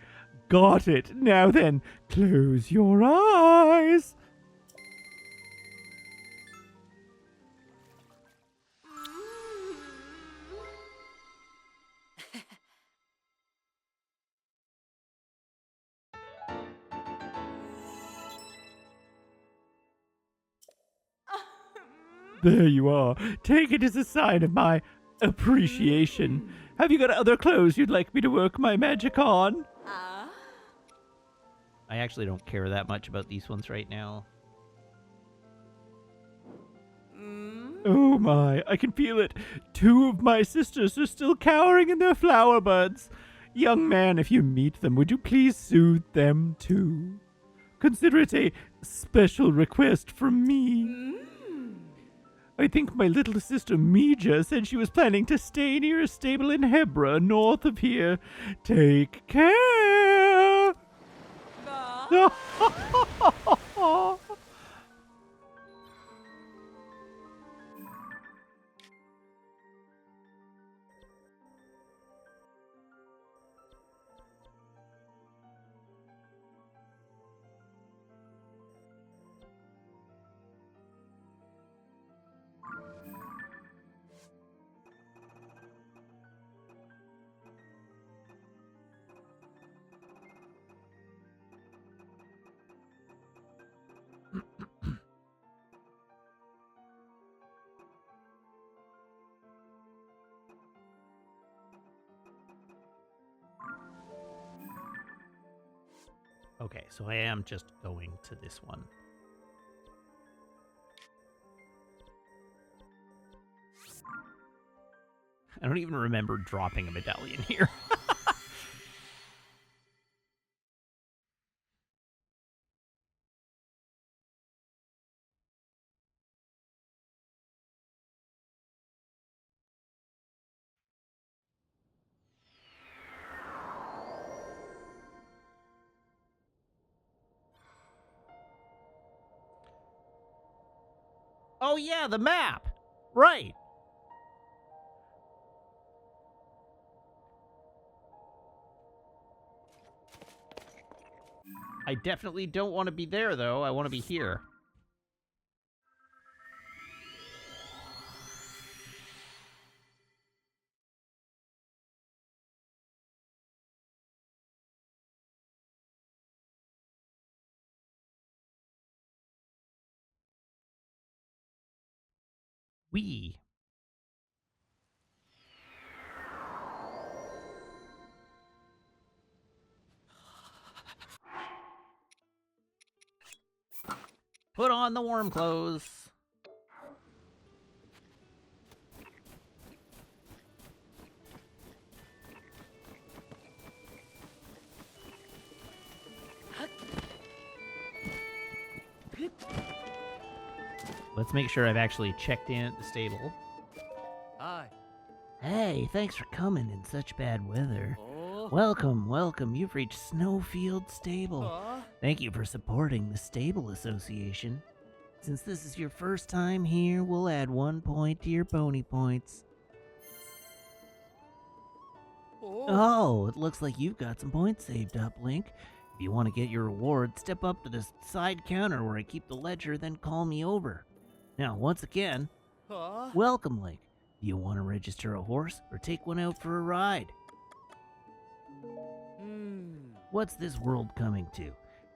got it. Now then, close your eyes. There you are. Take it as a sign of my appreciation. Have you got other clothes you'd like me to work my magic on? I actually don't care that much about these ones right now. Oh my, I can feel it. 2 of my sisters are still cowering in their flower buds. Young man, if you meet them, would you please soothe them too? Consider it a special request from me. I think my little sister Mija said she was planning to stay near a stable in Hebra, north of here. Take care. Okay, so I am just going to this one. I don't even remember dropping a medallion here. Oh yeah, the map! Right! I definitely don't want to be there, though. I want to be here. Wee. Put on the warm clothes. Let's make sure I've actually checked in at the stable. Hi. Hey, thanks for coming in such bad weather. Oh. Welcome, welcome. You've reached Snowfield Stable. Aw. Thank you for supporting the Stable Association. Since this is your first time here, we'll add 1 point to your pony points. Oh, it looks like you've got some points saved up, Link. If you want to get your reward, step up to the side counter where I keep the ledger, then call me over. Now, once again, Aw. welcome, Link. Do you want to register a horse or take one out for a ride? What's this world coming to?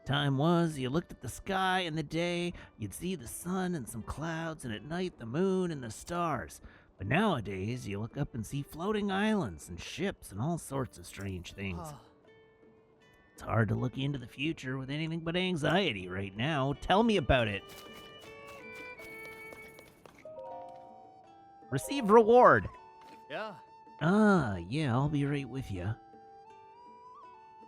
Time was, you looked at the sky in the day, you'd see the sun and some clouds, and at night the moon and the stars. But nowadays, you look up and see floating islands and ships and all sorts of strange things. It's hard to look into the future with anything but anxiety right now. Tell me about it. Receive reward. Yeah. Ah, yeah, I'll be right with you.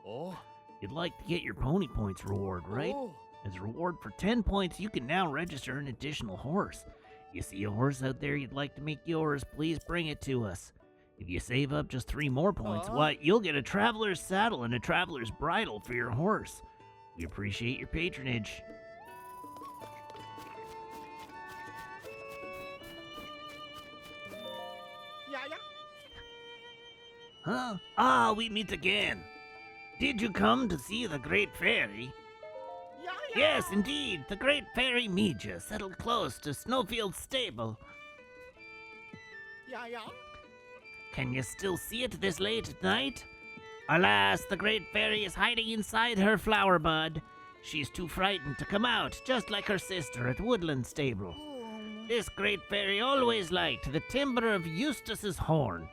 Oh. You'd like to get your pony points reward, right? Oh. As a reward for 10 points, you can now register an additional horse. You see a horse out there you'd like to make yours, please bring it to us. If you save up just 3 more points, why, you'll get a traveler's saddle and a traveler's bridle for your horse. We appreciate your patronage. Huh? Ah, we meet again. Did you come to see the Great Fairy? Yes, indeed. The Great Fairy Mija settled close to Snowfield Stable. Can you still see it this late at night? Alas, the Great Fairy is hiding inside her flower bud. She's too frightened to come out, just like her sister at Woodland Stable. This Great Fairy always liked the timbre of Eustace's horn.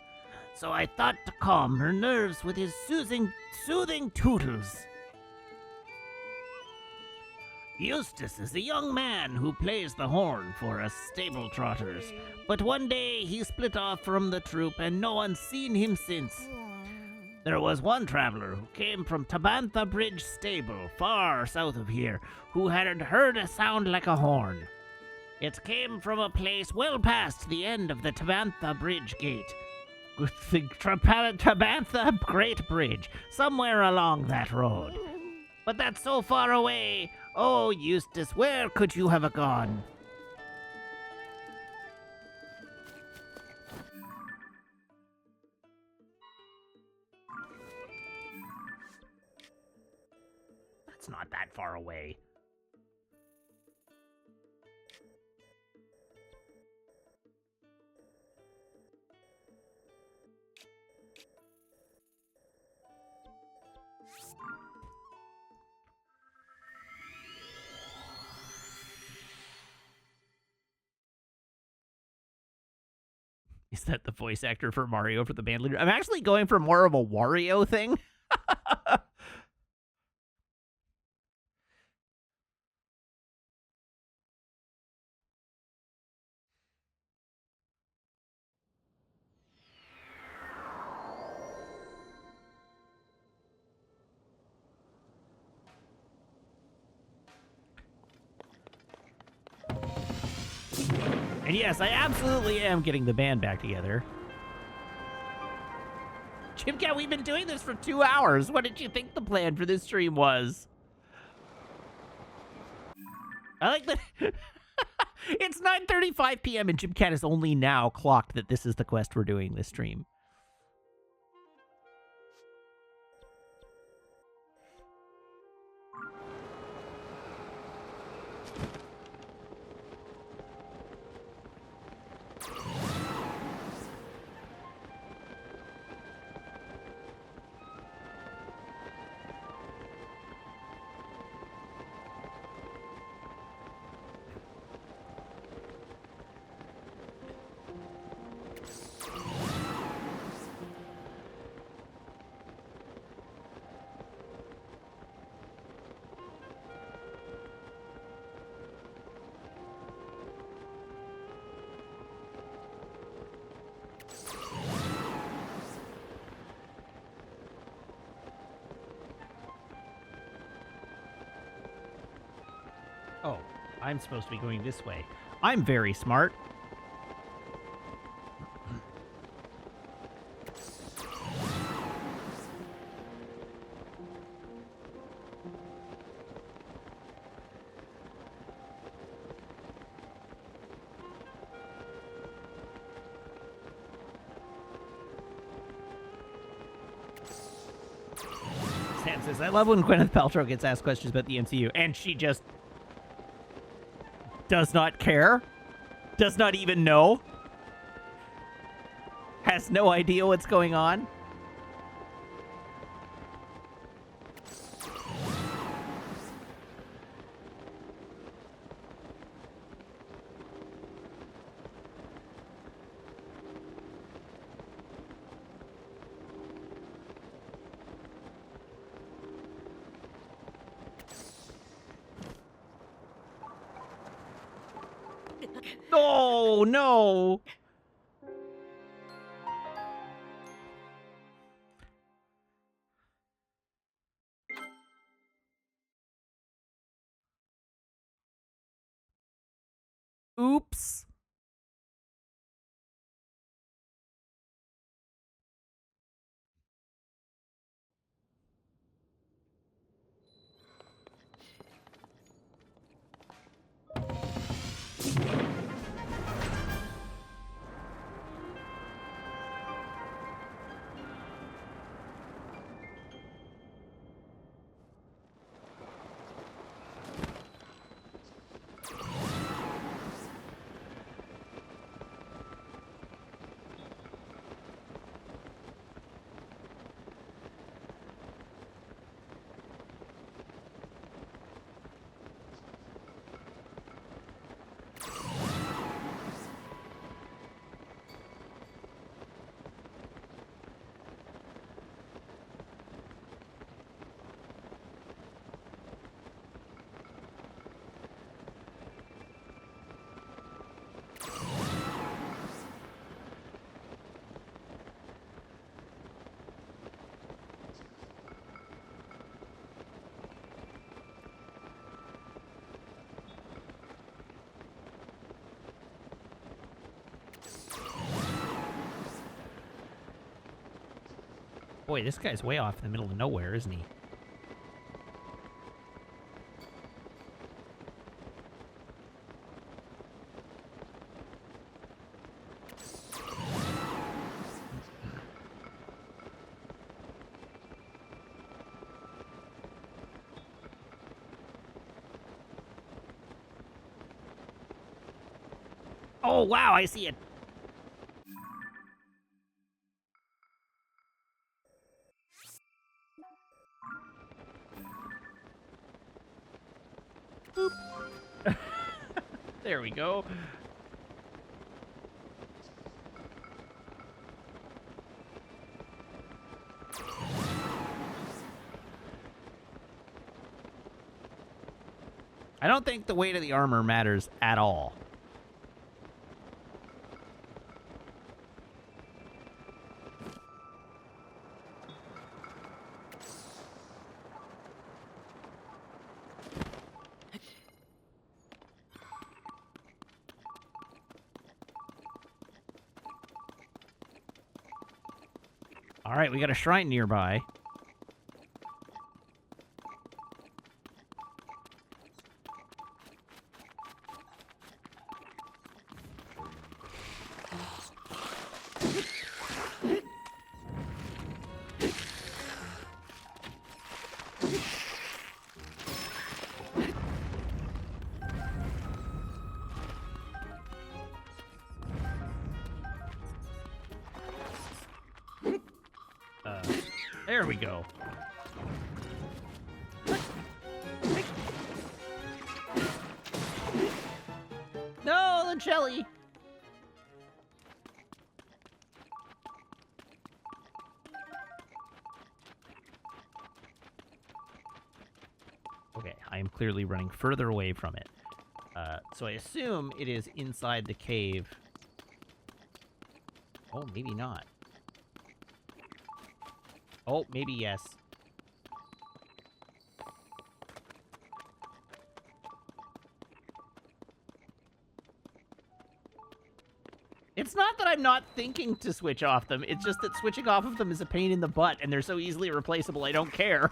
so I thought to calm her nerves with his soothing tootles. Eustace is a young man who plays the horn for us stable trotters, but one day he split off from the troop and no one's seen him since. There was one traveler who came from Tabantha Bridge Stable, far south of here, who had heard a sound like a horn. It came from a place well past the end of the Tabantha Bridge Gate. The Tabantha Great Bridge, somewhere along that road. But that's so far away. Oh, Eustace, where could you have gone? That's not that far away. Is that the voice actor for Mario for the band leader? I'm actually going for more of a Wario thing. And yes, I absolutely am getting the band back together. Jimcat, we've been doing this for 2 hours. What did you think the plan for this stream was? I like that. It's 9:35 p.m. and Jimcat has only now clocked that this is the quest we're doing this stream. Oh, I'm supposed to be going this way. I'm very smart. Sam says, I love when Gwyneth Paltrow gets asked questions about the MCU, and she just does not care, does not even know, has no idea what's going on. Oh, no. Oops. Boy, this guy's way off in the middle of nowhere, isn't he? Oh, wow, I see it. Boop. There we go. I don't think the weight of the armor matters at all. All right, we got a shrine nearby. There we go. No, the jelly. Okay, I am clearly running further away from it. So I assume it is inside the cave. Oh, maybe not. Oh, maybe yes. It's not that I'm not thinking to switch off them. It's just that switching off of them is a pain in the butt, and they're so easily replaceable, I don't care.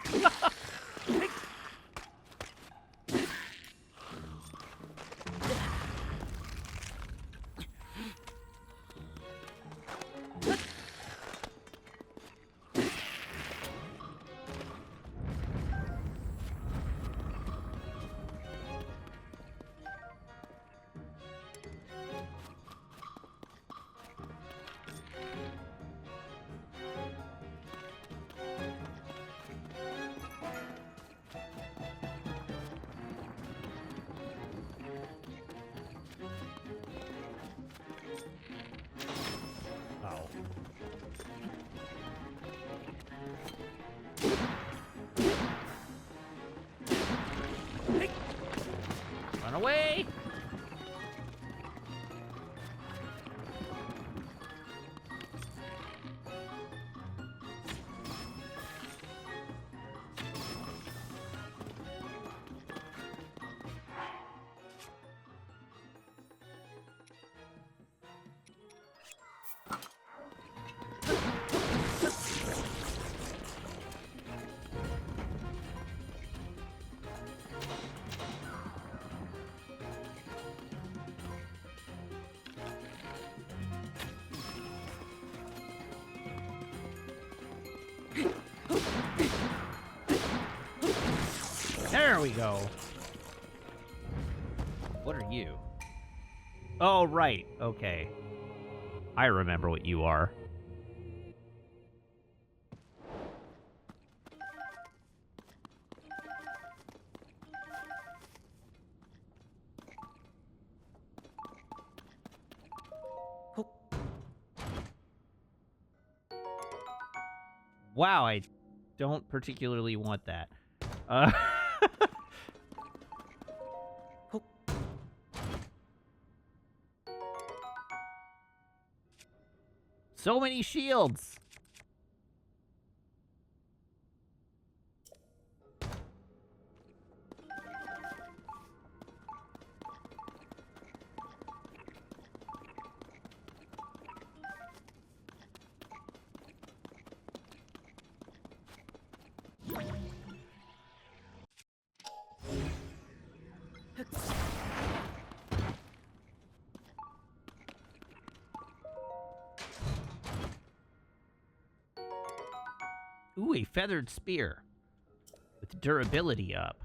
Run away! There we go. What are you? Oh, right. Okay. I remember what you are. Wow, I don't particularly want that. So many shields. Ooh, a feathered spear. With durability up.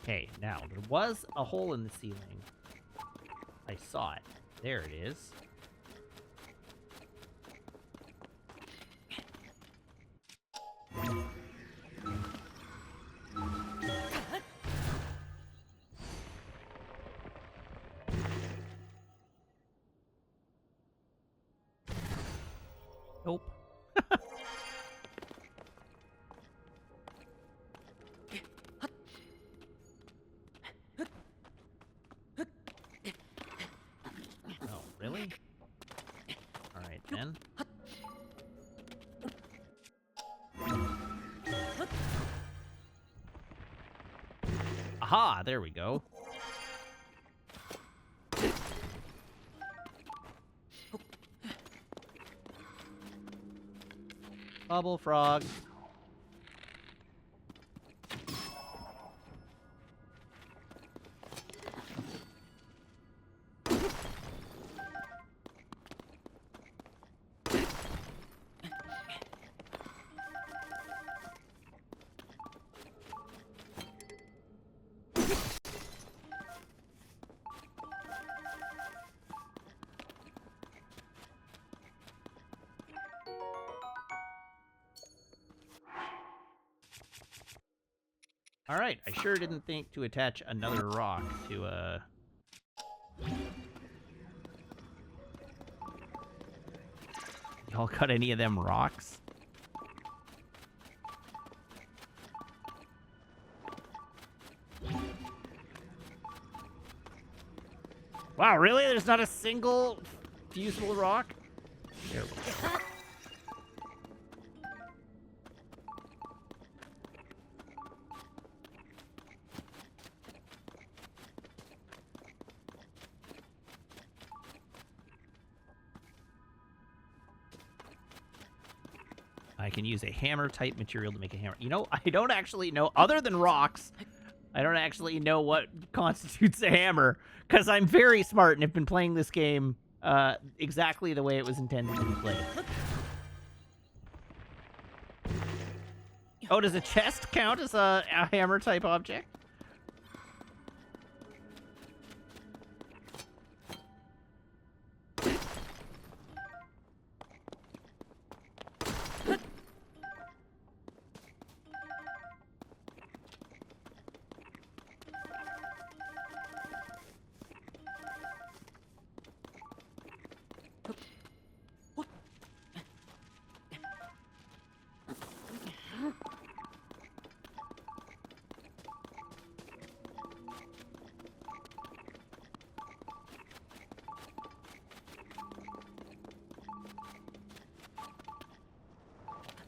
Okay, now, there was a hole in the ceiling. I saw it. There it is. Nope. Oh, really? Alright, then. Aha! There we go. Bubble frog. Alright, I sure didn't think to attach another rock to Y'all got any of them rocks? Wow, really? There's not a single fusible rock? There we go. I can use a hammer-type material to make a hammer. You know, I don't actually know, other than rocks, I don't actually know what constitutes a hammer, because I'm very smart and have been playing this game exactly the way it was intended to be played. Oh, does a chest count as a hammer-type object?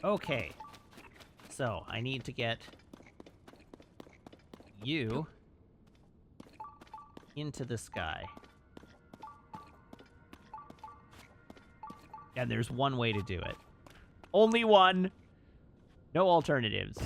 Okay, so I need to get you into the sky. And there's one way to do it. Only one. No alternatives.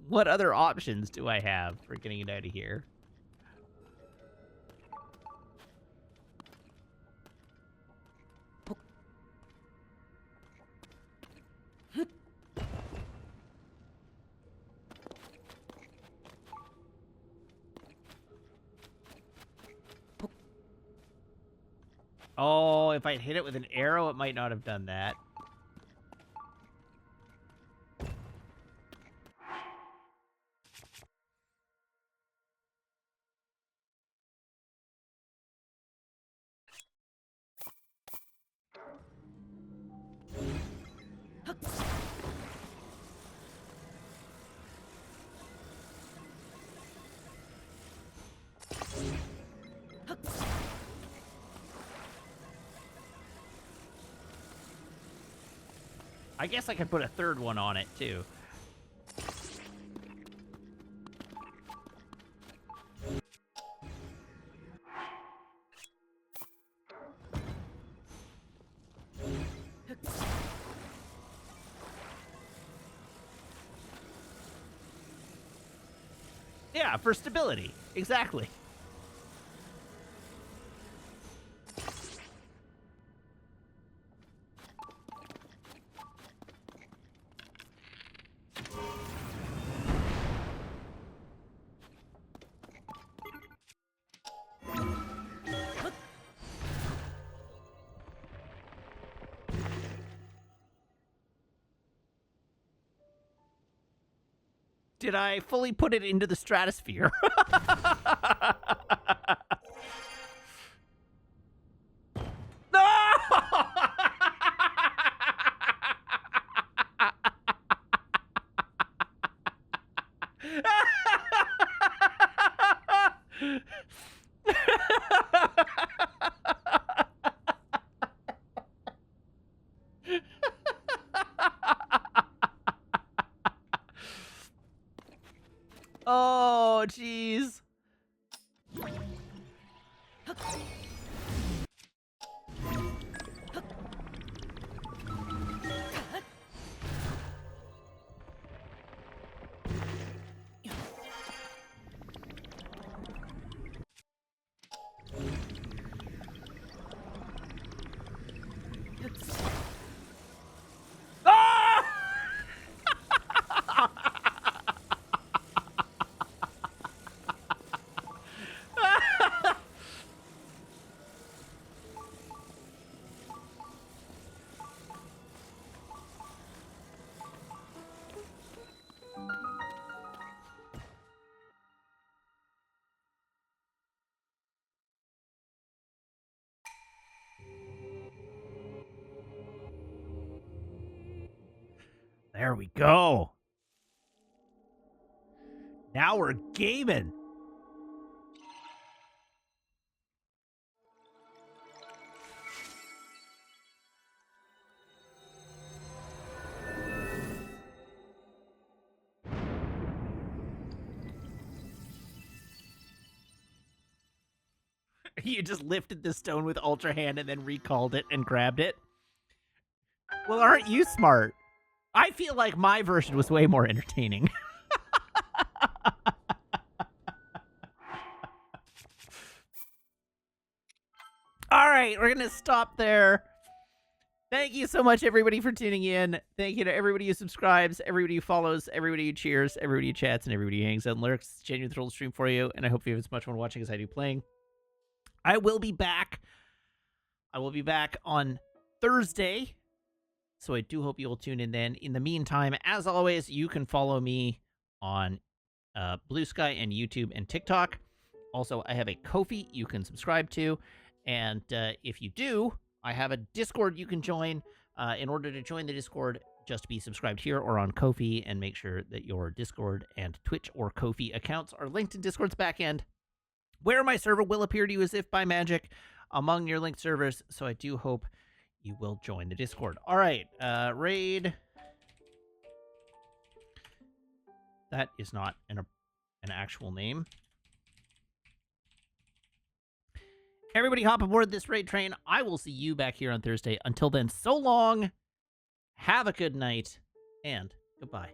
What other options do I have for getting it out of here? Oh, if I'd hit it with an arrow, it might not have done that. I guess I could put a third one on it, too. Yeah, for stability. Exactly. Did I fully put it into the stratosphere? No! Oh, jeez. Ah! There we go. Now we're gaming. You just lifted the stone with Ultra Hand and then recalled it and grabbed it? Well, aren't you smart? I feel like my version was way more entertaining. All right, we're going to stop there. Thank you so much, everybody, for tuning in. Thank you to everybody who subscribes, everybody who follows, everybody who cheers, everybody who chats, and everybody who hangs out and lurks. It's a genuine thrill to stream for you, and I hope you have as much fun watching as I do playing. I will be back. I will be back on Thursday, so I do hope you will tune in then. In the meantime, as always, you can follow me on Blue Sky and YouTube and TikTok. Also, I have a Ko-fi you can subscribe to, and if you do, I have a Discord you can join. In order to join the Discord, just be subscribed here or on Ko-fi, and make sure that your Discord and Twitch or Ko-fi accounts are linked in Discord's backend, where my server will appear to you as if by magic among your linked servers. So I do hope you will join the Discord. All right, raid. That is not an actual name. Everybody hop aboard this raid train. I will see you back here on Thursday. Until then, so long, have a good night, and goodbye.